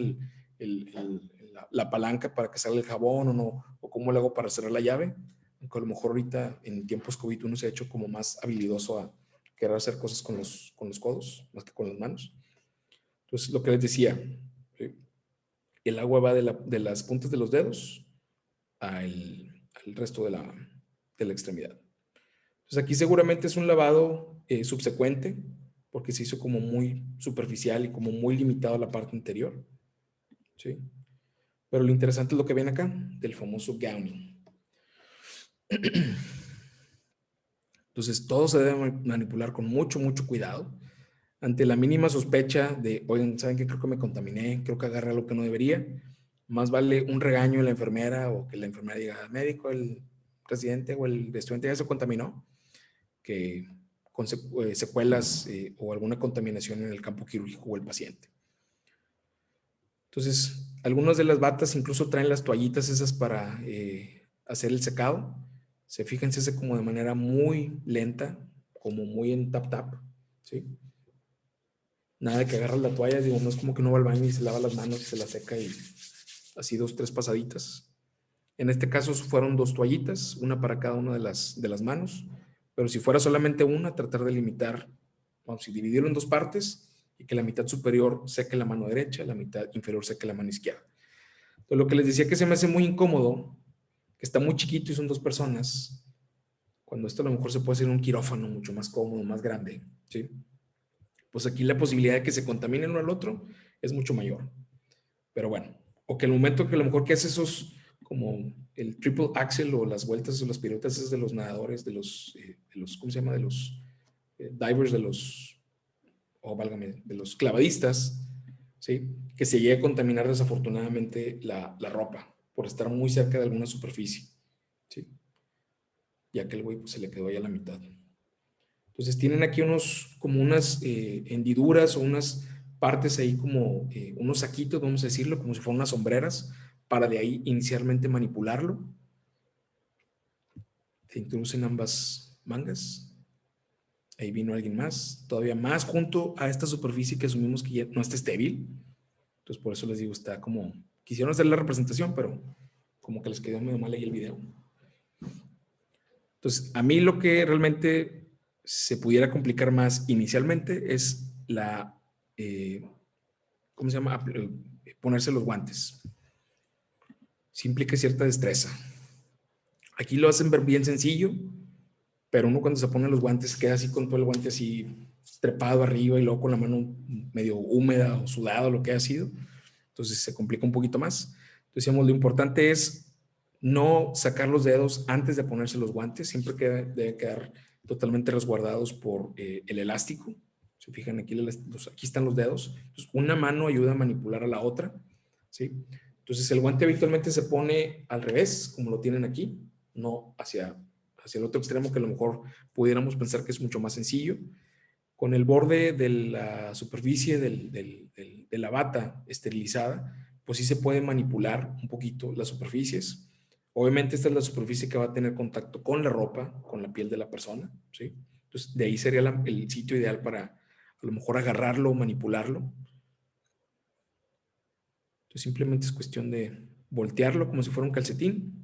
la palanca para que salga el jabón o no, o cómo le hago para cerrar la llave. Aunque a lo mejor ahorita en tiempos COVID uno se ha hecho como más habilidoso a querer hacer cosas con los codos, más que con las manos. Entonces lo que les decía, el agua va de las puntas de los dedos al resto de la extremidad. Entonces aquí seguramente es un lavado subsecuente, porque se hizo como muy superficial y como muy limitado a la parte interior. ¿Sí? Pero lo interesante es lo que ven acá, del famoso gowning. Entonces todo se debe manipular con mucho, mucho cuidado. Ante la mínima sospecha de, oigan, ¿saben qué? Creo que me contaminé, creo que agarré algo que no debería. Más vale un regaño de la enfermera o que la enfermera diga, médico, el residente o el estudiante ya se contaminó, que con secuelas o alguna contaminación en el campo quirúrgico o el paciente. Entonces, algunas de las batas incluso traen las toallitas esas para hacer el secado. Fíjense, ese como de manera muy lenta, como muy en tap-tap, ¿sí? Nada de que agarras la toalla, digo, no es como que uno va al baño y se lava las manos y se la seca y así 2, 3 pasaditas. En este caso fueron 2 toallitas, una para cada una de las manos, pero si fuera solamente una, tratar de limitar, vamos a dividirlo en 2 partes y que la mitad superior seque la mano derecha, la mitad inferior seque la mano izquierda. Entonces, lo que les decía que se me hace muy incómodo, que está muy chiquito y son 2 personas, cuando esto a lo mejor se puede hacer en un quirófano mucho más cómodo, más grande, ¿sí? Pues aquí la posibilidad de que se contaminen uno al otro es mucho mayor. Pero bueno, o que el momento que a lo mejor que hace esos, como el triple axel o las vueltas o las piruetas es de los nadadores, de los ¿cómo se llama? De los divers, válgame, de los clavadistas, ¿sí? Que se llegue a contaminar desafortunadamente la ropa por estar muy cerca de alguna superficie, ¿sí? Ya que el güey pues, se le quedó ahí a la mitad. Entonces tienen aquí como unas hendiduras o unas partes ahí como unos saquitos, vamos a decirlo, como si fueran unas sombreras, para de ahí inicialmente manipularlo. Se introducen ambas mangas. Ahí vino alguien más, todavía más junto a esta superficie que asumimos que ya no está estéril. Entonces por eso les digo, está como, quisieron hacer la representación, pero como que les quedó medio mal ahí el video. Entonces, a mí lo que realmente se pudiera complicar más inicialmente es ¿cómo se llama? Ponerse los guantes. Sí implica cierta destreza. Aquí lo hacen ver bien sencillo, pero uno cuando se pone los guantes queda así con todo el guante así trepado arriba y luego con la mano medio húmeda o sudado, lo que ha sido. Entonces se complica un poquito más. Entonces, decíamos, lo importante es no sacar los dedos antes de ponerse los guantes. Siempre deben quedar totalmente resguardados por el elástico. Se fijan, aquí están los dedos. Entonces, una mano ayuda a manipular a la otra, ¿sí? Entonces, el guante habitualmente se pone al revés, como lo tienen aquí, no hacia el otro extremo, que a lo mejor pudiéramos pensar que es mucho más sencillo. Con el borde de la superficie de la bata esterilizada, pues sí se puede manipular un poquito las superficies. Obviamente esta es la superficie que va a tener contacto con la ropa, con la piel de la persona, ¿sí? Entonces de ahí sería el sitio ideal para a lo mejor agarrarlo o manipularlo. Entonces simplemente es cuestión de voltearlo como si fuera un calcetín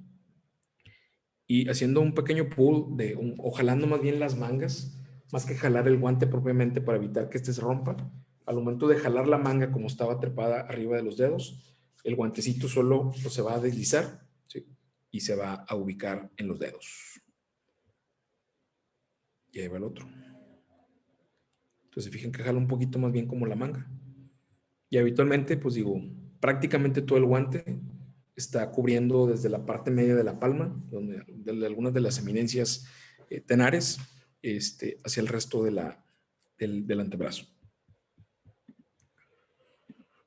y haciendo un pequeño pull o jalando más bien las mangas, más que jalar el guante propiamente para evitar que este se rompa. Al momento de jalar la manga como estaba trepada arriba de los dedos, el guantecito solo se va a deslizar, ¿sí? Y se va a ubicar en los dedos. Y ahí va el otro. Entonces fijen que jala un poquito más bien como la manga. Y habitualmente, pues digo, prácticamente todo el guante está cubriendo desde la parte media de la palma, de algunas de las eminencias tenares, hacia el resto del antebrazo.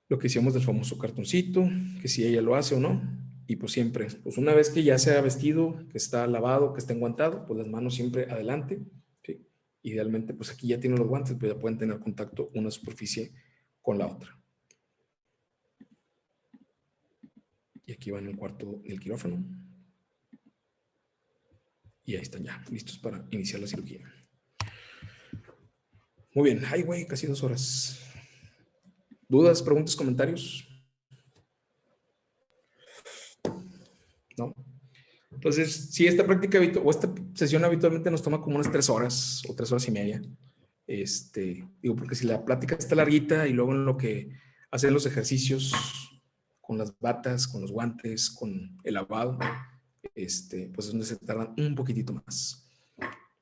lo que decíamos del famoso cartoncito, que si ella lo hace o no. Y pues siempre, pues una vez que ya se ha vestido, que está lavado, que está enguantado, pues las manos siempre adelante. ¿Sí? Idealmente, pues aquí ya tienen los guantes, pues ya pueden tener contacto una superficie con la otra. Y aquí van en el cuarto del quirófano. Y ahí están ya, listos para iniciar la cirugía. Muy bien. Ay, güey, casi 2 horas. ¿Dudas, preguntas, comentarios? ¿No? Entonces, si esta práctica o esta sesión habitualmente nos toma como unas 3 horas o 3 horas y media. Digo, porque si la plática está larguita y luego en lo que hacen los ejercicios con las batas, con los guantes, con el lavado, pues es donde se tardan un poquitito más.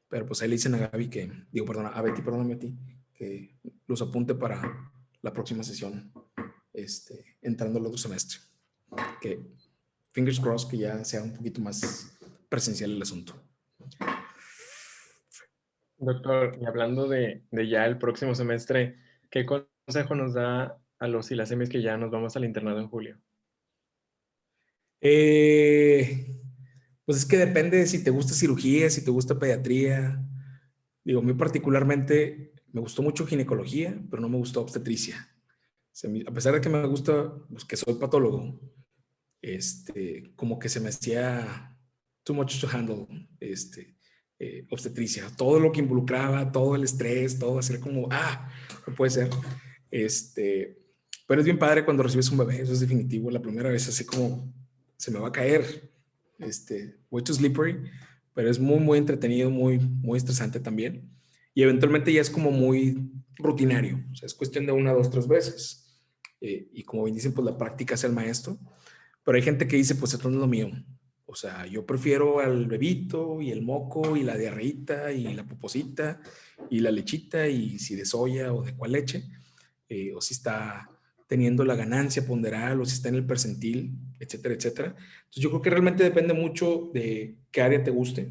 Pero pues ahí le dicen a Gaby que, digo, perdona, a Betty, perdóname a ti, que los apunte para la próxima sesión, entrando al otro semestre. Que fingers crossed que ya sea un poquito más presencial el asunto. Doctor, y hablando de ya el próximo semestre, ¿qué consejo nos da a los y las semis que ya nos vamos al internado en julio? Pues es que depende de si te gusta cirugía, si te gusta pediatría. Digo, a mí particularmente me gustó mucho ginecología, pero no me gustó obstetricia. A pesar de que me gusta, pues que soy patólogo, como que se me hacía too much to handle, obstetricia. Todo lo que involucraba, todo el estrés, todo hacer como, no puede ser. Pero es bien padre cuando recibes un bebé, eso es definitivo. La primera vez así como, se me va a caer, way too slippery, pero es muy, muy entretenido, muy, muy estresante también. Y eventualmente ya es como muy rutinario, o sea, es cuestión de 1, 2, 3 veces. Y como bien dicen, pues la práctica es el maestro. Pero hay gente que dice, pues esto no es lo mío. O sea, yo prefiero al bebito y el moco y la diarreíta y la puposita y la lechita y si de soya o de cuál leche, o si está teniendo la ganancia ponderal o si está en el percentil, etcétera, etcétera. Entonces yo creo que realmente depende mucho de qué área te guste.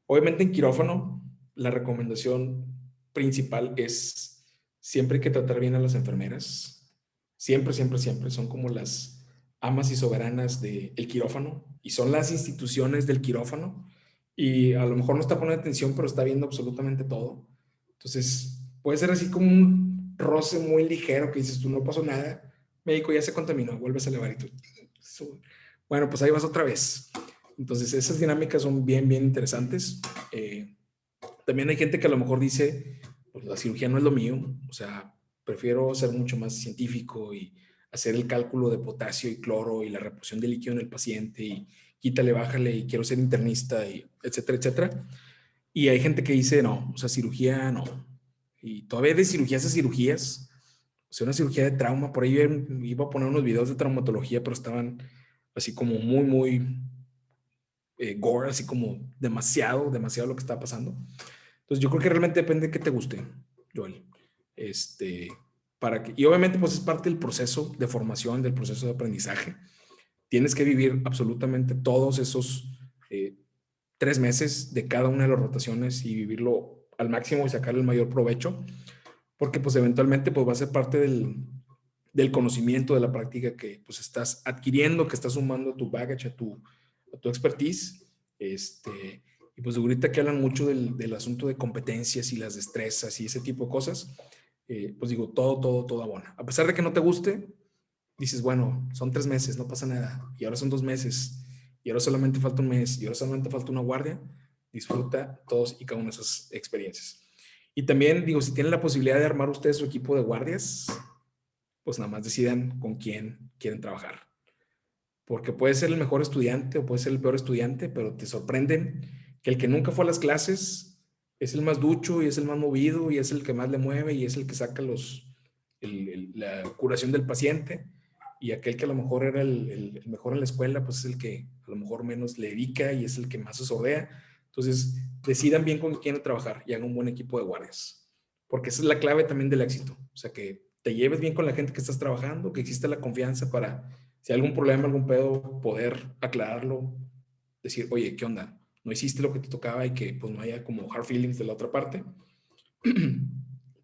Obviamente en quirófano, la recomendación principal es siempre hay que tratar bien a las enfermeras. Siempre, siempre, siempre. Son como las amas y soberanas del quirófano y son las instituciones del quirófano y a lo mejor no está poniendo atención, pero está viendo absolutamente todo. Entonces, puede ser así como un roce muy ligero que dices, tú no pasó nada, médico ya se contaminó, vuelves a elevar y tú, bueno, pues ahí vas otra vez. Entonces, esas dinámicas son bien, bien interesantes. También hay gente que a lo mejor dice, pues la cirugía no es lo mío, o sea, prefiero ser mucho más científico y hacer el cálculo de potasio y cloro y la reposición de líquido en el paciente y quítale, bájale y quiero ser internista y etcétera, etcétera. Y hay gente que dice, no, o sea, cirugía no. Y todavía de cirugías a cirugías, o sea, una cirugía de trauma, por ahí iba a poner unos videos de traumatología, pero estaban así como muy, muy gore, así como demasiado, demasiado lo que está pasando. Entonces yo creo que realmente depende de qué te guste, Joel. Y obviamente pues es parte del proceso de formación, del proceso de aprendizaje. Tienes que vivir absolutamente todos esos 3 meses de cada una de las rotaciones y vivirlo al máximo y sacarle el mayor provecho, porque pues eventualmente pues va a ser parte del conocimiento, de la práctica que pues estás adquiriendo, que estás sumando a tu baggage, a tu expertise. Y pues ahorita que hablan mucho del asunto de competencias y las destrezas y ese tipo de cosas, pues digo, todo abona. A pesar de que no te guste, dices, bueno, son 3 meses, no pasa nada. Y ahora son 2 meses. Y ahora solamente falta un mes. Y ahora solamente falta una guardia. Disfruta todos y cada una de esas experiencias. Y también, digo, si tienen la posibilidad de armar ustedes su equipo de guardias, pues nada más decidan con quién quieren trabajar. Porque puede ser el mejor estudiante o puede ser el peor estudiante, pero te sorprenden que el que nunca fue a las clases es el más ducho y es el más movido y es el que más le mueve y es el que saca la curación del paciente, y aquel que a lo mejor era el mejor en la escuela, pues es el que a lo mejor menos le dedica y es el que más se sordea. Entonces, decidan bien con quién quieren trabajar y hagan un buen equipo de guardias, porque esa es la clave también del éxito. O sea, que te lleves bien con la gente que estás trabajando, que exista la confianza para, si hay algún problema, algún pedo, poder aclararlo, decir, oye, ¿qué onda? No hiciste lo que te tocaba y que pues no haya como hard feelings de la otra parte.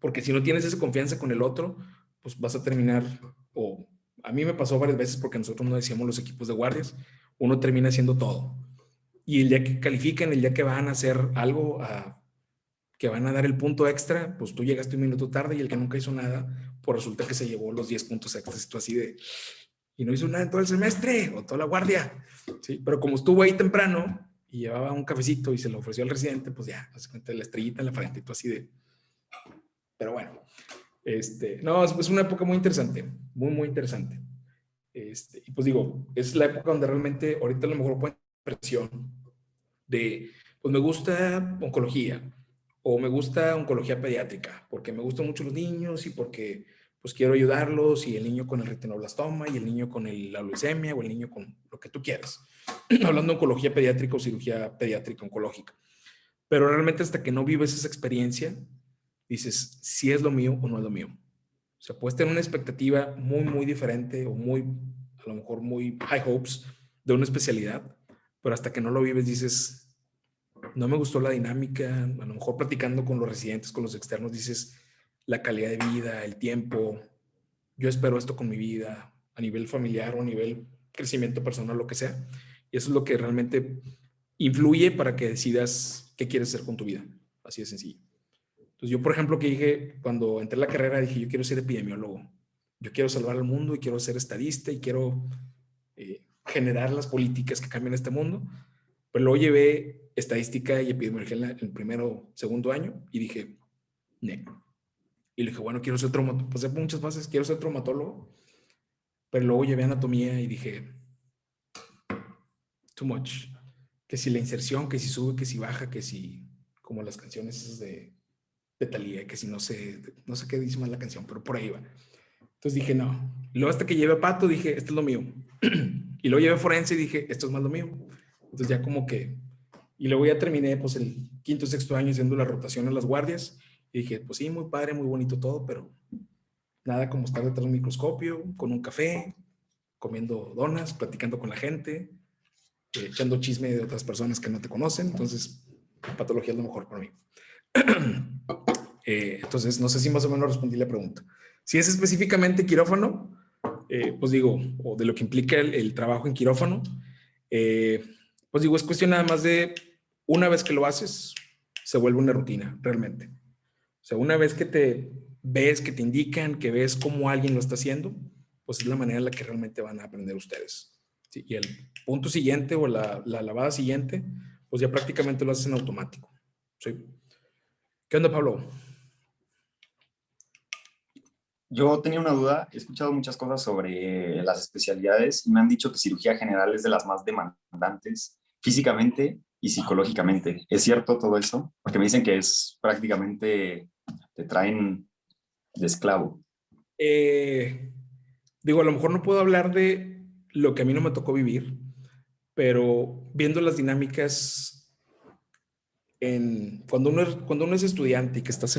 Porque si no tienes esa confianza con el otro, pues vas a terminar o a mí me pasó varias veces porque nosotros no decíamos los equipos de guardias, uno termina haciendo todo. Y el día que califican, el día que van a hacer algo, que van a dar el punto extra, pues tú llegaste un minuto tarde y el que nunca hizo nada, pues resulta que se llevó los 10 puntos extras. Y tú así de, y no hizo nada en todo el semestre o toda la guardia. ¿Sí? Pero como estuvo ahí temprano y llevaba un cafecito y se lo ofreció al residente, pues ya, básicamente la estrellita en la frente y tú así de... Pero bueno, no, es una época muy interesante, muy, muy interesante. Y pues digo, es la época donde realmente ahorita a lo mejor pueden tener presión de, pues me gusta oncología o me gusta oncología pediátrica porque me gustan mucho los niños y porque pues quiero ayudarlos y el niño con el retinoblastoma y el niño con la leucemia o el niño con lo que tú quieras. Hablando de oncología pediátrica o cirugía pediátrica oncológica. Pero realmente hasta que no vives esa experiencia, dices si es lo mío o no es lo mío. O sea, puedes tener una expectativa muy, muy diferente o muy, a lo mejor muy high hopes de una especialidad, pero hasta que no lo vives dices, no me gustó la dinámica, a lo mejor platicando con los residentes, con los externos, dices la calidad de vida, el tiempo, yo espero esto con mi vida, a nivel familiar o a nivel crecimiento personal, lo que sea. Y eso es lo que realmente influye para que decidas qué quieres hacer con tu vida. Así de sencillo. Entonces yo, por ejemplo, que dije, cuando entré a la carrera, dije, yo quiero ser epidemiólogo. Yo quiero salvar al mundo y quiero ser estadista y quiero generar las políticas que cambien este mundo. Pero luego llevé estadística y epidemiología en el primero, segundo año y dije, no. Y le dije, bueno, quiero ser traumatólogo. Pasé por muchas fases, quiero ser traumatólogo. Pero luego llevé anatomía y dije, too much. Que si la inserción, que si sube, que si baja, que si, como las canciones esas de Thalía, que si no sé qué dice más la canción, pero por ahí va. Entonces dije, no. Y luego hasta que llevé a Pato, dije, esto es lo mío. Y luego llevé forense y dije, esto es más lo mío. Entonces ya como que, y luego ya terminé pues el quinto, sexto año haciendo la rotación en las guardias. Y dije, pues sí, muy padre, muy bonito todo, pero nada como estar detrás de un microscopio, con un café, comiendo donas, platicando con la gente, echando chisme de otras personas que no te conocen. Entonces, patología es lo mejor para mí. Entonces, no sé si más o menos respondí la pregunta. Si es específicamente quirófano, pues digo, o de lo que implica el trabajo en quirófano, pues digo, es cuestión nada más de una vez que lo haces, se vuelve una rutina, realmente. O sea, una vez que te ves, que te indican, que ves cómo alguien lo está haciendo, pues es la manera en la que realmente van a aprender ustedes. ¿Sí? Y el punto siguiente o la lavada siguiente, pues ya prácticamente lo haces en automático. ¿Sí? ¿Qué onda, Pablo? Yo tenía una duda, he escuchado muchas cosas sobre las especialidades y me han dicho que cirugía general es de las más demandantes físicamente y psicológicamente. ¿Es cierto todo eso? Porque me dicen que es prácticamente, te traen de esclavo. Digo, a lo mejor no puedo hablar de lo que a mí no me tocó vivir, pero viendo las dinámicas cuando uno es estudiante y que estás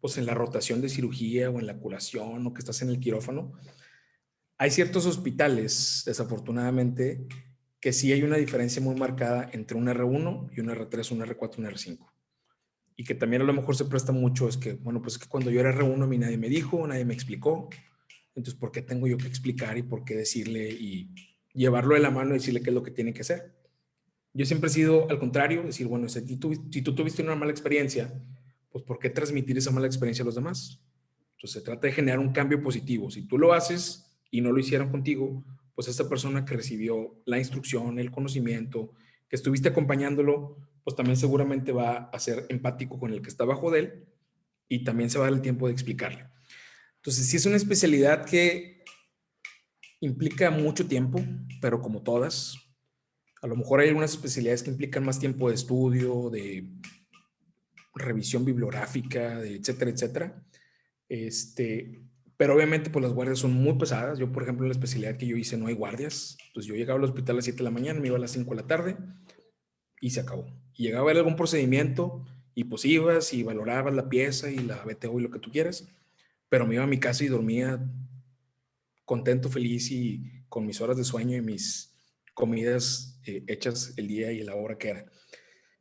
pues en la rotación de cirugía o en la curación o que estás en el quirófano, hay ciertos hospitales, desafortunadamente, que sí hay una diferencia muy marcada entre un R1 y un R3, un R4, un R5. Y que también a lo mejor se presta mucho, es que, bueno, pues es que cuando yo era R1 a mí nadie me dijo, nadie me explicó. Entonces, ¿por qué tengo yo que explicar y por qué decirle y llevarlo de la mano y decirle qué es lo que tiene que hacer? Yo siempre he sido al contrario, decir, bueno, si tú tuviste una mala experiencia, pues ¿por qué transmitir esa mala experiencia a los demás? Entonces se trata de generar un cambio positivo. Si tú lo haces y no lo hicieron contigo, pues esa persona que recibió la instrucción, el conocimiento, que estuviste acompañándolo, pues también seguramente va a ser empático con el que está bajo de él y también se va a dar el tiempo de explicarle. Entonces, sí es una especialidad que implica mucho tiempo, pero como todas, a lo mejor hay algunas especialidades que implican más tiempo de estudio, de revisión bibliográfica, de etcétera, etcétera. Pero obviamente pues las guardias son muy pesadas. Yo, por ejemplo, en la especialidad que yo hice no hay guardias. Entonces yo llegaba al hospital a las 7 de la mañana, me iba a las 5 de la tarde y se acabó. Y llegaba a ver algún procedimiento y pues ibas y valorabas la pieza y la BTO y lo que tú quieras, pero me iba a mi casa y dormía contento, feliz y con mis horas de sueño y mis comidas hechas el día y la hora que era.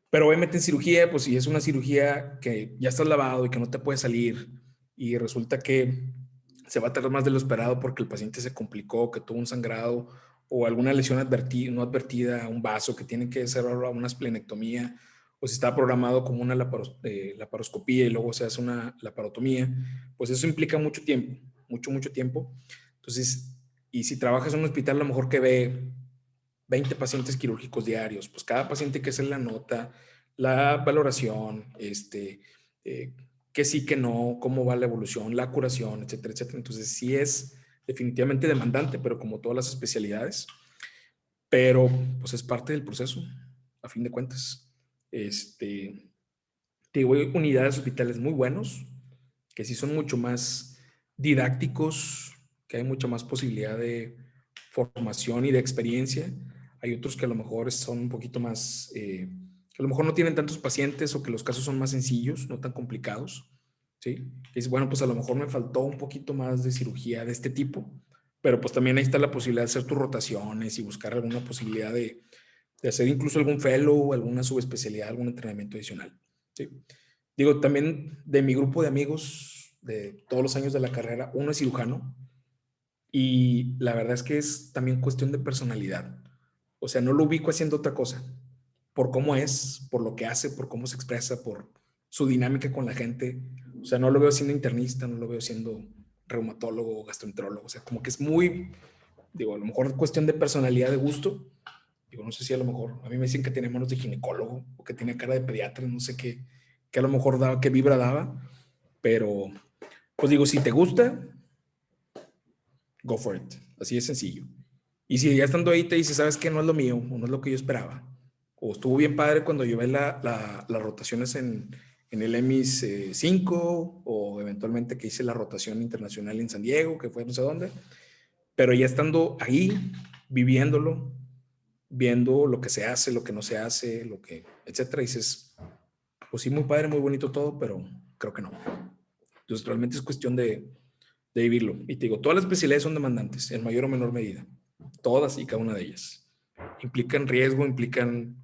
Pero obviamente en cirugía, pues si es una cirugía que ya estás lavado y que no te puede salir y resulta que se va a tardar más de lo esperado porque el paciente se complicó, que tuvo un sangrado o alguna lesión no advertida, un vaso que tiene que hacer ahora una esplenectomía, o si está programado como una laparoscopía y luego se hace una laparotomía, pues eso implica mucho tiempo, mucho tiempo. Entonces, y si trabajas en un hospital a lo mejor que ve 20 pacientes quirúrgicos diarios, pues cada paciente hay que hacer la nota, la valoración, que sí, que no, cómo va la evolución, la curación, etcétera, etcétera. Entonces sí es definitivamente demandante, pero como todas las especialidades, pero pues es parte del proceso, a fin de cuentas. Te digo, hay unidades hospitales muy buenos, que sí son mucho más didácticos, que hay mucha más posibilidad de formación y de experiencia. Hay otros que a lo mejor son un poquito más, que a lo mejor no tienen tantos pacientes o que los casos son más sencillos, no tan complicados. ¿Sí? Y dices, bueno, pues a lo mejor me faltó un poquito más de cirugía de este tipo, pero pues también ahí está la posibilidad de hacer tus rotaciones y buscar alguna posibilidad de hacer incluso algún fellow, alguna subespecialidad, algún entrenamiento adicional. ¿Sí? Digo, también de mi grupo de amigos de todos los años de la carrera, uno es cirujano y la verdad es que es también cuestión de personalidad. O sea, no lo ubico haciendo otra cosa, por cómo es, por lo que hace, por cómo se expresa, por su dinámica con la gente. O sea, no lo veo siendo internista, no lo veo siendo reumatólogo o gastroenterólogo. O sea, como que es muy, digo, a lo mejor es cuestión de personalidad, de gusto. Digo, no sé si a lo mejor, a mí me dicen que tenía manos de ginecólogo o que tenía cara de pediatra, no sé qué, que a lo mejor daba, qué vibra daba, pero pues digo, si te gusta, go for it, así de sencillo. Y si ya estando ahí te dice, sabes que no es lo mío, o no es lo que yo esperaba, o estuvo bien padre cuando llevé las rotaciones en el EMIS 5, o eventualmente que hice la rotación internacional en San Diego, que fue no sé dónde, pero ya estando ahí, viviéndolo, viendo lo que se hace, lo que no se hace, lo que, etcétera, dices, pues sí, muy padre, muy bonito todo, pero creo que no. Entonces, realmente es cuestión de vivirlo. Y te digo, todas las especialidades son demandantes, en mayor o menor medida. Todas y cada una de ellas. Implican riesgo, implican,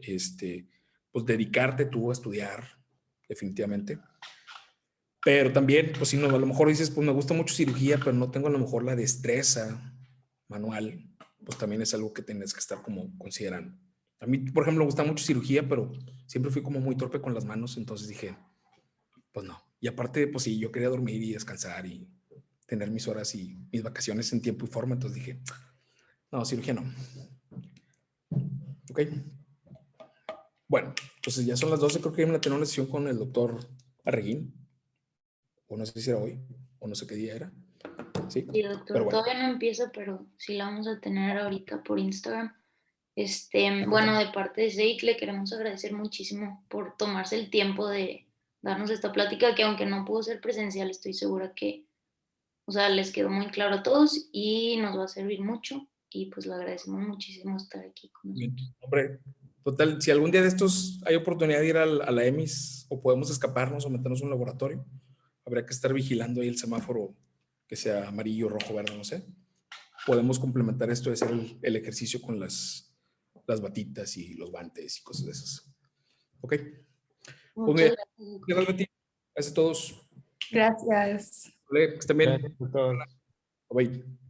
pues, dedicarte tú a estudiar, definitivamente. Pero también, pues, si no, a lo mejor dices, pues, me gusta mucho cirugía, pero no tengo a lo mejor la destreza manual, pues también es algo que tienes que estar como considerando. A mí, por ejemplo, me gusta mucho cirugía, pero siempre fui como muy torpe con las manos, entonces dije, pues no. Y aparte, pues sí, yo quería dormir y descansar y tener mis horas y mis vacaciones en tiempo y forma, entonces dije, no, cirugía no. Ok. Bueno, entonces ya son las 12, creo que iban a tener una sesión con el doctor Arreguín, o no sé si era hoy, o no sé qué día era. Sí, Sí, doctor, pero bueno. todavía no empieza, pero sí la vamos a tener ahorita por Instagram. Bueno, de parte de SEIC le queremos agradecer muchísimo por tomarse el tiempo de darnos esta plática, que aunque no pudo ser presencial, estoy segura que, o sea, les quedó muy claro a todos y nos va a servir mucho. Y pues le agradecemos muchísimo estar aquí con nosotros. Bien. Hombre, total, si algún día de estos hay oportunidad de ir a la EMIS o podemos escaparnos o meternos en un laboratorio, habría que estar vigilando ahí el semáforo que sea amarillo, rojo, verde, no sé. Podemos complementar esto de hacer el ejercicio con las batitas y los guantes y cosas de esas. Ok. Pues Muchas mira, gracias. gracias a todos. Gracias. Vale, que estén bien. Gracias a todos. Bye.